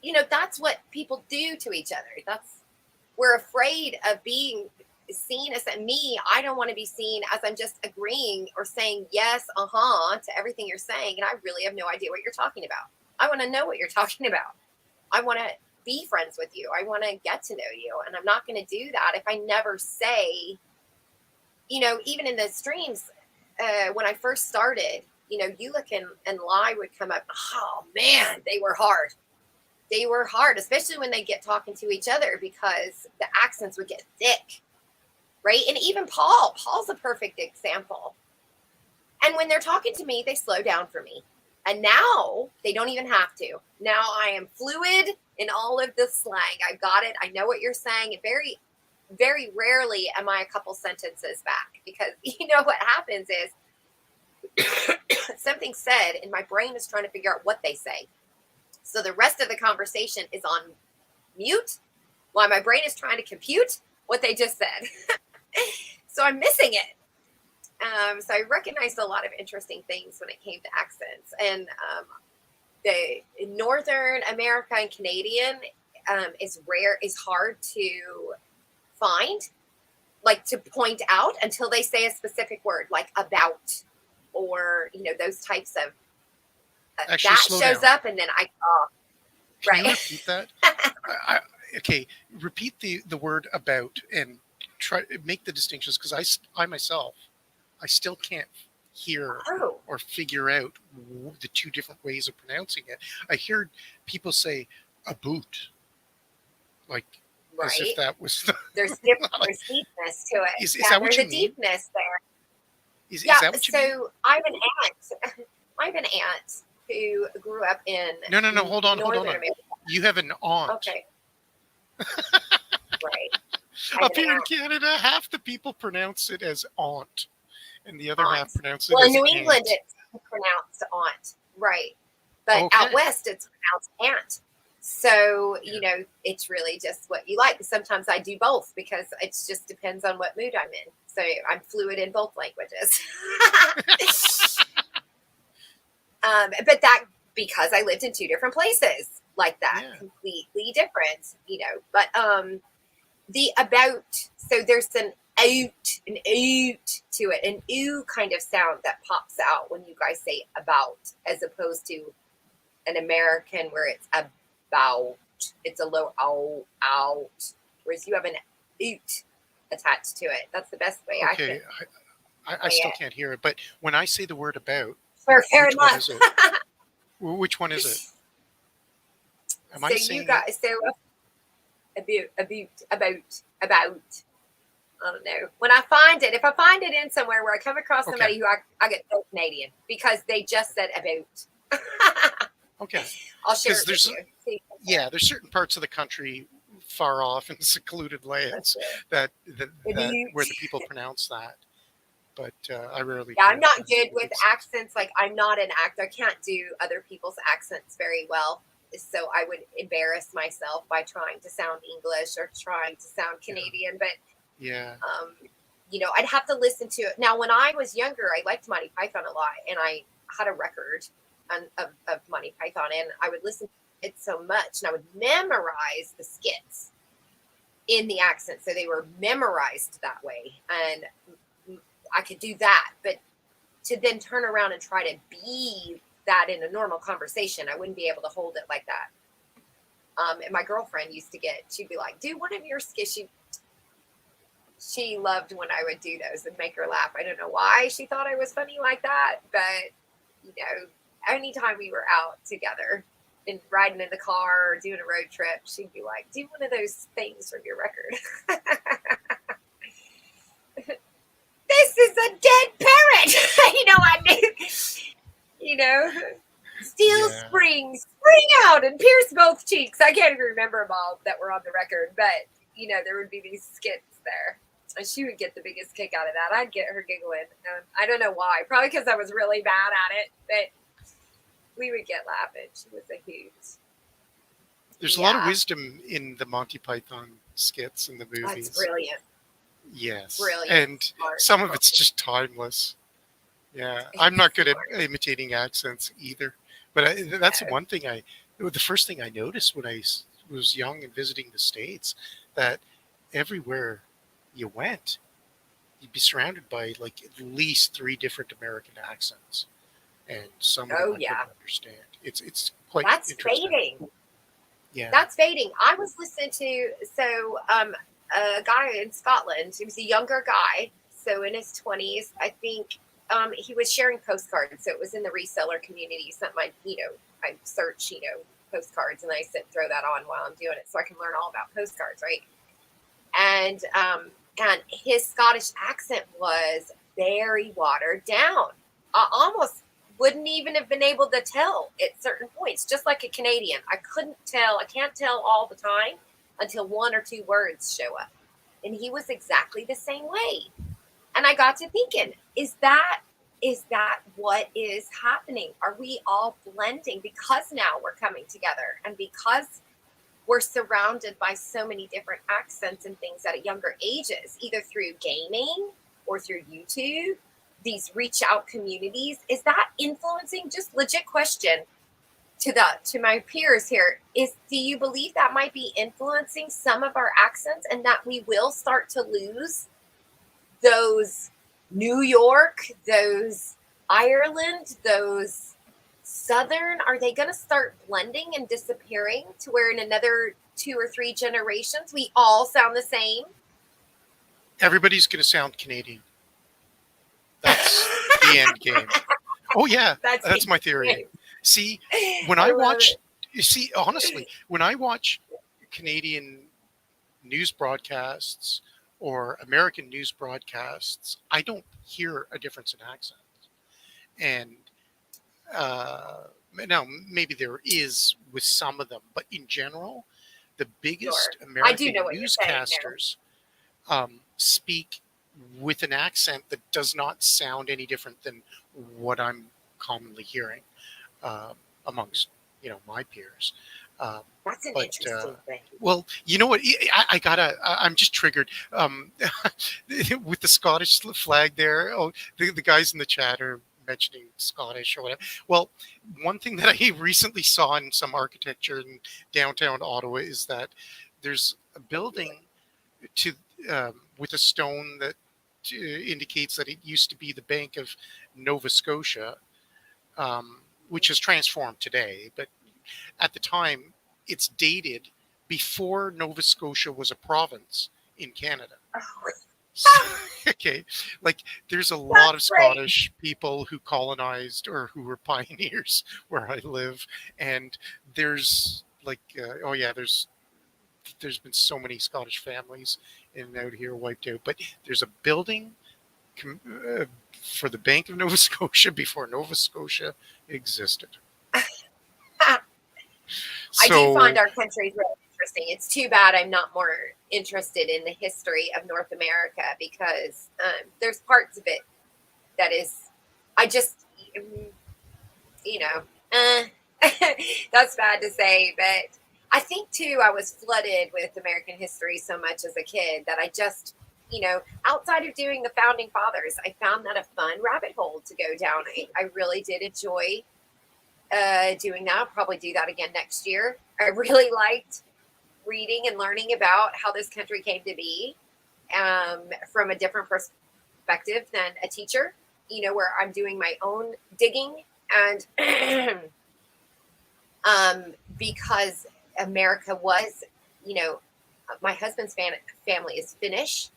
Speaker 3: you know, that's what people do to each other. We're afraid of being seen as me. I don't want to be seen as I'm just agreeing or saying yes, to everything you're saying. And I really have no idea what you're talking about. I want to know what you're talking about. I want to be friends with you. I want to get to know you. And I'm not going to do that if I never say, you know, even in the streams, when I first started, you know, Ulick and Lai would come up. Oh man, they were hard. They were hard, especially when they get talking to each other because the accents would get thick, right? And even Paul's a perfect example. And when they're talking to me, they slow down for me. And now they don't even have to. Now I am fluid in all of the slang. I got it. I know what you're saying. Very, very rarely am I a couple sentences back because you know what happens is something said and my brain is trying to figure out what they say. So the rest of the conversation is on mute while my brain is trying to compute what they just said. So I'm missing it. So I recognized a lot of interesting things when it came to accents. And the Northern America and Canadian is rare, is hard to find, like to point out until they say a specific word, like about, or, you know, those types of,
Speaker 2: Actually,
Speaker 3: that
Speaker 2: slow
Speaker 3: shows
Speaker 2: down.
Speaker 3: up and then I,
Speaker 2: Can you
Speaker 3: right.
Speaker 2: repeat that? Okay, repeat the word about and try make the distinctions because I myself, I still can't hear
Speaker 3: Oh,
Speaker 2: or figure out the two different ways of pronouncing it. I hear people say a boot, like as
Speaker 3: right.
Speaker 2: if that was
Speaker 3: There's deepness to it.
Speaker 2: Is that what
Speaker 3: there's
Speaker 2: you
Speaker 3: a
Speaker 2: mean?
Speaker 3: deepness there.
Speaker 2: is
Speaker 3: Yeah.
Speaker 2: that what you mean?
Speaker 3: So I have an aunt. I have an aunt who grew up in
Speaker 2: No, hold on.
Speaker 3: Northern America.
Speaker 2: You have an aunt.
Speaker 3: Okay. Right. I have
Speaker 2: Up
Speaker 3: an
Speaker 2: here in
Speaker 3: aunt.
Speaker 2: Canada, half the people pronounce it as aunt, and the other
Speaker 3: Aunt.
Speaker 2: half pronounce it
Speaker 3: Well,
Speaker 2: as
Speaker 3: in New
Speaker 2: aunt.
Speaker 3: England, it's pronounced aunt. right. But out
Speaker 2: Okay.
Speaker 3: west, it's pronounced aunt. So, you know, it's really just what you like. Sometimes I do both because it just depends on what mood I'm in. So I'm fluid in both languages. But that because I lived in two different places like that,
Speaker 2: Yeah.
Speaker 3: completely different, you know. But the about, so there's an out to it, an ooh kind of sound that pops out when you guys say about, as opposed to an American where it's about, it's a low out, whereas you have an oot attached to it. That's the best way I
Speaker 2: Okay.
Speaker 3: can
Speaker 2: I
Speaker 3: say
Speaker 2: still
Speaker 3: it.
Speaker 2: can't hear it, but when I say the word about,
Speaker 3: Fair
Speaker 2: which one
Speaker 3: enough.
Speaker 2: is it? Which one is it? Am I
Speaker 3: So you
Speaker 2: saying
Speaker 3: got so about. I don't know. When I find it, if I find it in somewhere where I come across
Speaker 2: Okay.
Speaker 3: somebody who I get so Canadian because they just said about.
Speaker 2: Okay.
Speaker 3: I'll share
Speaker 2: 'Cause
Speaker 3: it with
Speaker 2: there's
Speaker 3: you. See,
Speaker 2: yeah, there's certain parts of the country far off in secluded
Speaker 3: that's
Speaker 2: lands
Speaker 3: it.
Speaker 2: that
Speaker 3: About.
Speaker 2: where the people pronounce that, but I rarely
Speaker 3: Yeah, I'm
Speaker 2: do.
Speaker 3: not
Speaker 2: But
Speaker 3: good with
Speaker 2: it's
Speaker 3: accents. Like, I'm not an actor. I can't do other people's accents very well. So I would embarrass myself by trying to sound English or trying to sound Canadian. But,
Speaker 2: yeah.
Speaker 3: you know, I'd have to listen to it. Now, when I was younger, I liked Monty Python a lot. And I had a record of Monty Python. And I would listen to it so much. And I would memorize the skits in the accent. So they were memorized that way. And I could do that. But to then turn around and try to be that in a normal conversation, I wouldn't be able to hold it like that. And my girlfriend used to she'd be like, do one of your skits. She loved when I would do those and make her laugh. I don't know why she thought I was funny like that, but you know, anytime we were out together and riding in the car or doing a road trip, she'd be like, do one of those things from your record. This is a dead parrot. You know, I mean, you know, Steel
Speaker 2: Yeah.
Speaker 3: Spring out and pierce both cheeks. I can't even remember them all that were on the record, but you know, there would be these skits there. And she would get the biggest kick out of that. I'd get her giggling. I don't know why. Probably because I was really bad at it, but we would get laughing. She was a hoot.
Speaker 2: There's a lot of wisdom in the Monty Python skits and the movies.
Speaker 3: That's brilliant.
Speaker 2: Yes.
Speaker 3: Brilliant.
Speaker 2: And
Speaker 3: Smart.
Speaker 2: some of it's just timeless. Yeah. I'm not good at imitating accents either. But that's
Speaker 3: No.
Speaker 2: one thing the first thing I noticed when I was young and visiting the States, that everywhere you went, you'd be surrounded by like at least 3 different American accents. And some of them I couldn't understand. It's quite
Speaker 3: That's
Speaker 2: interesting.
Speaker 3: fading.
Speaker 2: Yeah.
Speaker 3: That's fading. I was listening to a guy in Scotland. He was a younger guy, so in his 20s, I think. He was sharing postcards, so it was in the reseller community. Something I search, postcards, and I sit and throw that on while I'm doing it, so I can learn all about postcards, right? And his Scottish accent was very watered down. I almost wouldn't even have been able to tell at certain points, just like a Canadian. I can't tell all the time until 1 or 2 words show up. And he was exactly the same way. And I got to thinking, is that what is happening? Are we all blending because now we're coming together and because we're surrounded by so many different accents and things at younger ages, either through gaming or through YouTube, these reach out communities? Is that influencing? Just legit question to my peers here is, do you believe that might be influencing some of our accents and that we will start to lose those New York, those Ireland, those Southern? Are they going to start blending and disappearing to where in another 2 or 3 generations we all sound the same?
Speaker 2: Everybody's going to sound Canadian. That's the end game. Oh yeah, that's my theory. See, when I watch, honestly, when I watch Canadian news broadcasts or American news broadcasts, I don't hear a difference in accent. And now maybe there is with some of them, but in general, the biggest American newscasters speak with an accent that does not sound any different than what I'm commonly hearing. amongst my peers. Um,
Speaker 3: That's an
Speaker 2: but
Speaker 3: interesting thing.
Speaker 2: well, you know what? I'm just triggered with the Scottish flag there. Oh, the guys in the chat are mentioning Scottish or whatever. Well, one thing that I recently saw in some architecture in downtown Ottawa is that there's a building to with a stone that indicates that it used to be the Bank of Nova Scotia, which is transformed today. But at the time, it's dated before Nova Scotia was a province in Canada.
Speaker 3: Oh,
Speaker 2: So, okay, like there's a lot of
Speaker 3: that's great.
Speaker 2: Scottish people who colonized or who were pioneers where I live, and there's like, oh yeah, there's been so many Scottish families in and out here wiped out. But there's a building for the Bank of Nova Scotia before Nova Scotia existed.
Speaker 3: I do find our country really interesting. It's too bad I'm not more interested in the history of North America because there's parts of it that is, I just, that's bad to say, but I think too, I was flooded with American history so much as a kid that I just, outside of doing the founding fathers, I found that a fun rabbit hole to go down. I really did enjoy doing that. I'll probably do that again next year. I really liked reading and learning about how this country came to be from a different perspective than a teacher, where I'm doing my own digging and because America was, my husband's family is Finnish.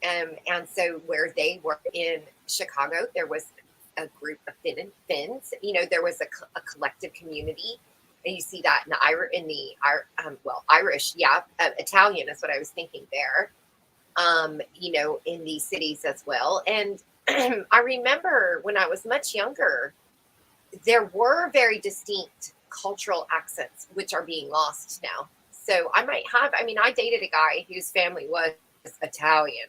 Speaker 3: And so where they were in Chicago, there was a group of Finns. There was a collective community, and you see that in the Irish, Italian is what I was thinking there. In these cities as well. And I remember when I was much younger, there were very distinct cultural accents which are being lost now. So I dated a guy whose family was Italian.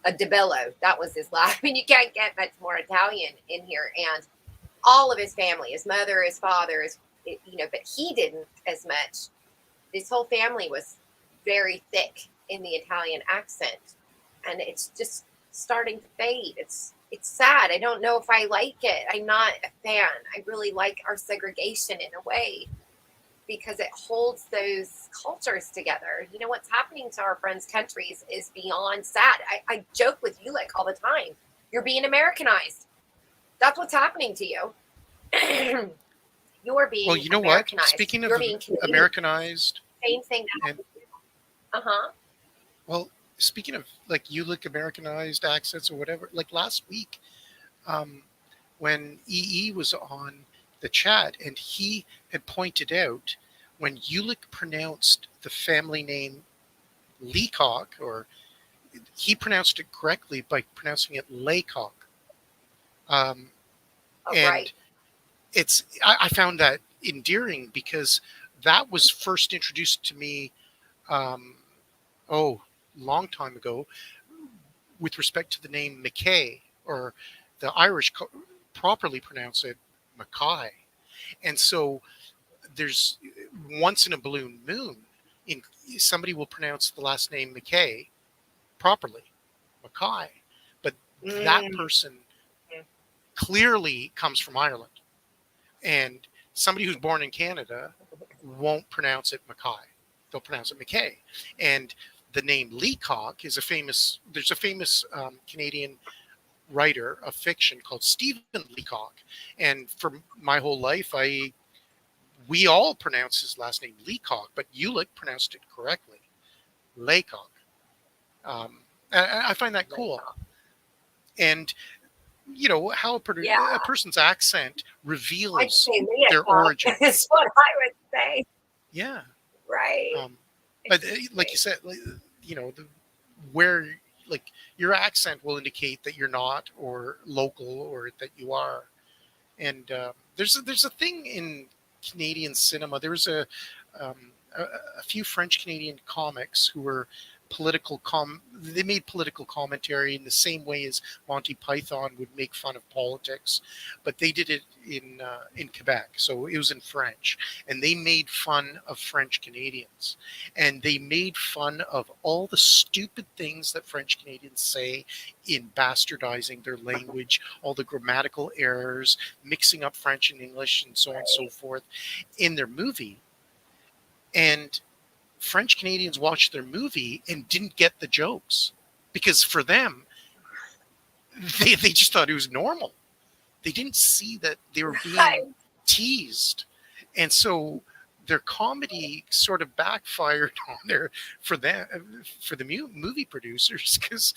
Speaker 3: A DeBello, that was his last. You can't get much more Italian in here. And all of his family, his mother, his father, but he didn't as much. His whole family was very thick in the Italian accent. And it's just starting to fade. It's sad. I don't know if I like it. I'm not a fan. I really like our segregation in a way because it holds those cultures together. What's happening to our friends' countries is beyond sad. I joke with you all the time. You're being Americanized. That's what's happening to you. You're being
Speaker 2: you know
Speaker 3: Americanized.
Speaker 2: What? Speaking of
Speaker 3: being
Speaker 2: Americanized,
Speaker 3: same thing that happens.
Speaker 2: Well, speaking of you look Americanized accents or whatever, like last week, when EE was on the chat and he had pointed out when Ulick pronounced the family name Leacock, or he pronounced it correctly by pronouncing it Laycock. And
Speaker 3: right.
Speaker 2: I found that endearing because that was first introduced to me long time ago with respect to the name McKay, or the Irish properly pronounce it Mackay. And so there's once in a blue moon somebody will pronounce the last name McKay properly, Mackay, but that person clearly comes from Ireland, and somebody who's born in Canada won't pronounce it Mackay. They'll pronounce it McKay. And the name Leacock is there's a famous Canadian writer of fiction called Stephen Leacock. And for my whole life, we all pronounce his last name Leacock, but Ulick pronounced it correctly, Laycock. I find that cool. And how a person's accent reveals their origin.
Speaker 3: That's what I would say.
Speaker 2: Yeah.
Speaker 3: Right.
Speaker 2: But like you said, where your accent will indicate that you're not, or local, or that you are. And there's a thing in Canadian cinema. There was a few French Canadian comics who were they made political commentary in the same way as Monty Python would make fun of politics, but they did it in Quebec, so it was in French, and they made fun of French Canadians, and they made fun of all the stupid things that French Canadians say in bastardizing their language, all the grammatical errors, mixing up French and English, and so on and so forth in their movie. And French Canadians watched their movie and didn't get the jokes because for them, they just thought it was normal. They didn't see that they were being teased. And so their comedy sort of backfired on for the movie producers, because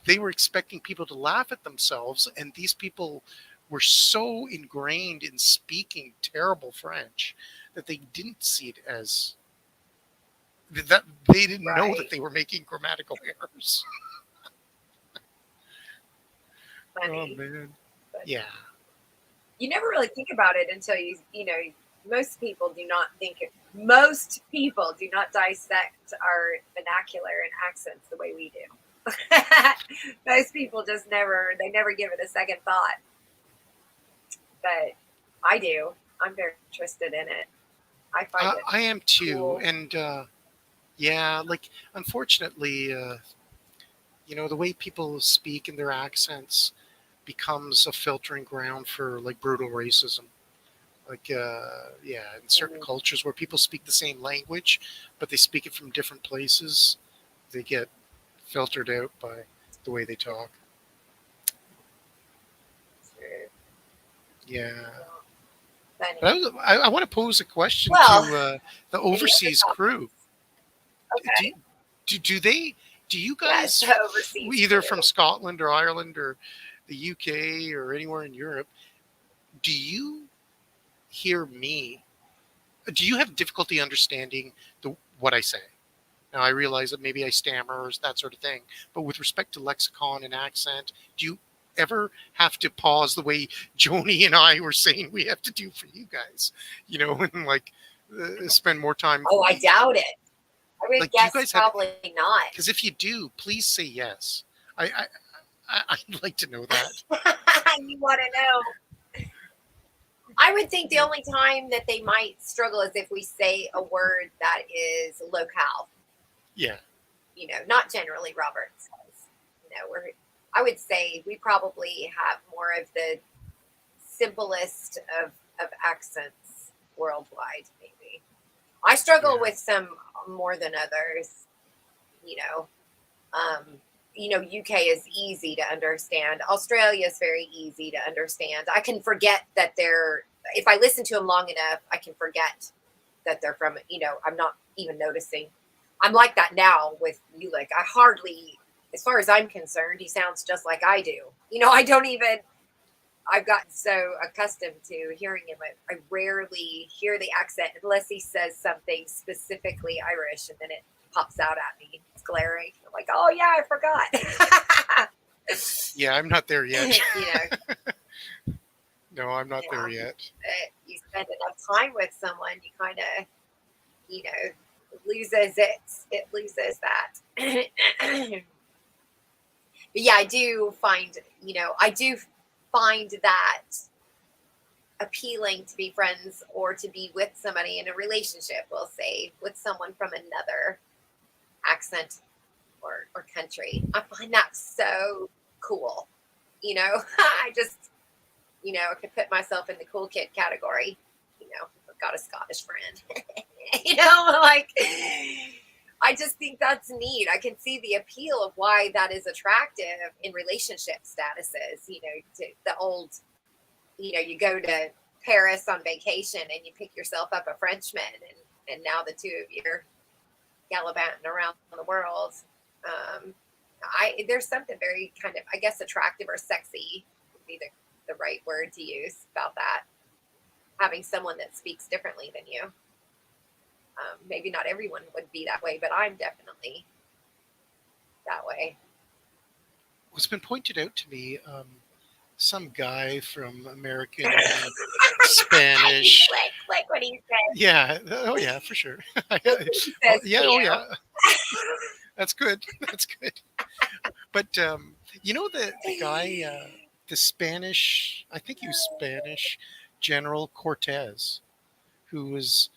Speaker 2: they were expecting people to laugh at themselves, and these people were so ingrained in speaking terrible French that they didn't see it as that they didn't know that they were making grammatical errors.
Speaker 3: Funny.
Speaker 2: Oh man, yeah.
Speaker 3: You never really think about it until you know. Most people do not most people do not dissect our vernacular and accents the way we do. Most people just never give it a second thought. But I do. I'm very interested in it. I find it.
Speaker 2: I am too,
Speaker 3: cool.
Speaker 2: and yeah, like unfortunately, the way people speak in their accents becomes a filtering ground for like brutal racism. Like, in certain cultures where people speak the same language, but they speak it from different places, they get filtered out by the way they talk.
Speaker 3: Sure.
Speaker 2: Yeah.
Speaker 3: Funny.
Speaker 2: But I want to pose a question
Speaker 3: Well,
Speaker 2: to the overseas crew.
Speaker 3: Okay.
Speaker 2: Do you guys,
Speaker 3: Yes, overseas
Speaker 2: either
Speaker 3: crew.
Speaker 2: from Scotland or Ireland or the UK or anywhere in Europe, do you hear me? Do you have difficulty understanding what I say? Now, I realize that maybe I stammer or that sort of thing, but with respect to lexicon and accent, do you ever have to pause the way Joni and I were saying we have to do for you guys, and like spend more time?
Speaker 3: Oh, I doubt it. I would
Speaker 2: Like,
Speaker 3: guess probably not.
Speaker 2: Because if you do, please say yes. I'd like to know that.
Speaker 3: You want to know? I would think the only time that they might struggle is if we say a word that is locale.
Speaker 2: Yeah.
Speaker 3: Not generally, Robert says. I would say we probably have more of the simplest of accents worldwide, maybe. I struggle with some more than others. UK is easy to understand. Australia is very easy to understand. I can forget that if I listen to them long enough, I can forget that they're from, I'm not even noticing. I'm like that now with Ulick. I hardly, as far as I'm concerned, he sounds just like I do. I've gotten so accustomed to hearing him. I rarely hear the accent unless he says something specifically Irish, and then it pops out at me. It's glaring. I'm like, oh yeah, I forgot.
Speaker 2: Yeah, I'm not there yet.
Speaker 3: you know,
Speaker 2: No, I'm not there yet.
Speaker 3: You spend enough time with someone, you kind of, loses it. It loses that. But yeah, I do find that appealing to be friends or to be with somebody in a relationship, we'll say, with someone from another accent or country. I find that so cool. I just, I could put myself in the cool kid category. I've got a Scottish friend. I just think that's neat. I can see the appeal of why that is attractive in relationship statuses. To the old, you go to Paris on vacation and you pick yourself up a Frenchman, and now the two of you are gallivanting around the world. There's something very kind of, I guess, attractive or sexy would be the right word to use about that. Having someone that speaks differently than you. Maybe not everyone would be that way, but I'm definitely that way.
Speaker 2: What's been pointed out to me, some guy from American Spanish.
Speaker 3: Like what he said.
Speaker 2: Yeah. Oh, yeah, for sure.
Speaker 3: He says,
Speaker 2: Yeah. Oh, yeah. That's good. That's good. But you know the guy, the Spanish, I think he was Spanish, General Cortez, who was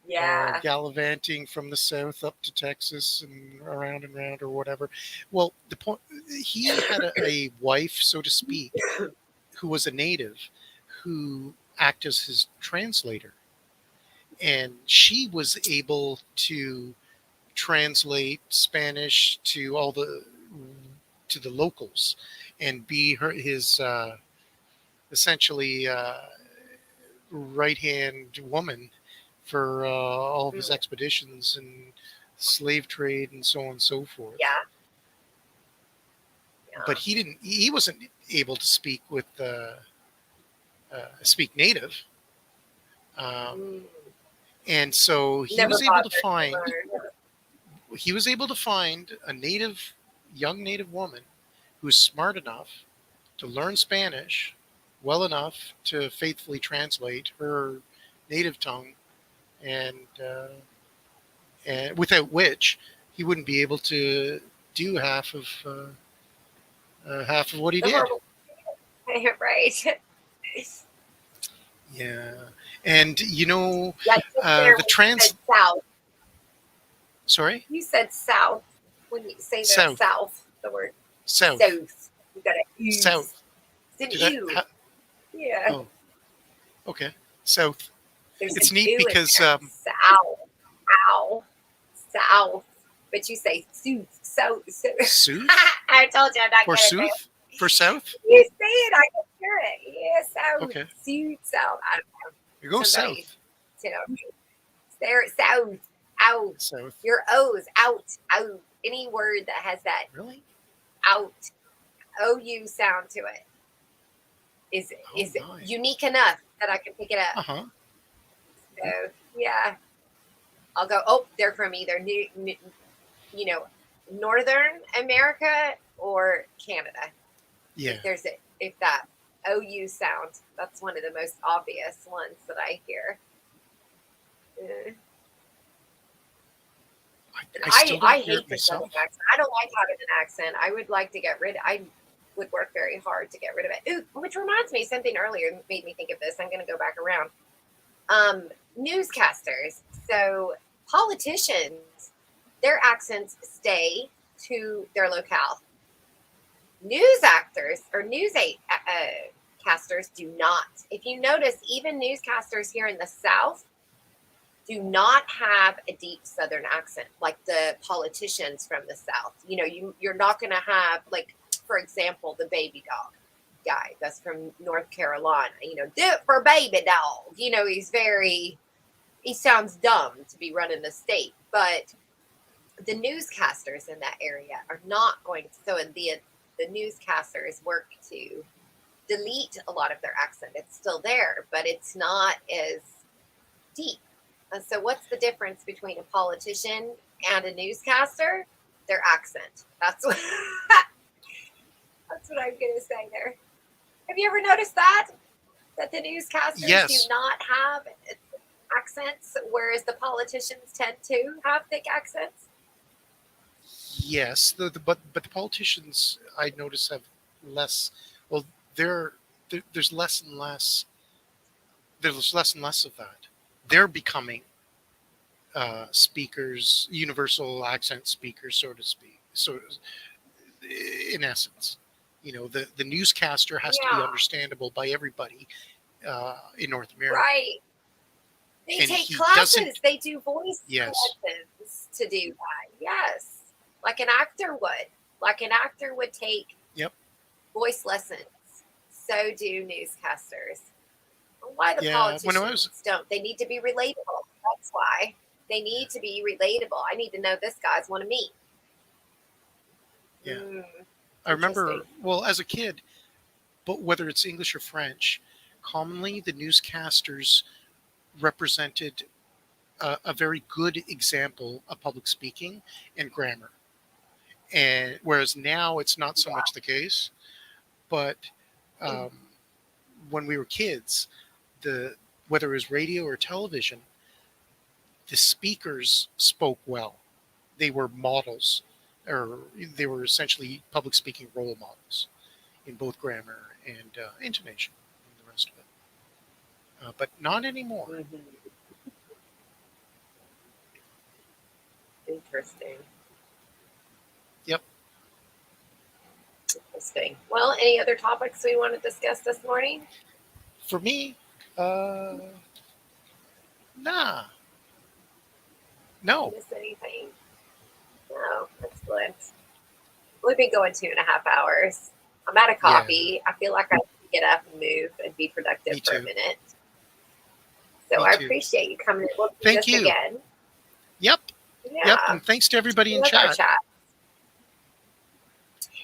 Speaker 3: Yeah.
Speaker 2: gallivanting from the south up to Texas and around or whatever. Well, the point, he had a wife, so to speak, who was a native, who acted as his translator, and she was able to translate Spanish to the locals and be his essentially right hand woman for all of his
Speaker 3: Mm.
Speaker 2: expeditions and slave trade and so on and so forth.
Speaker 3: Yeah. Yeah.
Speaker 2: But he wasn't able to speak with speak native,
Speaker 3: Mm.
Speaker 2: and so
Speaker 3: Never bothered to learn.
Speaker 2: he was able to find a young native woman who was smart enough to learn Spanish well enough to faithfully translate her native tongue, and without which he wouldn't be able to do half of what he
Speaker 3: The
Speaker 2: did.
Speaker 3: horrible- right.
Speaker 2: Yeah, and you know
Speaker 3: Yeah, just there
Speaker 2: the
Speaker 3: when you said south.
Speaker 2: Sorry,
Speaker 3: You said south when you say the
Speaker 2: South.
Speaker 3: south. The word
Speaker 2: south,
Speaker 3: south. You got to use.
Speaker 2: south.
Speaker 3: It's
Speaker 2: Did
Speaker 3: an
Speaker 2: I-
Speaker 3: ew.
Speaker 2: ha-
Speaker 3: Yeah.
Speaker 2: oh, okay, south.
Speaker 3: There's
Speaker 2: It's
Speaker 3: an
Speaker 2: neat
Speaker 3: ew in
Speaker 2: because,
Speaker 3: there. South. But you say south.
Speaker 2: Sooth
Speaker 3: I told you I'm not
Speaker 2: for
Speaker 3: good at it.
Speaker 2: Sooth for south.
Speaker 3: You say it, I can hear it. Yeah, south.
Speaker 2: Okay.
Speaker 3: South. I
Speaker 2: You go
Speaker 3: Somebody-
Speaker 2: south.
Speaker 3: don't know. There, south. Out.
Speaker 2: South.
Speaker 3: Your O's. Out. Any word that has that
Speaker 2: Really?
Speaker 3: out OU sound to it is
Speaker 2: my.
Speaker 3: unique enough that I can pick it up.
Speaker 2: Uh-huh.
Speaker 3: So yeah, I'll go. Oh, they're from either Northern America or Canada.
Speaker 2: Yeah.
Speaker 3: If that OU sound, that's one of the most obvious ones that I hear.
Speaker 2: I still don't
Speaker 3: I
Speaker 2: hear
Speaker 3: hate
Speaker 2: it
Speaker 3: the Southern
Speaker 2: myself.
Speaker 3: accent. I don't like having an accent. I would like to get rid. I would work very hard to get rid of it. Ooh, which reminds me, something earlier made me think of this. I'm going to go back around. Newscasters. So politicians, their accents stay to their locale. News actors or casters do not. If you notice, even newscasters here in the South do not have a deep Southern accent like the politicians from the South. You're not going to have, like, for example, the baby dog guy that's from North Carolina. Do it for baby dog. He sounds dumb to be running the state, but the newscasters in that area are not going to. So the newscasters work to delete a lot of their accent. It's still there, but it's not as deep. And so what's the difference between a politician and a newscaster? Their accent. That's what I'm going to say there. Have you ever noticed that the newscasters
Speaker 2: Yes.
Speaker 3: do not have accents, whereas the politicians tend to have thick accents?
Speaker 2: Yes, but the politicians I notice have less. Well, there's less and less. There's less and less of that. They're becoming speakers, universal accent speakers, so to speak. So, in essence, the newscaster has to be
Speaker 3: Yeah.
Speaker 2: understandable by everybody in North America.
Speaker 3: Right. They
Speaker 2: And
Speaker 3: take
Speaker 2: he
Speaker 3: classes.
Speaker 2: doesn't-
Speaker 3: They do voice
Speaker 2: Yes.
Speaker 3: lessons to do that. Yes. Like an actor would. Like an actor would take
Speaker 2: Yep.
Speaker 3: voice lessons. So do newscasters. Why the
Speaker 2: Yeah,
Speaker 3: politicians
Speaker 2: when I was-
Speaker 3: don't. They need to be relatable. That's why. They need to be relatable. I need to know this guy's one of me.
Speaker 2: Yeah.
Speaker 3: Mm,
Speaker 2: I remember,
Speaker 3: Interesting.
Speaker 2: well, as a kid, but whether it's English or French, commonly the newscasters represented a very good example of public speaking and grammar. And whereas now it's not so much the case, but when we were kids, whether it was radio or television, the speakers spoke well. they were models, or they were essentially public speaking role models in both grammar and intonation and the rest of it. But not anymore.
Speaker 3: Mhm. Interesting.
Speaker 2: Yep.
Speaker 3: Interesting. Well, any other topics we want to discuss this morning?
Speaker 2: For me, nah. No.
Speaker 3: Miss anything? No, excellent. We've been going 2.5 hours. I'm out of coffee. I feel like I need to get up and move and be productive
Speaker 2: Me
Speaker 3: for a
Speaker 2: too.
Speaker 3: minute. So
Speaker 2: Me
Speaker 3: I
Speaker 2: too.
Speaker 3: appreciate you coming and looking at
Speaker 2: Thank
Speaker 3: this
Speaker 2: you.
Speaker 3: again.
Speaker 2: Yep.
Speaker 3: Yeah.
Speaker 2: Yep. And thanks to everybody in
Speaker 3: Love our
Speaker 2: chat.
Speaker 3: chat.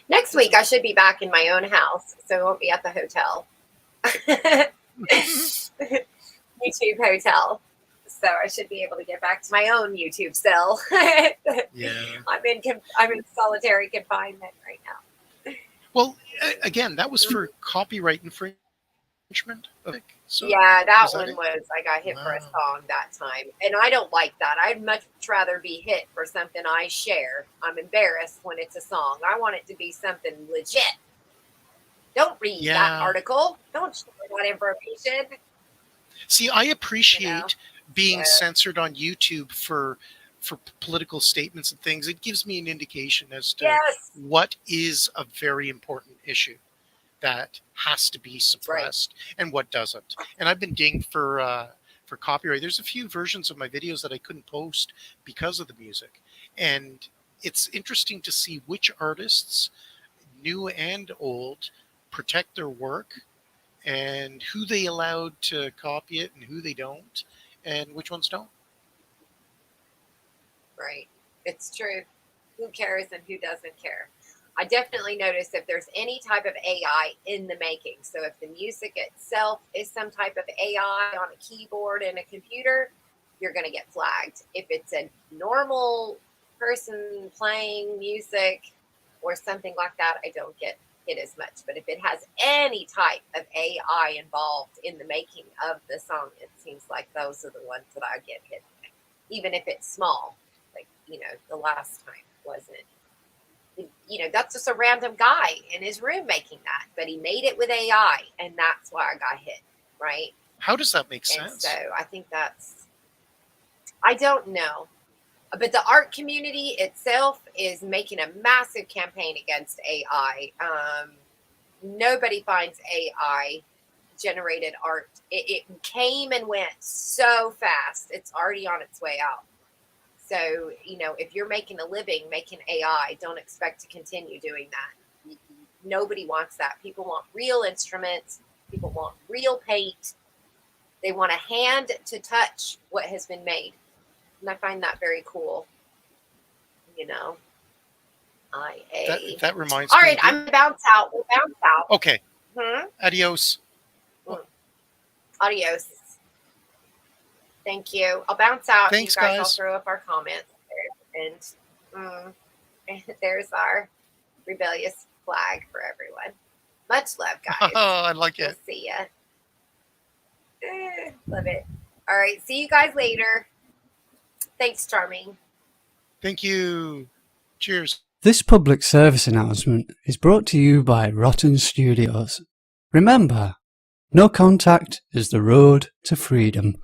Speaker 3: Next week, I should be back in my own house, so I won't be at the hotel. YouTube hotel. So I should be able to get back to my own YouTube cell.
Speaker 2: Yeah.
Speaker 3: I'm in solitary confinement right now.
Speaker 2: Well, again, that was for copyright infringement. I think. So,
Speaker 3: Yeah, that
Speaker 2: was that
Speaker 3: one
Speaker 2: it?
Speaker 3: was, I got hit for a
Speaker 2: Wow.
Speaker 3: song that time. And I don't like that. I'd much rather be hit for something I share. I'm embarrassed when it's a song. I want it to be something legit. Don't read that
Speaker 2: Yeah.
Speaker 3: article. Don't share that information.
Speaker 2: See, I appreciate being
Speaker 3: Yeah.
Speaker 2: censored on YouTube for political statements and things. It gives me an indication as to
Speaker 3: Yes.
Speaker 2: what is a very important issue that has to be suppressed and what doesn't. And I've been dinged for copyright. There's a few versions of my videos that I couldn't post because of the music. And it's interesting to see which artists, new and old, protect their work and who they allowed to copy it and who they don't and which ones don't.
Speaker 3: Right. It's true. Who cares and who doesn't care? I definitely notice if there's any type of AI in the making. So if the music itself is some type of AI on a keyboard in a computer, you're going to get flagged. If it's a normal person playing music or something like that, I don't get hit as much. But if it has any type of AI involved in the making of the song, it seems like those are the ones that I get hit with. Even if it's small, like, the last time wasn't. That's just a random guy in his room making that, but he made it with AI, and that's why I got hit, right?
Speaker 2: How does that make
Speaker 3: And
Speaker 2: sense?
Speaker 3: so I think I don't know. But the art community itself is making a massive campaign against AI. Nobody finds AI generated art. It came and went so fast. It's already on its way out. So, if you're making a living making AI, don't expect to continue doing that. Nobody wants that. People want real instruments. People want real paint. They want a hand to touch what has been made. And I find that very cool.
Speaker 2: That reminds
Speaker 3: All
Speaker 2: me.
Speaker 3: right, I'm going to bounce out. We'll bounce out.
Speaker 2: Okay.
Speaker 3: Hmm?
Speaker 2: Adios.
Speaker 3: Adios. Thank you. I'll bounce out.
Speaker 2: Thanks,
Speaker 3: you guys. I'll
Speaker 2: guys.
Speaker 3: throw up our comments. And there's our rebellious flag for everyone. Much love, guys.
Speaker 2: Oh, I like
Speaker 3: We'll
Speaker 2: it.
Speaker 3: see ya. Love it. All right. See you guys later. Thanks, Charming.
Speaker 2: Thank you. Cheers.
Speaker 5: This public service announcement is brought to you by Rotten Studios. Remember, no contact is the road to freedom.